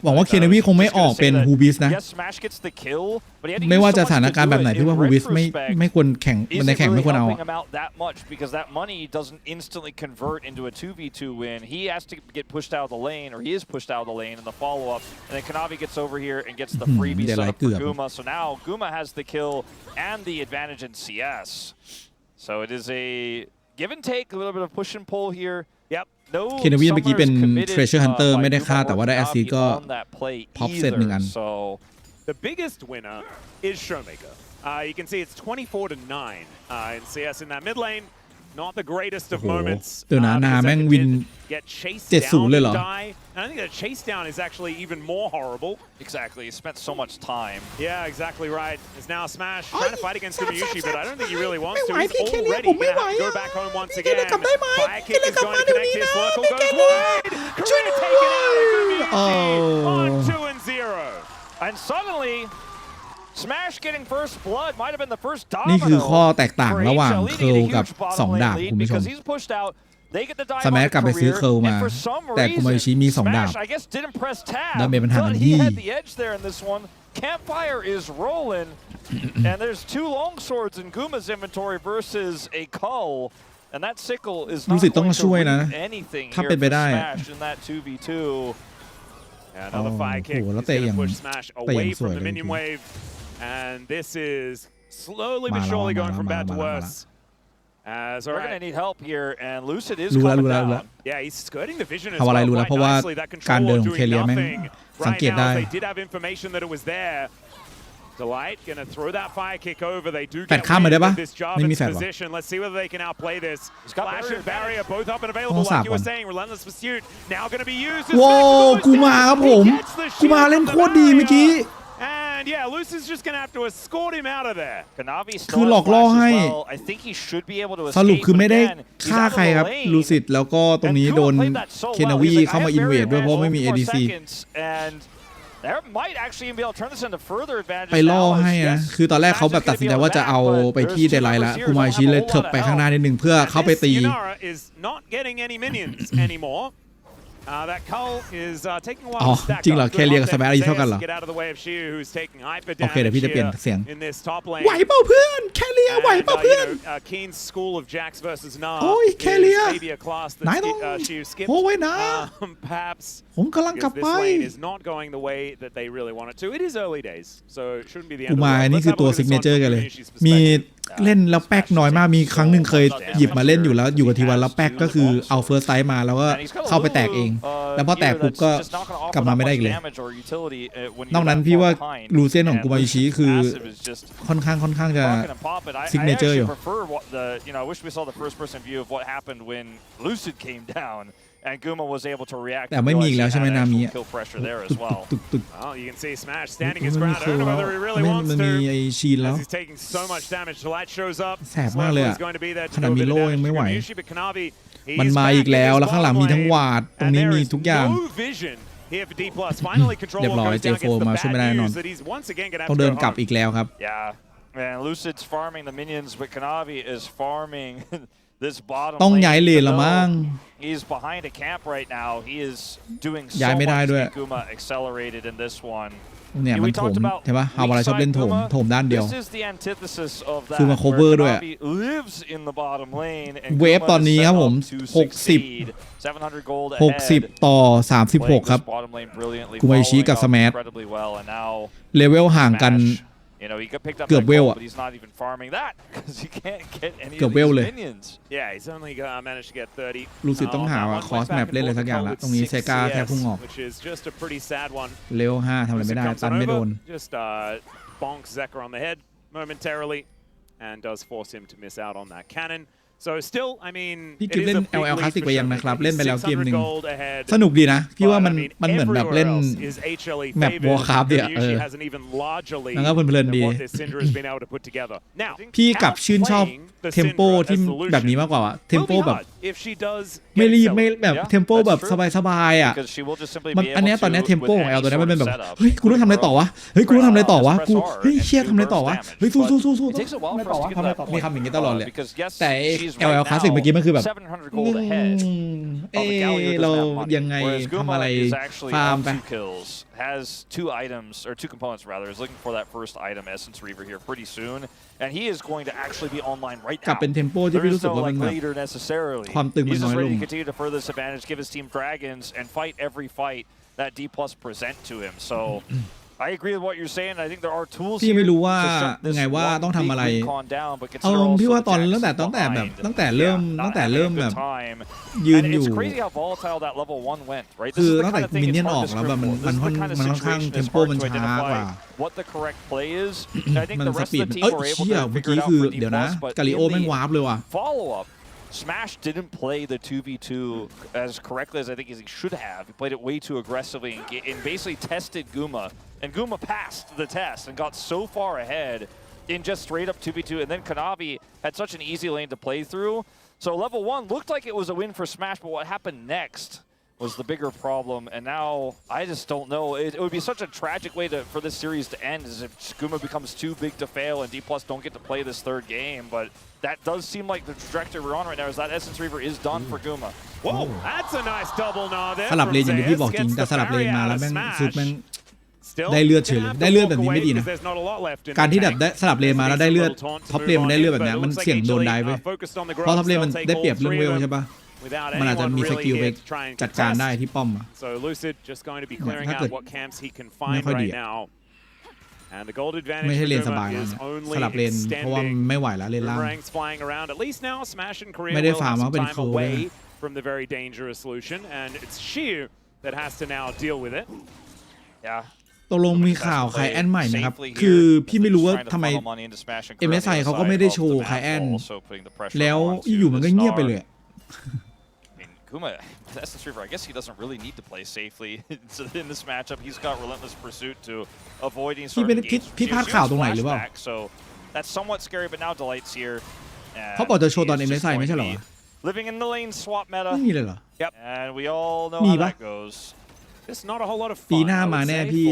หวังว่าเคนวีคงไม่ออกเป็นฮูบิสนะไม่ว่าจะสถานการณ์แบบไหนที่ว่าฮูบิสไม่ควรแข่งมันในแข่งไม่ควรเอาเดี๋ยวไรเกือบ and the advantage in CS. So it is a give and take, a little bit of push and pull here. Yep. No. เคนวีเมื่อกี้เป็น Treasure Hunter ไม่ได้ฆ่าแต่ว่าได้ SC ก็ pop set 1 อัน So the biggest winner is Showmaker. You can see it's 24-9 in CS in that mid lane. Not the greatest of moments. เดี๋ยวนะนาแม่งวิน 70 เลยเหรอ And I think the chase down is actually even more horrible. Exactly. He spent so much time. Yeah, exactly right. It's now Smash trying to fight against Gumayushi, but I don't think he really wants to. He's already going to have to go back home once again. Fire kick is going to connect his circle, goes wide. Career taken out of Gumayushi on 2-0. And suddenly, Smash getting first blood might have been the first domino. นี่คือข้อแตกต่างระหว่างเคิลกับ2 ดาบคุณผู้ชมสมัยกลับไปซื้อเคิลมาแต่กุมาชิมี2 ดาบดาเมจมันห่างกันที่ Campfire is rolling and there's 2 long swords in Guma's inventory versus a cull and that sickle is not going to win anything here for Smash in that 2v2. Another fire kick is going to push Smash away from the minion wave and this is slowly but surely going from bad to worse. As we're going to need help here and Lucid is coming down. Yeah, he's skirting the vision as อะไร well รู้แล้วเพราะว่าการเดินของเคเลียแม่งสังเกตได้ They did have information that it was there. Delight gonna throw that fire kick over. They do แฟดข้ามมาได้ปะ ไม่มีแฟด position. Let's see whether they can outplay this. Flash and barrier both up and available like you were saying. Relentless pursuit now gonna be used. ว้าวกูมาครับผมกูมาเล่นโคตรดีเมื่อกี้ And yeah, Luce is just gonna have to escort him out of there. คือหลอกล่อให้สรุปคือไม่ได้ฆ่าใครครับลูซิดแล้วก็ตรงนี้โดนเคนวีเข้ามาอินเวดด้วยเพราะไม่มี ADC ไปล่อให้นะคือตอนแรกเขาแบบตัดสินใจว่าจะเอาไปที่เดลไลท์แล้วกูมาชิเลยเถิบไปข้างหน้านิดนึงเพื่อเข้าไปตี อ๋อจริงเหรอแคเรียกับสแมร์อายุเท่ากันเหรอโอเคเดี๋ยวพี่จะเปลี่ยนเสียงไหวเปล่าเพื่อนแคเรียไหวเปล่าเพื่อนโอ้ยแคเรียนายต้องโอ้ยนะผมกำลังกลับไปกูมานี่คือตัวซิกเนเจอร์กันเลยมีเล่นแล้วแป๊กน้อยมากมีครั้งหนึ่งเคยหยิบมาเล่นอยู่แล้วอยู่กับทีวันแล้วแป๊กก็คือเอาเฟิร์สไซส์มาแล้วก็เข้าไปแตกเองแล้วพอแตกปุ๊บก็กลับมาไม่ได้อีกเลยนอกนั้นพี่ว่าลูเซียนของกูมาอิชิคือค่อนข้างจะซิกเนเจอร์อยู่And Guma was able to react. แต่ไม่มีอีกแล้วใช่ไหมนามิ You can see Smash standing his ground. I don't know whether he really wants to. มันมีไอชีนแล้ว He's taking so much damage. The light shows up. แสบมากเลยอ่ะขนาดมีโล่ยังไม่ไหวมันมาอีกแล้วแล้วข้างหลังมีทั้งวาดตรงนี้มีทุกอย่างเรียบร้อย J4 มาช่วยไม่ได้แน่นอนต้องเดินกลับอีกแล้วครับ And Lucid's farming the minions, but Kanavi is farming this bottom. ต้องย้ายเลนละมั้ง He's behind a camp right now. He is doing so ย้ายไม่ได้ด้วย much. Guma accelerated in this one. เนี่ยมันโถมใช่ปะฮาวาราชอบเล่นโถมด้านเดียว This is the antithesis of that. คือมา cover ด้วย lives in the bottom lane. เวฟตอนนี้ครับผม60ต่อ36ครับกูมาอิชิกับสแมทเลเวลห่างกันเกือบเวลอ่ะเกือบเวลเลยลูซิดต้องหาคอสแมปเล่นเลยสักอย่างละตรงนี้เซกาแทบพุ่งออกเลเวล5ทำอะไรไม่ได้ตันไม่โดน momentarily and does force him to miss out on that cannon. So still, I mean, พี่กิฟเล่น LL Classic ไปยังนะครับเล่นไปแล้วเกมหนึ่งสนุกดีนะพี่ว่ามันเหมือนแบบเล่นแมป Warcraft เนี่ยแล้วก็เพลินๆดีพี่กลับชื่นชอบเทมโปที่แบบนี้มากกว่าเทมโปแบบไม่รีบไม่แบบเทมโปแบบสบายๆอ่ะมันอันนี้ตอนนี้เทมโปของ L ตัวนี้มันเป็นแบบเฮ้ยกูต้องทำอะไรต่อวะเฮ้ยกูต้องทำอะไรต่อวะกูเฮ้ยเชี่ยทำอะไรต่อวะเฮ้ยสู้ทำอะไรต่อวะมีคำอย่างนี้ตลอดเลยแต่ LL Classic เมื่อกี้มันคือแบบเรายังไงทำอะไรฟาร์มไป has 2 items or 2 components rather is looking for that first item Essence Reaver here pretty soon and he is going to actually be online right now กลับเป็นเทมโปที่พี่รู้สึกว่ามันแบบความตึงมันน้อยลง He's just ready to continue to further this advantage give his team dragons and fight every fight that D+ present to him so I agree with what you're saying. I think there are tools พี่ไม่รู้ว่าไงว่าต้องทำอะไรพี่ว่าตอนตั้งแต่เริ่มแบบยืนอยู่คือตั้งแต่มินเนี่ยนออกแล้วแบบมันค่อนข้างเทมโปมันช้ากว่ามันสปีดเชี่ยเมื่อกี้คือเดี๋ยวนะกาลิโอแม่งวาร์ปเลยว่ะSmash didn't play the 2v2 as correctly as I think he should have. He played it way too aggressively and basically tested Guma. And Guma passed the test and got so far ahead in just straight up 2v2. And then Kanavi had such an easy lane to play through. So level 1 looked like it was a win for Smash, but what happened next was the bigger problem. And now I just don't know. It would be such a tragic way for this series to end is if Guma becomes too big to fail and D+ don't get to play this 3rd game. But that does seem like the trajectory we're on right now is that Essence Reaver is done for Guma. Whoa, that's a nice double gnaw there. สลับเลนอย่างที่พี่บอกจริงแต่สลับเลนมาแล้วแม่งสุดแม่งได้เลือดเฉยเลยได้เลือดแบบนี้ไม่ดีนะการที่แบบได้สลับเลนมาแล้วได้เลือดท็อปเลนมันได้เลือดแบบนี้มันเสี่ยงโดนได้เว้ยเพราะท็อปเลนมันได้เปรียบเรื่องเวลใช่ปะมันอาจจะมีสกิลไปจัดการได้ที่ป้อมถ้าเกิดไม่ค่อยดีไม่ใช่เลนสบายนะสลับเลนเพราะว่าไม่ไหวแล้วเลนล่างไม่ได้ฟาร์มว่าเป็นโคเลย from the very dangerous solution and it's Sheer that has to now deal with it. Yeah. ตกลงมีข่าวไคแอนใหม่นะครับคือพี่ไม่รู้ว่าทำไม MSI เขาก็ไม่ได้โชว์ไคแอนแล้วอยู่มันก็เงียบไปเลยGuma, Essence Reaver, I guess he doesn't really need to play safely in this matchup. He's got relentless pursuit to avoiding sort of engagement. พี่พลาดข่าวตรงไหนหรือเปล่า So that's somewhat scary, but now Delight's here. เขาบอกจะโชว์ตอน MSI ไม่ใช่เหรอ Living in the lane swap meta. ไม่มีเลยเหรอ Yep. And we all know how that goes. There's not a whole lot of fun. ปีหน้ามาแน่พี่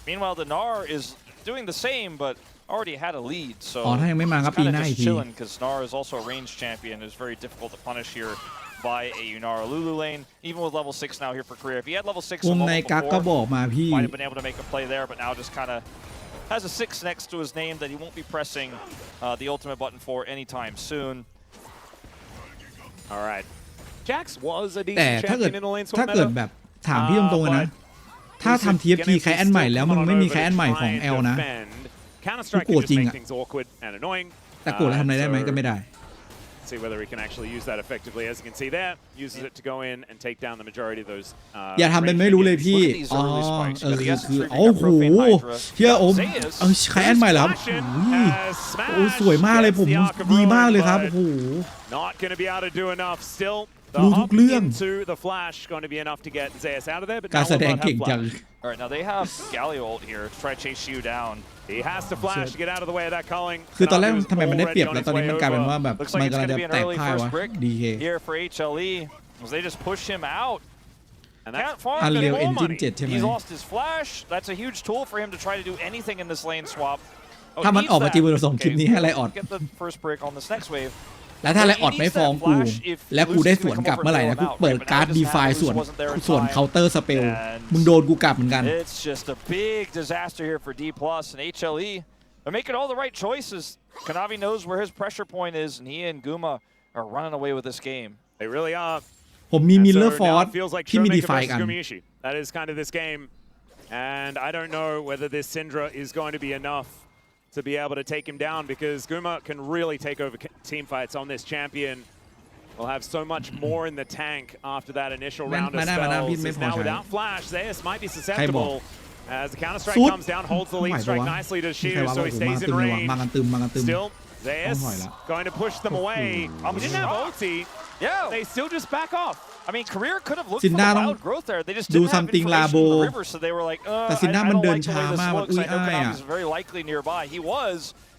Meanwhile, the Gnar is doing the same, but already had a lead. So อ๋อถ้ายังไม่มาก็ปีหน้าอีกที because Gnar is also a ranged champion. It's very difficult to punish here by a Yunara Lulu lane. Even with level 6 now here for Korea. If he had level 6 วงในกั๊กก็บอกมาพี่ might have been able to make a play there, but now just kind of has a 6 next to his name that he won't be pressing the ultimate button for anytime soon. All right. Jax was a แต่ decent ถ้าเกิด champion in the lane swap ถ้าเกิด meta. แบบถามพี่ตรงๆนะถ้าทำ TFT ไคแอนใหม่แล้วมึงไม่มีไคแอนใหม่ของ L นะกูโกรธจริงอะแต่โกรธแล้วทำอะไรได้ไหมก็ไม่ได้ See whether he can actually use that effectively. As you can see there, uses it to go in and take down the majority of those. อย่าทำเป็นไม่รู้เลยพี่คือโอ้โหเฮียโอ้ไคแอนใหม่แล้วโอ้สวยมากเลยผมดีมากเลยครับโอ้โห Not going to be able to do enough still. รู้ทุกเรื่อง The flash going to be enough to get Zeus out of there, but การแสดงเก่งจัง All right, now they have Galio ult here to try to chase Xiu down. He has to flash to get out of the way of that calling. คือตอนแรกทำไมมันได้เปรียบแล้วตอนนี้มันกลายเป็นว่าแบบมันกำลังจะแตกพ่ายวะ DK Here for HLE as they just push him out. Can't farm Unreal any more Engine money. 7 ใช่ไหม He's lost his flash. That's a huge tool for him to try to do anything in this lane swap. ถ้ามันออกมาจริงเราส่งคลิปนี้ให้ไลออด Get the first break on this next wave. แล้วถ้าไลออดไม่ฟ้องกูแล้วกูได้สวนกลับเมื่อไหร่นะกูเปิดการ์ดดีฟายส่วนเคาน์เตอร์สเปลมึงโดนกูกลับเหมือนกัน It's just a big disaster here for D+ and HLE. They're making all the right choices. Kanavi knows where his pressure point is, and he and Guma are running away with this game. They really are. ผมมีมิลเลอร์ฟอร์สที่มีดีฟายกัน That is kind of this game, and I don't know whether this Syndra is going to be enough to be able to take him down because Guma can really take over team fights on this champion. We'll have so much more in the tank after that initial round of spells. Now without flash, Zeus might be susceptible. As the counter strike comes down, holds the lead strike nicely to Shiu, so he stays in range. มากันตึม Still, Zeus going to push them away. He didn't have ulti. Yeah. They still just back off. I mean, Career could have looked for the wild growth there. They just didn't have information in the river, so they were like, I don't like the way this looks. I know Konami's very likely nearby. He was.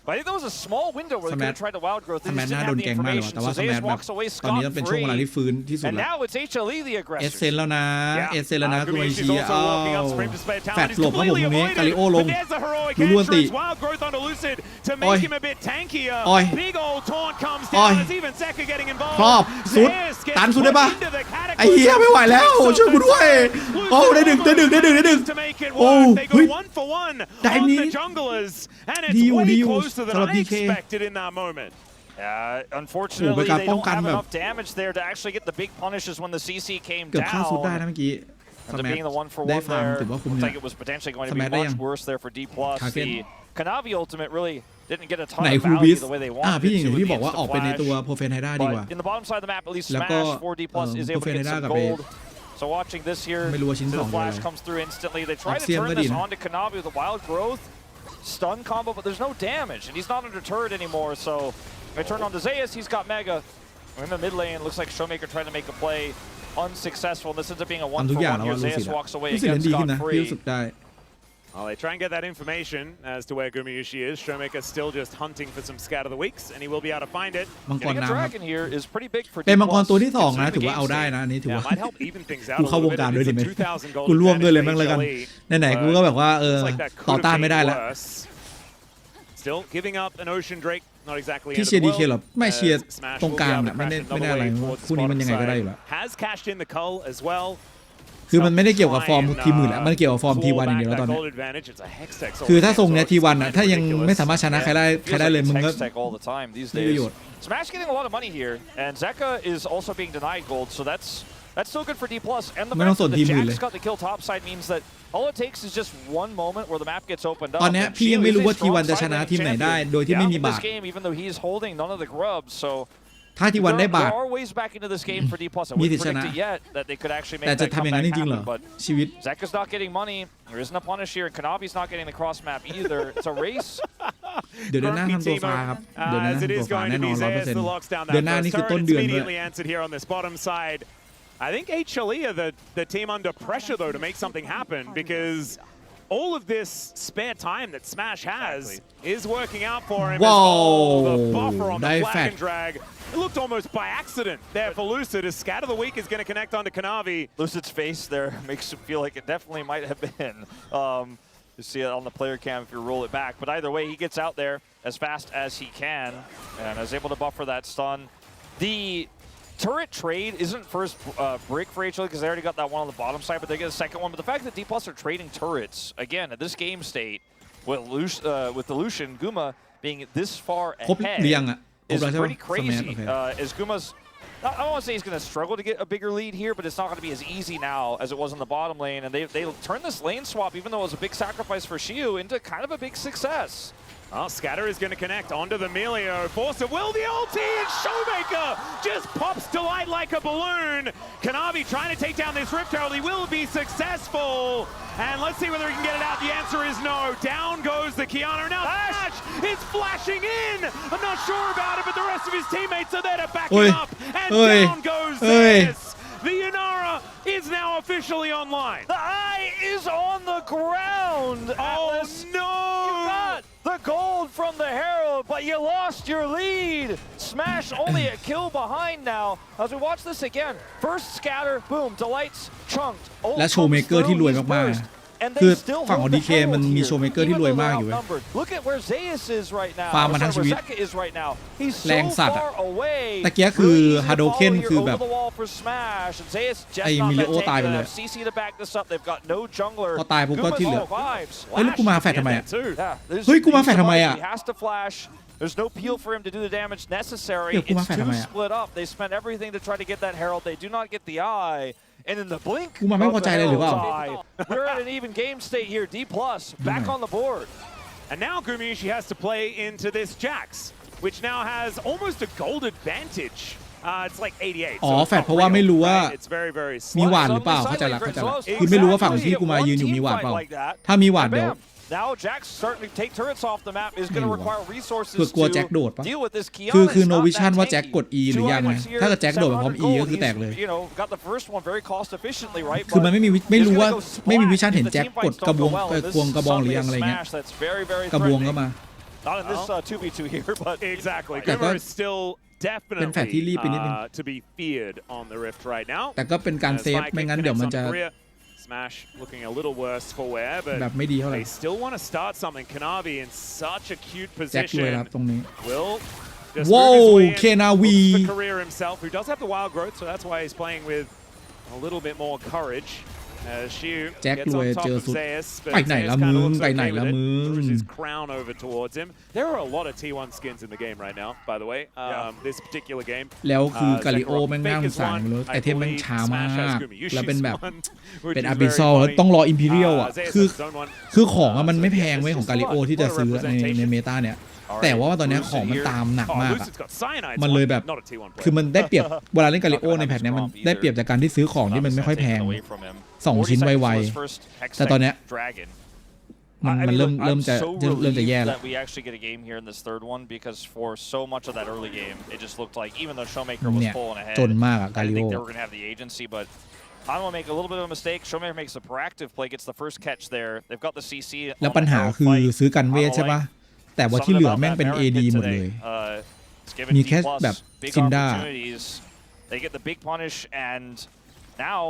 But I think there was a small window where they could have tried the wild growth. They just didn't have the information. So Zeus walks away ตอนนี้ต้องเป็นช่วงเวลาที่ฟื้นที่สุด and แล้ว now it's HLE the เอ aggressor. เซนแล้วนะเอเซนแล้วนะกูไอเชีย also walking up, Scream to spare แฟ talent. ด He's หลบครับผม completely ตรงนี้ avoided. กาลิโอลง But there's a heroic ดูล้วนติ entrance. Wild growth onto Lucid to make him a bit tankier. Big old taunt comes down as even Zeka getting involved. ครอบสุดตันสุดได้ปะไอ้เหี้ยไม่ไหวแล้วช่วยกูด้วยโอ้ได้ดึง to make it work. They go 1 for 1 ได้ on นี้ the junglers, and ดี it's อยู่ way ดีอยู่ closer than สำหรับ I DK expected in that moment. Unfortunately, they don't have enough damage there to actually get the big punishes when the CC came เกือบฆ่าสุดได้ down. นะเมื่อกี้ Ends up being the 1 for ได้ 1 ฟาร์ม there. ถือว่าคุ้ม Looks เนี่ย like it was potentially going to be ได้ยัง much worse there for D+. The Kanavi ultimate really didn't get a ton ไหน of คูบิ value ส the way they พี่ wanted อย่าง to. ที่บอกว่าออกไปในตัวโพเฟนไฮด้าดีกว่า But in the bottom side of the map, at least แล้วก็ Smash for D+ is able to get some gold. So watching this here, ไม่รู้ว่าชิ้น the สอง flash comes through instantly. They try to Axiom turn ก็ดี this นะ onto Kanavi with a wild growth stun combo, but there's no damage, and he's not under turret anymore. So they turn on to Zeus. He's got Mega. In the mid lane, looks like Showmaker trying to make a play, unsuccessful. And this ends up being a 1 for 1 here. Zeus walks away รู้สึก again ดีขึ้นนะพี่ scot-free. รู้สึกได้ Well, they try and get that information as to where Gumayushi is. Showmaker still just hunting for some scatter the weeks, and he will be able to find it. มังกร Getting a น้ำครับ dragon here is pretty big for เป็นมังกร D+. ตัวที่สองนะ Considering ถือ the ว่า game เอาได้ state. นะอันนี้ถือ Yeah, ว่า might help even things out กู a เข้าวง little การ bit. ด้วย It's ดี a ไหม 2,000 gold กูร่วมด้วยเลย advantage บ้าง for เลยกัน HLE. ไหนๆกูก็แบบว่าLooks like that ต่อ could ต้าน have ไม่ been ได้แล้ว worse. Still giving up an Ocean Drake, not exactly ที่ end เชีย of ร์ the ดีเค world. หรอไม่เชียร์ Smash ตรง will ก be ลาง able น่ะ to ไม่ได้ crash ไม่ได้อะไร another wave towards คู่นี้มัน bottom ยังไงก็ได้ side. อยู่แล้ว Has cashed in the cull as well. คือมันไม่ได้เกี่ยวกับฟอร์มทีมอื่นแล้วมันเกี่ยวกับฟอร์มทีวันอย่างเดียวแล้วตอนนี้คือถ้าทรงเนี้ยทีวันอ่ะถ้ายังไม่สามารถชนะใครได้เลยมึงก็ Text tech all the time these ไม่มีประโย days. ชน์ Smash getting a lot of money here, and Zeka is also being denied gold, so that's still good for D+. And the ไม่ต้อง fact สน that ที the มอื่นเลย Jack's got the kill top side means that all it takes is just one moment where the map gets opened up. ตอนเนี้ย and พี่ยังไม่ Shiu รู้ is a ว่าทีวัน strong จะชนะ side-lane ทีมไหนได้ champion โดยที่ไม่มี in บา this ท game, even though he's holding none of the grubs. So ถ้าทีวันได้บาท there are ways back into this game for D+. I มี wouldn't สิทธิ์ชนะ predict it yet that they could actually แต่ make จะ that ทำอย่างนั้น comeback จริงๆเหรอ happen, but ชีวิต Zeka's not getting money. There isn't a punish here, and Kanavi's not getting the cross map either. It's a race. เดี๋ยวเดือนหน้าทำตัวฟ้าครับเดือนหน้า As ทำ it ตัว is ฟ้า going แน่ to นอ be น Zeus that 100% locks down เดือน that หน้านี่ first คือ turret. ต้น It's เดือนด้วย immediately answered here on this bottom side. I think HLE are the team under pressure though to make something happen because all of this spare time that Smash has is working out for him. Whoa. The buffer on the Dive flag fact. and drag. It looked almost by accident there for Lucid as Scatter the Week is going to connect onto Kanavi. Lucid's face there makes it feel like it definitely might have been. You see it on the player cam if you roll it back. But either way, he gets out there as fast as he can and is able to buffer that stun. The turret trade isn't first break for HLE because they already got that one on the bottom side, but they get a second one. But the fact that D+ are trading turrets, again, at this game state, with the Lucian, Guma being this far ครบ ahead หรือยังอ่ะครบ is แล้วใช่ไหม pretty สมัย crazy. โอเค As Guma's, I don't want to say he's going to struggle to get a bigger lead here, but it's not going to be as easy now as it was in the bottom lane. And they turned this lane swap, even though it was a big sacrifice for Shiu, into kind of a big success. Oh, Scatter is going to connect onto the Melio. Force of will, the ulti, and Showmaker just pops to light like a balloon. Kanavi trying to take down this Rift Herald. He will be successful. And let's see whether he can get it out. The answer is no. Down goes the Kiana. Now Ash is flashing in. I'm not sure about it, but the rest of his teammates are there to back him up. And down goes this. The Yanara is now officially online. The eye is on the ground. Atlas. Oh, no. You got the gold from the Herald, but you lost your lead. Smash only a kill behind now. As we watch this again, first scatter, boom, Delight's chunked. และโชว์เมเกอร์ที่รวยมากๆคือฝั่งของ DK มันมีโชว์เมเกอร์ที่รวยมากอยู่เว้ย Look at where Zeus is right now. ฟาร์มมันทั้งชีวิต Zeka is right now. He's แรง so สัตว์อะ far away. ตะเกียคือ Really easy to Hadoken follow here คือแบบ over the wall for Smash. And Zeus just ไอ้ not มิ that ลิโอ tank ตายไป to เลย have CC to back this up. They've got no jungler. พอตายปุ๊บก็ที่เหลือ vibes. เฮ้ยแล้วกูมาแฟดทำไมอ่ะ Yeah, there's เฮ้ยกูมาแฟดทำไมอ่ะ He has to flash. There's no peel for him to do the damage necessary. Yeah, It's too split up. They spent everything to try to get that Herald. They do not get the eye. And in the blink of the Herald's eye, we're at an even game state here. D+ back on the board. And now Gumayushi has to play into this Jax, which now has almost a gold advantage. It's like 88. อ๋อ so it's แฟด not เพราะว่า real, ไม่รู้ว่า right? It's very, very มี slow. หวานหรือเปล่าเข้าใจละคือไม่รู้ว่าฝั่งที่กูมายืนอยู่มีหวานเปล่าถ้ามีหวานเดี๋ยว Now Jack's starting to take turrets off the map is going to require resources คือกลัวแจ็คโดด to ปะ deal with this Kiana. คือ It's no not vision that ว่าแจ็ค tanky. กด E หรือยังไง ถ้าเกิดแจ็คโดดพร้อม E ก็คือแตกเลย You know, got the first one very cost efficiently, right? คือมันไม่รู้ว่าไม่มีวิชั่นเห็นแจ็คกดกระบวงกระบองหรือยังอะไรเงี้ยกระบวงก็มา Not in this 2v2 here, but exactly. แต่ก็ Guma is still เป็นแฟดที่รีบไปนิดนึง definitely to be feared on the Rift right now. แต่ก็เป็นการเซฟไม่งั้นเดี๋ยวมันจะ Smash looking a little worse for wear, but แบบไม่ดีเท่าไหร่ they still want to start something. Kanavi in such a cute แจ็คด้วยครับ position ตรงนี้ will just ว้าว move his way in, เคนาวี looks for career himself, who does have the wild growth, so that's why he's playing with a little bit more courage. Shiu แจ็ค gets รวย on เจ top อ of สุด Zeus, but ไปไหน Zeus ละ kinda มึง looks ไปไหน okay ละ with it. มึง Throws his crown over towards him. There are a lot of T1 skins in the game right now, by the way. This particular game. แล้วคือกาลิโอแม่งน่าสงสารเลยไอเทมแม่งช้ามากแล้วเป็นแบบเป็นอาร์บิซอลแล้วต้องรออิมพีเรียลอ่ะคือของอะมันไม่แพงเว้ยของกาลิโอที่จะซื้อในเมตาเนี่ยแต่ว่าตอนนี้ของมันตามหนักมากอะมันเลยแบบคือมันได้เปรียบเวลาเล่นกาลิโอในแพทเนี้ยมันได้เปรียบจากการที่ซื้อของที่มันไม่ค่อยแพง2 ชิ้นไวๆแต่ตอนเนี้ยมันเริ่มจะแย่แล้ว We actually get a game here in this third one because for so much of that early game it just looked like even though Showmaker was pulling ahead จนมากอะกา I ลิโอ think they were going to have the agency but Hanwha make a little bit of a mistake. Showmaker makes a proactive play, gets the first catch there. They've got the CC. แล้วปัญหาคือซื้อกันเวทใช่ปะแต่ว่าที่เหลือแม่งเป็น AD หมดเลยมีแค่แบบซินด้า They get the big punish and now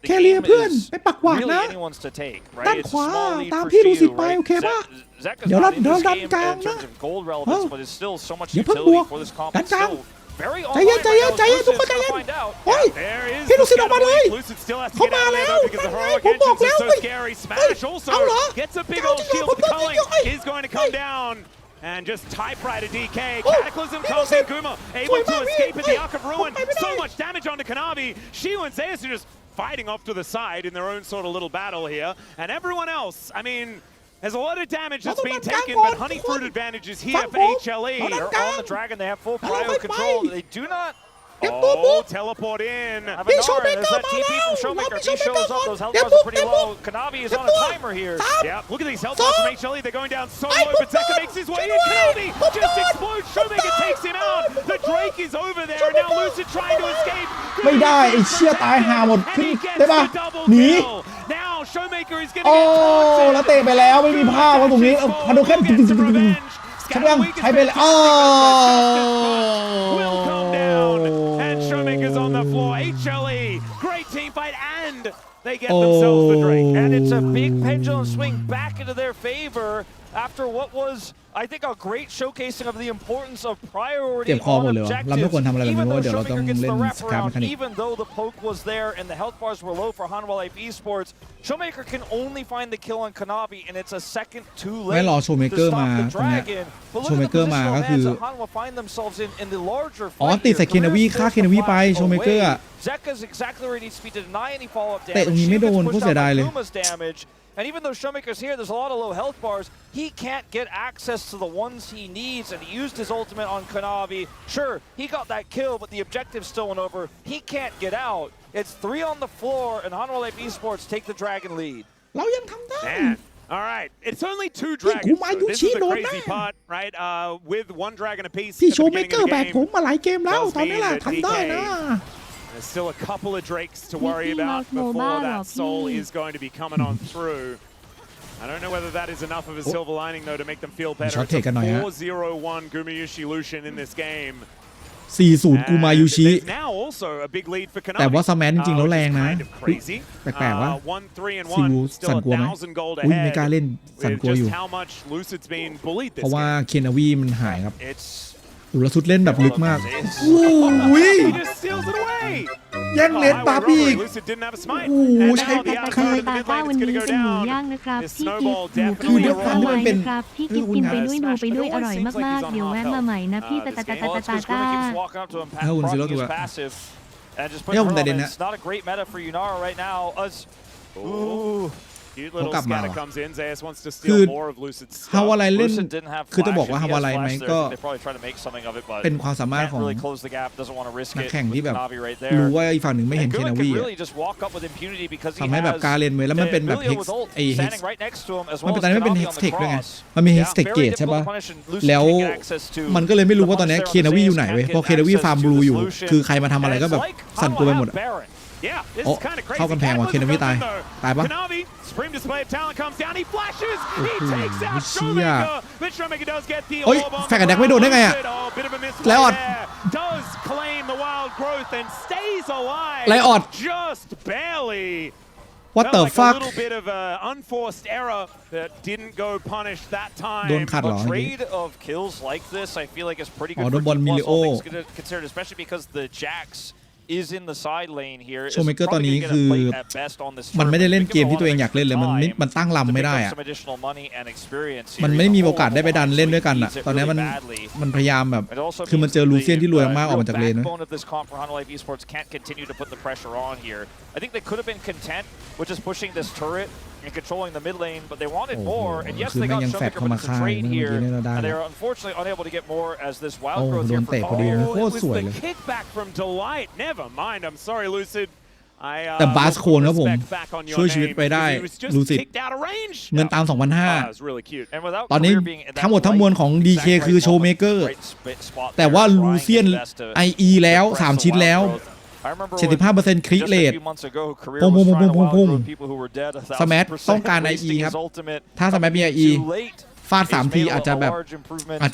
แค่เรียกเพื่อนไปปักหวาดนะด้านขวาตามพี่ดูสิไปโอเคป่ะเดี๋ยวเราดันกลางนะอย่าเพิ่งบวกดันกลางใจเย็นทุกคนใจเย็นเฮ้ยพี่ดูสิออกมาเลยเขามาแล้วผมบอกแล้วเฮ้ยเอาเหรอ And just typewriter DK. Cataclysm comes in. Guma able to escape at the Arc of Ruin. So much damage onto Kanavi. Shiu and Zeus are just fighting off to the side in their own sort of little battle here. And everyone else, I mean, there's a lot of damage that's being taken, but Honey Fruit advantage is here for HLE. They're on the dragon. They have full cryo control. They do not. Oh, teleport in. There's that TP from Showmaker. If he shows up, those health bars are pretty low. Kanavi is on a timer here. Yeah, look at these health bars from HLE. They're going down so low, but Zeka makes his way in. Kanavi just explodes. Showmaker takes him out. The Drake is over there, and now Lucid trying to escape. ไม่ได้ไอ้เชี่ยตายหาหมดขึ้นได้ปะหนี Now Showmaker is going โอ้ to get แล้วเตะไปแล้วไม่มีภาพว่าตรงนี้พาดูแค่ใช่ยังใช้ไปแล้วอ๋อ will come down and Showmaker's on the floor. HLE, great team fight, and they get themselves the Drake. And it's a big pendulum swing back into their favor after what was, I think, a great showcasing of the importance of priority on objectives. Even though Showmaker gets the wraparound, even though the poke was there and the health bars were low for Hanwha Life Esports, Showmaker can only find the kill on Kanavi, and it's a second too late ไม่รอโชว์เมเกอร์มา to stop the ตรงเนี้ย dragon. But โช look ว์เม at เก the อร์มา positional ก็คือ advance that Hanwha find themselves in the larger อ๋อ fight ติด here. ใส่เคนาวีฆ่าเคนาวีไปโชว์เมเกอร์อะ Zeka's exactly where he needs to be to deny any follow-up แต่ตรง damage. นี้ไม่โดนผู้เสียดายเลย Guma's damage. And even though Showmaker's here, there's a lot of low health bars. He can't get access to the ones he needs, and he used his ultimate on Kanavi. Sure, he got that kill, but the objective still went over. He can't get out. It's 3 on the floor, and Hanwha Life Esports take the Dragon lead. เรายังทำได้ All right, it's only 2 dragons. So this is the crazy part, right? With 1 dragon apiece. พี่โชว์เมเกอร์แบกผมมาหลายเกมแล้วตอนนี้แหละทำได้นะ There's still a couple of Drakes to worry about before that soul is going to be coming on through. I don't know whether that is enough of a silver lining, though, to make them feel better. It's a 4-0-1 Gumayushi Lucian in this game. 4-0 กูมายูชิ now also a big lead for Kanavi. แต่ว่าสแมนจริงๆแล้วแรงนะแปลกๆว่าซิวสั่นกลัวไหมอุ้ยไม่กล้าเล่นสั่นกลัวอยู่เพราะว่าเคนนาวีมันหายครับดูแลสุดเล่นแบบลึกมากโอ้ยแย่งเลนปาปีกโอ้ใช้ปีกคือ ตาต้าวันนี้เป็นหมูย่างนะครับพี่กิฟหมูคือเข้ามานะครับพี่กิฟกินไปด้วยดูไปด้วยอร่อยมากๆเดี๋ยวแวะมาใหม่นะพี่ตา ถ้าคุณซื้อรถถูก ไม่เอาผมแต่เด่นนะ It's not a great meta for Yunara right now. เขากลับมาคือฮาวาไลเล่นคือจะบอกว่าฮาวาไลไหมก็เป็นความสามารถของนักแข่งที่แบบรู้ว่าอีกฝั่งหนึ่งไม่เห็นเคนาวีทำให้แบบการเล่นเลยแล้วมันเป็นแบบเฮกซ์มันเป็นตอนนี้ไม่เป็นเฮกซ์เทคด้วยไงมันมีเฮกซ์เทคเกตใช่ปะแล้วมันก็เลยไม่รู้ว่าตอนนี้เคนาวีอยู่ไหนเว้ยพอเคนาวีฟาร์มบลูอยู่คือใครมาทำอะไรก็แบบสั่นตัวไปหมดโอ้เข้ากำแพงว่ะเคนาวีตายปะเชี่ยโอ้ยแฟกกับแดกไม่โดนได้ไงอะไลออดไลออดWhat the fuck โดนขัดเหรออ๋อโดนบอลมิลิโอโชว์เมเกอร์ตอนนี้คือมันไม่ได้เล่นเกมที่ตัวเองอยากเล่นเลยมันตั้งลำไม่ได้อะมันไม่มีโอกาสได้ไปดันเล่นด้วยกันอะตอนนี้มันพยายามแบบคือมันเจอลูเซียนที่รวยมากออกมาจากเลนนะand controlling the mid lane, but they wanted more. And yes, they got Showmaker with some trade here, and they're unfortunately unable to get more as this wild growth here from it was the kickback from Delight. Never mind. I'm sorry, Lucid. แต่บาสโคนครับผมช่วยชีวิตไปได้ลูซิดเงินตาม 2,500 ตอนนี้ทั้งหมดทั้งมวลของ DK คือโชว์เมเกอร์แต่ว่าลูเซียน IE แล้ว3ชิ้นแล้ว75% คลิกเรทพุ่งสแมัทต้องการ IE ครับถ้าสแมัทมี IE ฟาด3ทีอาจ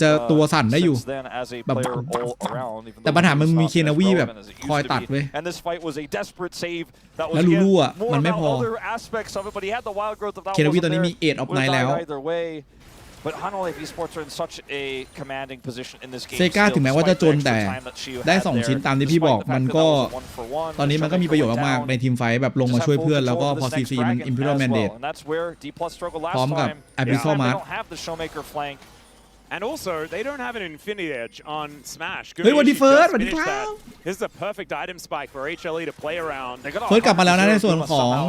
จะตัวสั่นได้อยู่แบบแต่ปัญหามันมีเคนาวีแบบคอยตัดเว้ยแล้วลูลูอ่ะมันไม่พอเคนาวีตอนนี้มี8 of 9แล้วเซกาถึงแม้ว่าจะจนแต่ได้2ชิ้นตามที่พี่บอกมันก็ตอนนี้มันก็มีประโยชน์มากๆในทีมไฟแบบลงมาช่วยเพื่อนแล้วก็พอซีซีมัน Imperial Mandate พร้อมกับ Abyssal Mart And also, they don't have an Infinity Edge on Smash. เฮ้ยวันดีเฟิร์สวันดีครับ This is a perfect item spike for HLE to play around. เฟิร์สกลับมาแล้วนะในส่วนของ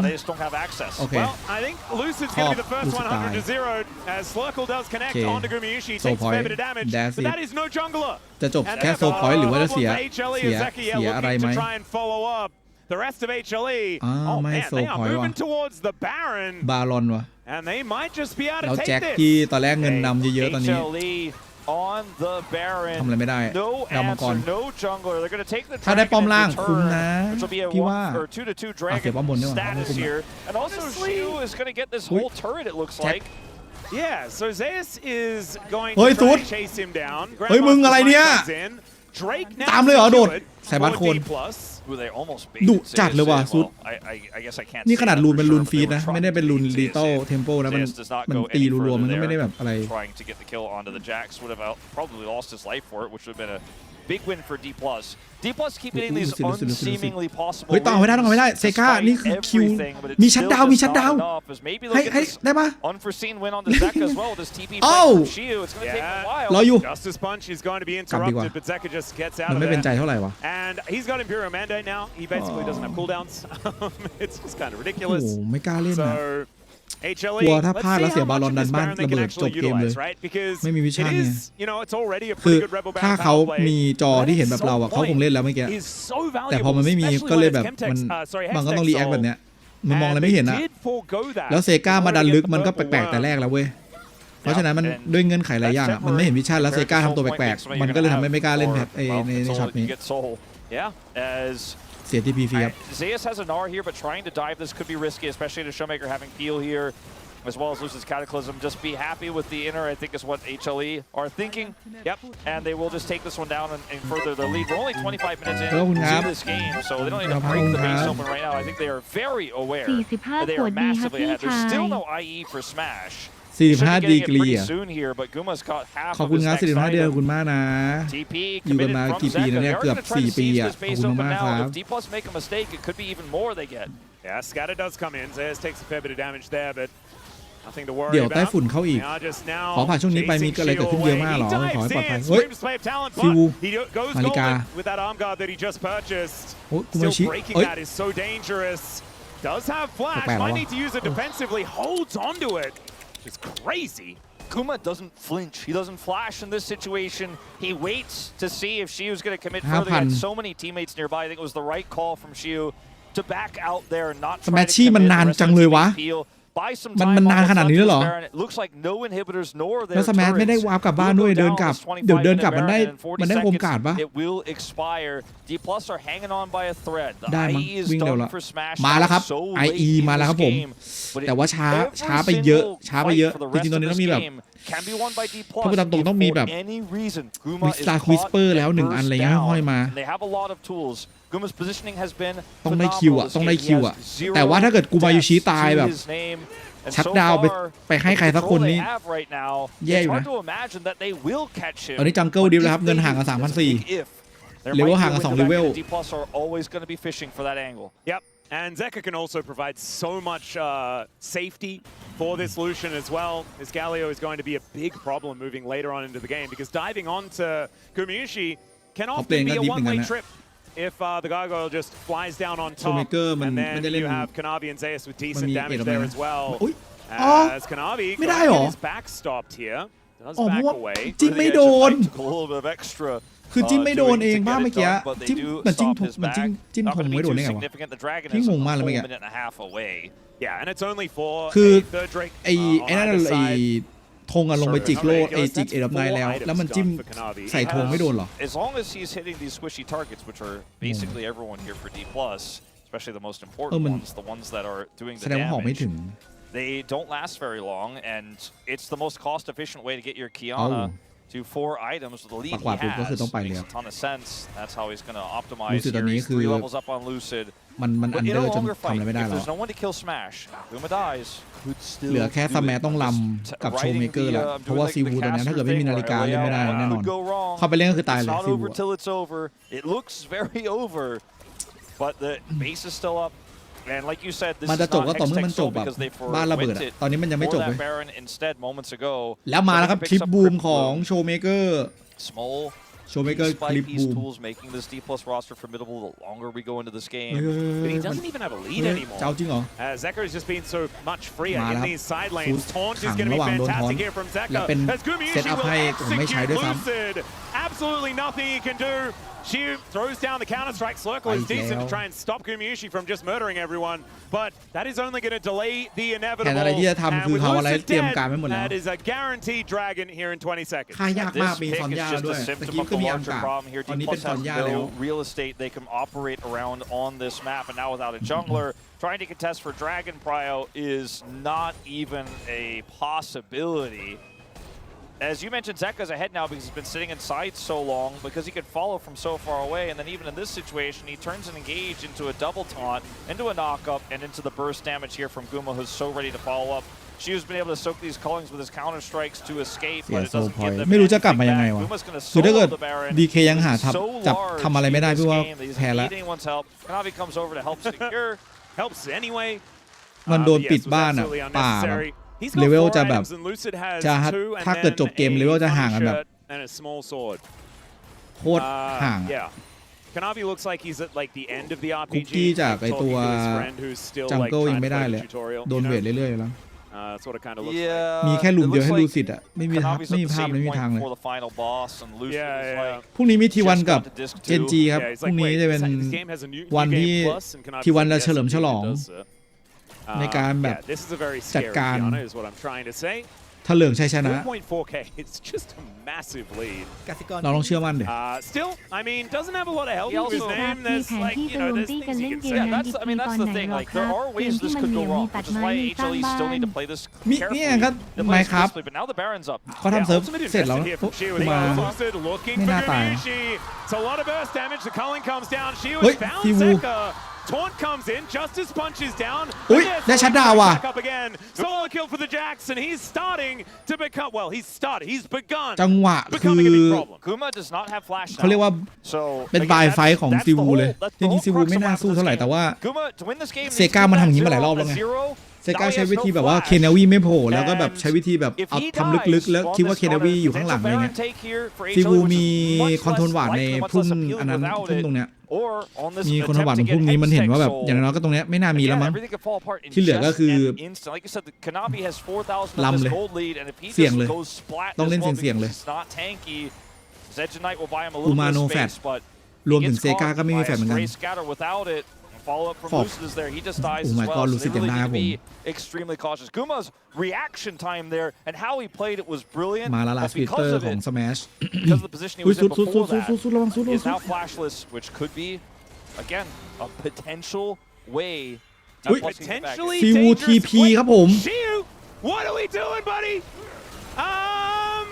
โอเค Well, I think Lucid's going to be the first 100-0 as Slurkle does connect onto Gumayushi. Takes a fair bit of damage, but that is no jungler. จะจบแค่โซพอยต์หรือว่าจะเสียอะไรไหมThe rest of HLE, man, they are moving towards the Baron. บารอนวะ And they might just be able to แล้ว take แจ็ค this. ที่ตอนแรกเงินนำเยอะๆตอนนี้ on the Baron ทำอะไรไม่ได้ดาวมังกร no jungler they're going to take the ถ้าได้ป้อมล่างคุ้มนะ พี่ว่า 2-2 เสียป้อมบนด้วย status here and also Shu is going to get this whole turret it looks like Yeah so Zeus is going to try to chase him down เฮ้ยมึงอะไรเนี่ย Drake ตามเลยเหรอโดดใส่บัตรโคนดุจัดเลยว่ะสุดนี่ขนาดรูนเป็นรูนฟีดนะไม่ได้เป็นรูนลีโต้เทมโปนะมันตีรัวๆมันก็ไม่ได้แบบอะไรBig win for D+. D+ keep getting these unseemingly possible เฮ้ยต่อไม่ได้เซกานี่คือคิวมีชัดดาวให้ได้ปะ Unforeseen win on the Zeka as well. This TP โอ้รออยู่ Justice Punch is going to be interrupted but Zeka just gets out มัน of ไม่เป็นใจ there เท่าไหร่วะ and he's got Imperial Mandate now he basically doesn't have cooldowns it's just kind of ridiculous โอ้ไม่กล้าเล่นนะ HLE กลัวถ้าพลาดแล้วเสียบอลลอนดันบ้านระเบิดจบเกมเลยไม่มีวิชั่นเนี่ยคือถ้าเขามีจอที่เห็นแบบเราอ่ะเขาคงเล่นแล้วเมื่อกี้แต่พอมันไม่มีก็เลยแบบมันก็ต้องรีแอคแบบเนี้ยมันมองอะไรไม่เห็นอะแล้วเซกามาดันลึกมันก็แปลกๆแต่แรกแล้วเว้ยเพราะฉะนั้นมันด้วยเงื่อนไขหลายอย่างมันไม่เห็นวิชั่นแล้วเซกาทำตัวแปลกๆมันก็เลยทำให้ไม่กล้าเล่นแพทในช็อตนี้เสีย TP ฟรีครับ Zeus has an R here, but trying to dive this could be risky, especially to Showmaker having Peel here, as well as Lucid's Cataclysm. Just be happy with the inner, I think is what HLE are thinking. Yep, and they will just take this one down and further their lead. We're only 25 minutes into this game, so they don't need to break the base open right now. I think they are very aware that they are massively ahead. There's still no IE for Smash. 45 ดีกรีอ่ะขอบคุณครับ45 เดือนขอบคุณมากนะอยู่กันมากี่ปีแล้วเนี่ยเกือบ4 ปีอ่ะขอบคุณมากครับ Yeah, Scatter does come in. Zayas takes a fair bit of damage there, but nothing to worry about. เดี๋ยวใต้ฝุ่นเข้าอีกขอผ่านช่วงนี้ไปมีอะไรเกิดขึ้นเยอะมากหรอขอให้ปลอดภัยเฮ้ยฟิวมาริกาโอ้กุมาชิเอ้ย does have flash. Might need to use it defensively. Holds onto it. It's crazy. Kuma doesn't flinch. He doesn't flash in this situation. He waits to see if Shiu's going to commit further. He had so many teammates nearby. I think it was the right call from Shiu to back out there and not try to commit the rest of the team's peel. มันนานขนาดนี้เลยเหรอแล้วสแมัไม่ได้วาร์ปกลับบ้านด้วยเดินกลับเดี๋ยวเดินกลับมันได้โฮมการ์ดปะได้มั้งวิ่งเร็วแล้วมาแล้วครับ IE มาแล้วครับผมแต่ว่าช้าไปเยอะจริงๆตอนนี้ต้องมีแบบถ้าพูดตามตรงต้องมีแบบวิสเปอร์แล้ว1อันอะไรเงี้ยห้อยมาต้องได้คิวอ่ะแต่ว่าถ้าเกิดกูมายูชิตายแบบชัดดาวไปให้ใครสักคนนี้แย่อยู่นะตอนนี้จังเกิลดิฟแล้วครับเงินห่างกัน3,400เลเวลห่างกัน2เลเวล Yep. And Zeka can also provide so much safety for this Lucian as well. His Galio is going to be a big problem moving later on into the game because diving onto Gumayushi can often be a one-way trip if the gargoyle just flies down on top. And then you have Kanavi and Zeus with decent damage there as well. As Kanavi got his back stopped here. Does back away. จิ้มไม่โดนคือจิ้มไม่โดนเองบ้างเมื่อกี้จิ้มมันจิ้มธงไม่โดนได้ไงวะพี่งงมากเลยเมื่อกี้ Yeah, and it's only for คือไอ้นั่นไอ้ธงอะลงไปจิกโลดไอ้จิกเอดับไนแล้วมันจิ้มใส่ธงไม่โดนหรอ As long as he's hitting these squishy targets, which are basically everyone here for D+, especially the most important ones, the ones that are doing the damage. They don't last very long, and it's the most cost-efficient way to get your Kiana to 4 items with the lead he has. Makes a ton of sense. That's how he's going to optimize here. He's 3 levels up on Lucid. มันอันเดอร์จนทำอะไรไม่ได้หรอ There's no one to kill Smash. Kuma dies. เหลือแค่สแมัต้องลำกับโชว์เมเกอร์แล้วเพราะว่าซีวูตอนนี้ถ้าเกิดไม่มีนาฬิกาเล่นไม่ได้แน่นอนเข้าไปเล่นก็คือตายเลยซีวู It looks very over, but the base is still up. And like you said, this มันจะจบก็ต่อเมื่อมันจบแบบบ้านระเบิดตอนนี้มันยังไม่จบเลยแล้วมาแล้วครับคลิปบูมของโชว์เมเกอร์โชว์เมเกอร์คลิปบูม making this D+ roster formidable the longer we go into this game. But he doesn't even have a lead anymore. เจ้าจริงเหรอ Zeka has just been so much freer in these side lanes. Taunt is going to be fantastic here from Zeka. As Gumayushi will execute Lucid. Absolutely nothing he can do. She throws down the counter-strike. Circle is decent to try and stop Gumayushi from just murdering everyone, but that is only going to delay the inevitable. And with Lucid dead, that is a guaranteed dragon here in 20 seconds. ค่ายากมากมีซอนย่าด้วยตะกี้ก็มีอังกาตอนนี้เป็นซอนย่าแล้ว real estate they can operate around on this map, and now without a jungler, trying to contest for Dragon Prio is not even a possibility. As you mentioned, Zeka's ahead now because he's been sitting inside so long because he could follow from so far away, and then even in this situation, he turns an engage into a double taunt, into a knock-up, and into the burst damage here from Guma, who's so ready to follow up. Shiu's been able to soak these callings with his counter-strikes to escape, but it doesn't give them ไม่รู้จะกลับมายังไงวะ Guma's going to คือถ้าเกิด solo the Baron. DK ยังหาจับทำอะไรไม่ได้พี่ว่าแพ้แล้ว Kanavi comes over to help secure. Helps anyway. มันโดนปิดบ้านอ่ะป่าเลเวลจะแบบจะถ้าเกิดจบเกมเลเวลจะห่างกันแบบโคตรห่าง Kanavi looks like he's at like the end of the คุก RPG. กี้จากไอตัวจังเกิลยังไม่ได้เลยโดนเวทเรื่อยๆแล้วมีแค่ลุมเดียวให้ลูซิดอ่ะไม่มีภาพไม่มีทางเลยพรุ่งนี้มีทีวันกับเจนจีครับพรุ่งนี้จะเป็นวันที่ทีวันจะเฉลิมฉลองในการแบบจัดการถ้าเหลืองชัยชนะเราต้องเชื่อมั่นเด็ก Still, I mean, doesn't have a lot of help with his name. มีแผนที่จะลงตีกันเล่นเกมนั้นอีกทีตอนไหนหรอครับเกมที่มันเหนียวมีตัดไม้มีสร้างบ้านมีเนี่ยก็ไม่ครับเขาทำเซิร์ฟเสร็จแล้วมาไม่น่าตายเฮ้ยทีวูTaunt comes in, Justice punches down. อุ้ยได้ชัดดาวว่ะ Solo kill for the Jax, and he's starting to become he's begun. จังหวะคือเขาเรียกว่าเป็นบายไฟของซีวูเลยจริงๆซีวูไม่น่าสู้เท่าไหร่แต่ว่าเซกามันทำอย่างนี้มาหลายรอบแล้วไงเ เซกาใช้วิธีแบบว่าเคนาวีไม่โผล่แล้วก็แบบใช้วิธีแบบเอาทำลึกๆแล้วคิดว่าเคนาวีอยู่ข้างหลังอะไรเงี้ยซีวูมีคอนโทรลหวานในพุ่มอันนั้นพุ่มตรงเนี้ยมีคอนโทรลหวานตรงพุ่มนี้มันเห็นว่าแบบอย่างน้อยก็ตรงเนี้ยไม่น่ามีแล้วมั้งที่เหลือก็คือลำเลยเสี่ยงเลยต้องเล่นเสี่ยงเลยอูมาโนแฟตรวมถึงเซกาก็ไม่มีแฟตเหมือนกันฟอกโอ้ my god รู้สึกอย่างน่าครับผมมาละลาสปีเตอร์ของ Smash อุ้ยสุดระวังสุดซีวูทีพีครับผม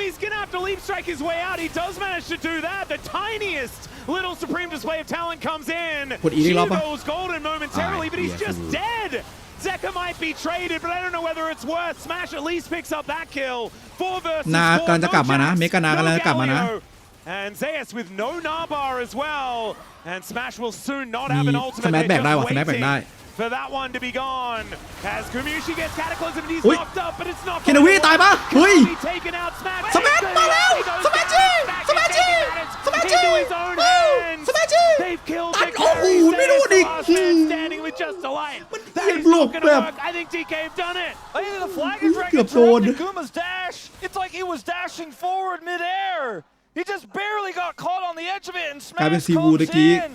He's gonna have to leap strike his way out. He does manage to do that. The tiniest little supreme display of talent comes in. She goes golden momentarily, but he's just dead. Zeka might be traded, but I don't know whether it's worth. Smash at least picks up that kill. 4 versus 4. นากำลังจะกลับมานะเมกานากำลังจะกลับมานะ And Zeus with no Nabar as well. And Smash will soon not have an ultimate. สแมชแบกได้ว่ะสแมชแบกได้ For that one to be gone, as Kumushi gets Takluz and he's knocked up, but it's not. เคนาวีตายปะเฮ้ย taken out. Smash สแมชมาแล้วสแมชจีสแมชจีสแมชจี สแมชจีตัดโอ้โหไม่รู้ดิ standing with just a light. มันเอียงหลบแบบ I think TK have done it. I think the flag is right in Guma's dash. It's like he was dashing forward midair. He just barely got caught on the edge of it and Smash comes in.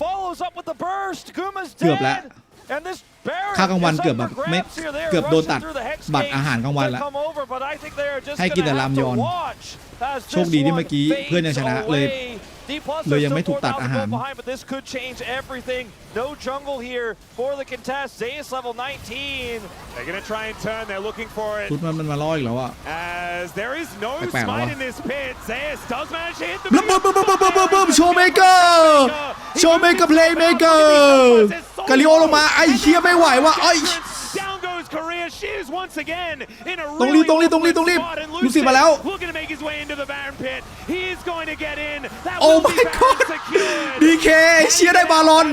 Follows up with the burst. Guma's dead. ค่ากลางวันเกือบแบบไม่เกือบโดนตัดบัตรอาหารกลางวันแล้วให้กินแต่รามยอนโชคดีที่เมื่อกี้เพื่อนยังชนะเลยยังไม่ถูกตัดอาหาร No jungle here for the contest. Zeus level 19. They're gonna try and turn. They're looking for it. ชุดมันมาล่ออีกแล้วอ่ะ As there is no smite in this pit. Zeus does manage to hit the. บึ้มโชว์เมเกอร์เพลย์เมเกอร์กาลิโอลงมาไอ้เชี่ยไม่ไหวว่ะไอ้ Down goes Korea. She is once again in a ต้องรีบลูซี่มาแล้ว looking to make his way into the Baron pit. He is going to get in. Oh my god ดีเคเชียร์ได้บาลอน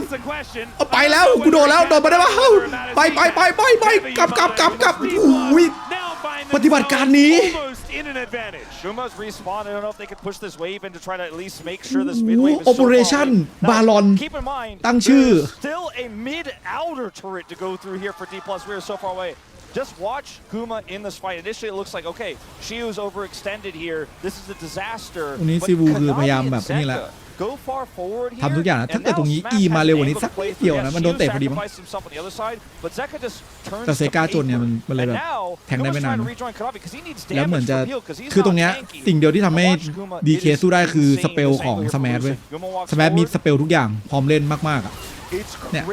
เอาไปแล้วกูโดนแล้วโดนมาได้ปะไปกลับอุ้ยปฏิบัติการนี้ Guma's respawn. I don't know if they could push this wave in to try to at least make sure this mid wave is Operation Balon ตั้งชื่อ Still a mid outer turret to go through here for D+. We are so far away. Just watch Guma in this fight. Initially, it looks like okay, Shiu's overextended here. This is a disaster. วันนี้ซีวูคือพยายามแบบนี่แหละทำทุกอย่างนะถ้าเกิดตรงนี้อีมาเร็วกว่านี้สักนิดเดียวนะมันโดนเตะพอดีมั้งแต่เซกาจนเนี่ยมันเลยแบบแทงได้ไม่นานแล้วเหมือนจะคือตรงเนี้ยสิ่งเดียวที่ทำให้ดีเคสู้ได้คือสเปลของสแมชเว้ยสแมชมีสเปลทุกอย่างพร้อมเล่นมากๆอ่ะเนี่ย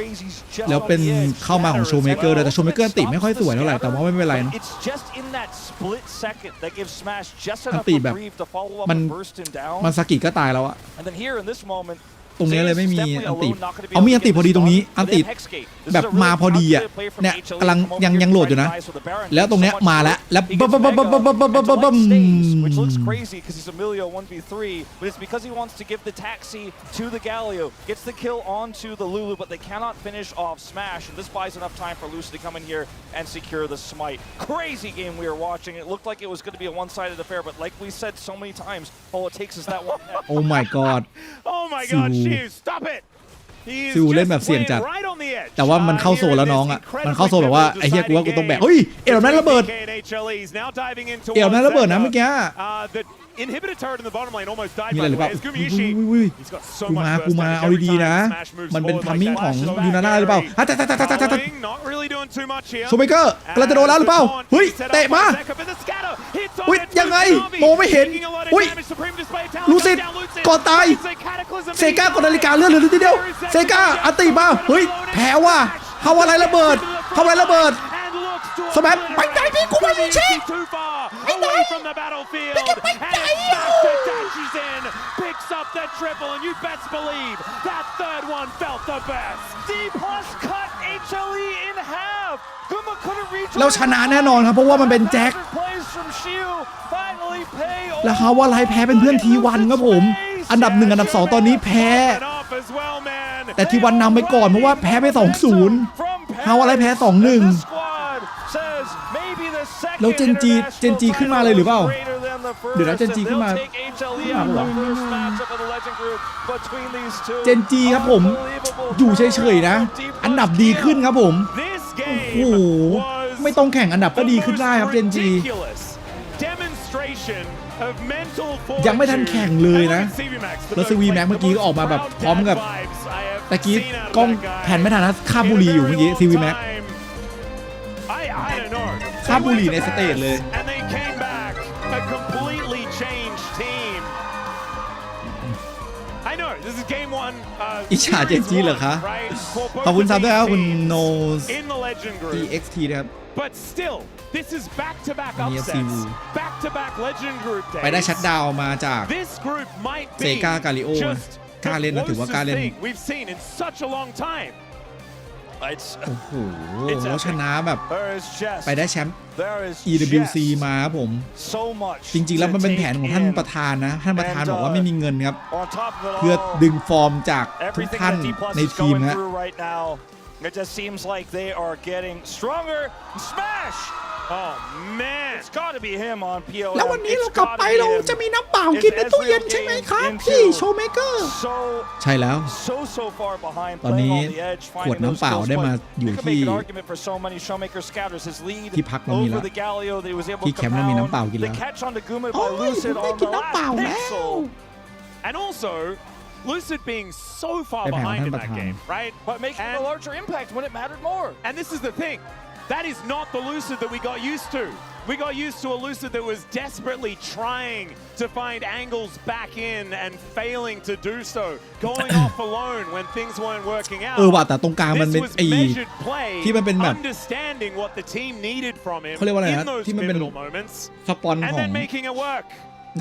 แล้วเป็นเข้ามาของโชว์เมเกอร์แต่โชว์เมเกอร์ติไม่ค่อยสวยเท่าไหร่แต่ว่าไม่เป็นไรนะอันติแบบมันสกิก็ตายแล้วอะตรงนี้เลยไม่มีอันติเอามีอันติพอดีตรงนี้อันติแบบมาพอดีอ่ะเนี่ยกำลังยังโหลดอยู่นะแล้วตรงเนี้ยมาแล้วบึ้มwhich looks crazy because he's Emilio 1v3 but it's because he wants to give the taxi to the Galio gets the kill onto the Lulu but they cannot finish off Smash and this buys enough time for Lucy to come in here and secure the smite. Crazy game we were watching. It looked like it was going to be a one-sided affair but like we said so many times all it takes is that one. Oh my god. Oh my god. Stop it. ซิวเล่นแบบเสี่ยงจัดแต่ว่ามันเข้าโซนแล้วน้องอ่ะมันเข้าโซนแบบว่าไอ้เหี้ยกูว่ากูต้องแบกเฮ้ยเอลนั่นระเบิดนะเมื่อกี้Inhibitor turret in the bottom lane almost died มีอะไรหรือเปล่ากูมาเอาดีๆนะมันเป็นทัมมิ่งของยูนาน่าหรือเปล่าโชเมเกอร์กำลังจะโดนแล้วหรือเปล่าเฮ้ยเตะมาอุ้ยยังไงโมไม่เห็นอุ้ยลูซิดก่อนตายเซก้ากดนาฬิกาเลื่อนเหลือนิดเดียวเซก้าอันตีมาเฮ้ยแพ้ว่ะเขาอะไรระเบิดสแมปไปไหนพี่กูไม่มีเช็คไปไหนPicks up the triple and you best believe that third one felt the best. D+ cut HLE in half. Guma couldn't reach. เราชนะแน่นอนครับเพราะว่ามันเป็นแจ็คแล้วเขาว่าไลฟ์แพ้เป็นเพื่อนทีวันครับผมอันดับ1อันดับ2ตอนนี้แพ้แต่ทีวันนำไปก่อนเพราะว่าแพ้ไป 2-0เขาว่าไลฟ์แพ้ 2-1 แล้วเจนจีขึ้นมาเลยหรือเปล่าเดี๋ยวนะเจนจีขึ้นมาหรอเจนจีครับผมอยู่เฉยๆนะอันดับดีขึ้นครับผมโอ้โหไม่ต้องแข่งอันดับก็ดีขึ้นได้ครับเจนจียังไม่ทันแข่งเลยนะแล้วซีวีแม็กเมื่อกี้ก็ออกมาแบบพร้อมกับตะกี้กล้องแผ่นไม่ทันนะคาบบุหรี่อยู่เมื่อกี้ซีวีแม็กคาบบุหรี่ในสเตจเลยอิจฉาเจนจีเหรอคะขอบคุณซับด้วยครับคุณ Nose EXT นะครับไปได้ชัดดาวมาจากเซกากาลิโอกล้าเล่นนะถือว่ากล้าเล่นโอ้โหแล้วชนะแบบไปได้แชมป์ EWC มาครับผมจริงๆแล้วมันเป็นแผนของท่านประธานนะท่านประธานบอกว่าไม่มีเงินครับเพื่อดึงฟอร์มจากทุกท่านในทีมนะIt just seems like they are getting stronger. Smash! Oh man, it's got to be him on POM. แล้ววันนี้เรากลับไปเราจะมีน้ำเปล่ากินในตู้เย็นใช่ไหมครับพี่โชว์เมเกอร์ใช่แล้วตอนนี้ขวดน้ำเปล่าได้มาอยู่ที่พักเรามีแล้วที่แคมป์เรามีน้ำเปล่ากินแล้วโอ้ยได้กินน้ำเปล่าแล้ว And also Lucid being so far behind in that game, right? But making a larger impact when it mattered more. And this is the thing. That is not the Lucid that we got used to. We got used to a Lucid that was desperately trying to find angles back in and failing to do so. Going off alone when things weren't working out. ว่ะแต่ตรงกลางมันเป็นไอ้ที่มันเป็นแบบ understanding what the team needed from him เขาเรียกว่าอะไรนะที่มันเป็นสปอนของ and then making it work.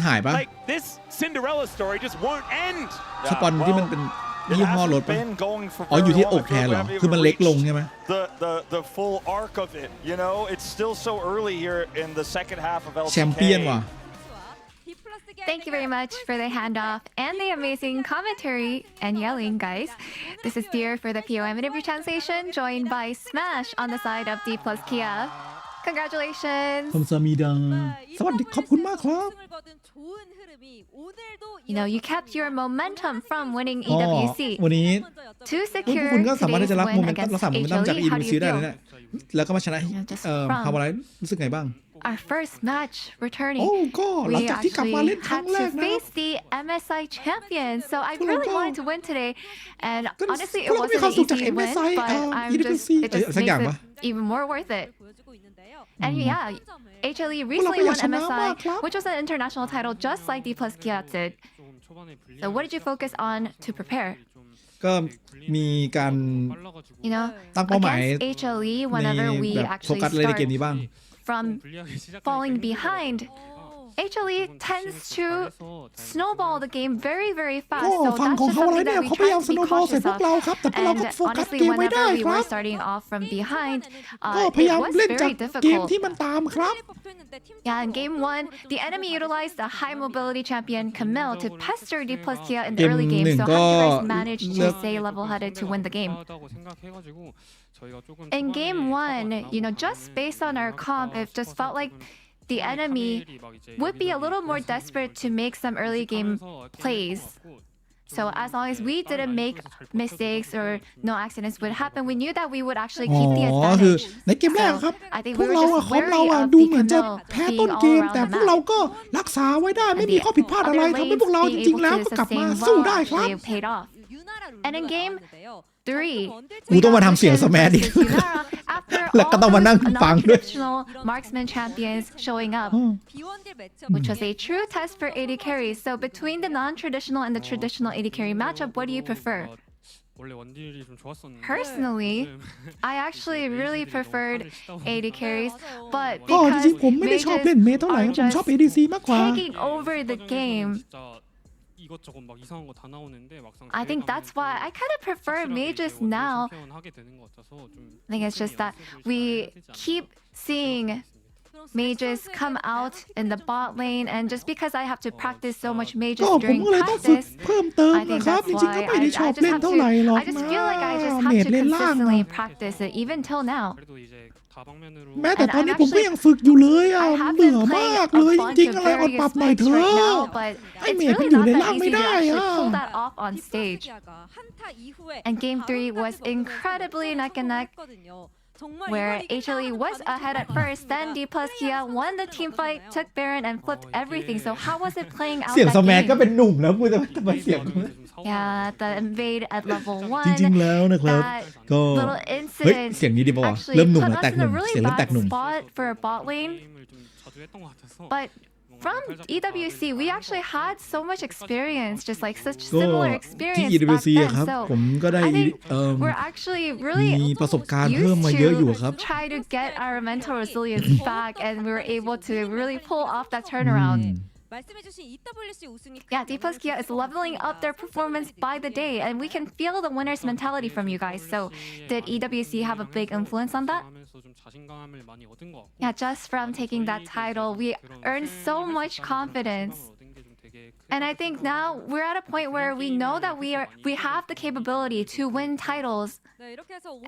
หายปะ Like this Cinderella story just won't end. สปอนที่มันเป็นยี่ห้อรถปะอ๋ออยู่ที่อกแทนเหรอคือมันเล็กลงใช่ไหม The full arc of it, you know, it's still so early here in the second half of LCK. แชมเปี้ยนว่ะ Thank you very much for the handoff and the amazing commentary and yelling, guys. This is Dear for the POM interview translation, joined by Smash on the side of D+Kia. Congratulations. ผมสามีดาสวัสดีขอบคุณมากครับ You know, you kept your momentum from winning EWC วันนี้ to secure คุณก็สามารถ today's จะรับโม win เมนตัม against รักษาโมเมนตัมจาก HLE. How do EWC you ได้เลย feel? เนี่ยแล้วก็มาชนะฮาวาไรรู้สึกไงบ้าง Our first match returning. ก็หลัง We จากที่กลับมาเล่น actually ครั้ง had แร to กนะ face the MSI champion, so I really wanted to win today. And honestly, it ก็มี wasn't ความ an สุขจาก easy win, MSI but I'm just it just สัก makes อย่างปะ it even more worth it. And yeah, HLE recently won MSI, which was an international title just like D+Kia did. So what did you focus on to prepare? ก็มีการ You know, ตั้งเป้าหมาย against HLE, ใน whenever we แบบโฟ actually กัสอะไรในเกม start นี้บ้าง from falling behind, HLE tends to snowball the game very, very fast. ก็ So ฝั่ง that's ของ just เขาอะไร something เนี่ย that we เขาพยายาม try ส to โน be ว์บอลใส่ cautious พวก of. เราครับแต่พวกเรา And ก็โฟกัส honestly, เกมไว้ได้ whenever we ครั were บ starting off from behind, ก็พยายาม it was เล่นจาก very เกม difficult. ที่มันตามครับ Yeah, in game one, the enemy utilized the high mobility champion Camille to pester D+Kia in the early game. So how did you guys manage to stay level-headed to win the game? In game one, you know, just based on our comp, it just felt like the enemy would be a little more desperate to make some early game plays. So as long as we didn't make mistakes or no accidents would happen, we knew that we would actually keep the คือ advantage. ในเกมแรกครับ I think พว we ก were เรา just ของเรา wary of ดู the เหมือนจะ Camille แพ้ being ต้น all เกม around แต่ the พวกเรา map. ก็รักษาไว้ได้ไม่ And มี the ข้อผิดพลาดอะไร other ทำให้ lanes พวกเราจ being ริงๆ able แล้ว to ก็กลับมา sustain สู้ well ได้ครับ actually paid off. And in game 3, กูต้องมาทำเสียงสแมดอีก after แล้วก็ต้องมานั่ง all ฟังด้วย non-traditional marksman champions showing up, which was a true test for AD carries. So between the non-traditional and the traditional AD carry matchup, what do you prefer? Personally, I actually really preferred AD carries, but ก็จ because ริงๆผมไม่ได้ชอบเล่นเมทเท่าไหร่ are ผมชอบ just ADC มากกว่า taking over the game, I think that's why I kind of prefer mages now. I think it's just that we keep seeing mages come out in the bot lane, and just because I have to practice so much mages ก็ผม during ก็เลยต้องฝึก practice, เพิ่มเติม I think นะครับ that's จริงๆก็ why ไม่ได้ชอบเล่นเท่าไหร่หรอก I just feel like I just เม have ด to เล่นล่าง consistently practice it even till now. แม้แต่ตอนนี้ผมก็ยังฝึกอยู่เลยอ่ะ I have เบื่อ been มา playing กเลย a จ bunch ริง of ๆอะไรอด various ปรับหน่อย picks เถอะ right now, but ไอ้ it's เมดมัน really อยู่ not ใน that ล่าง easy ไม่ to ได้ actually อ่ะ pull that off on stage. And game 3 was incredibly neck and neck, where HLE was ahead at first, then D plus Kia won the team fight, took Baron and flipped everything. So how was it playing out เสียง that สแมักก็ game? เป็นหนุ่มแล้วกูจะมาเสียง Yeah, the invade at level จริง 1, ๆแล้วนะครับ that ก็ little เฮ้ย incident เสียงนี้ดีป่าวะ actually เริ่มหนุ่ม put แล้ว us แตก in ห a นุ่ม really เสียงเริ่มแต bad กหนุ่ม spot for a bot lane. But from EWC, we actually had so much experience, just like such ก็ similar ที่ experience back EWC อะครับ then. ผม So ก็ได้ I think มี we're actually really ประสบการณ์เพิ่ม used มาเยอะอยู่ครับ to try to get our mental resilience back, and we were able to really pull off that turnaround. Yeah, D plus Kia is leveling up their performance by the day, and we can feel the winner's mentality from you guys. So, did EWC have a big influence on that? Yeah, just from taking that title, we earned so much confidence. And I think now we're at a point where we know that we have the capability to win titles.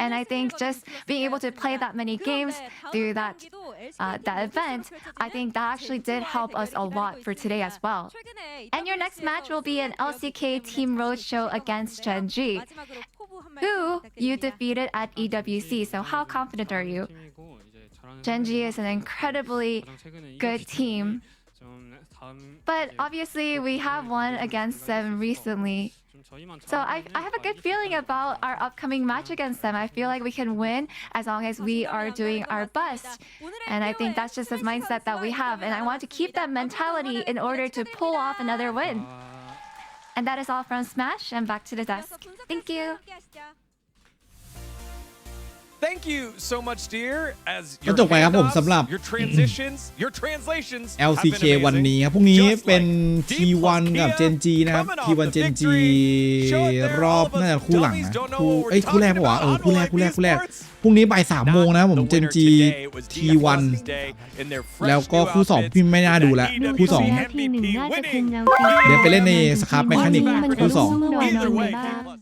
And I think just being able to play that many games through that event, I think that actually did help us a lot for today as well. And your next match will be an LCK Team Roadshow against Genji, who you defeated at EWC. So how confident are you? Genji is an incredibly good team. But obviously, we have won against them recently. So I have a good feeling about our upcoming match against them. I feel like we can win as long as we are doing our best. And I think that's just the mindset that we have. And I want to keep that mentality in order to pull off another win. And that is all from Smash, and back to the desk. Thank you. Thank you so much, dear. As ก็ your จบไปครับผม handoffs, สำหรับ your transitions, your translations have been LCK วัน amazing. นี้ครับพรุ่งนี้ Just เป็น like T1 กับ Kia Genji นะครับ coming off T1 the Genji victory. Show it there, รอบ all of us น่าจะคู่หลัง dummies นะ don't know คู่ what we're เอ้ยคู่แรก talking ปะวะ about. คู่แรก Unlike พรุ่งนี้บ่าย3 โมงนะ Not ผม the winner Genji today. It was T1 DFL's day in their fresh แล้วก็ new คู่ 2 outfits พี่ไม่น่าดูแล้ว with คู่ that 2 EWC MVP winning. เดี๋ยวไปเล่นในสครับแมคานิก มัน คู่ 2 หน่อย Either way,บ้าง K+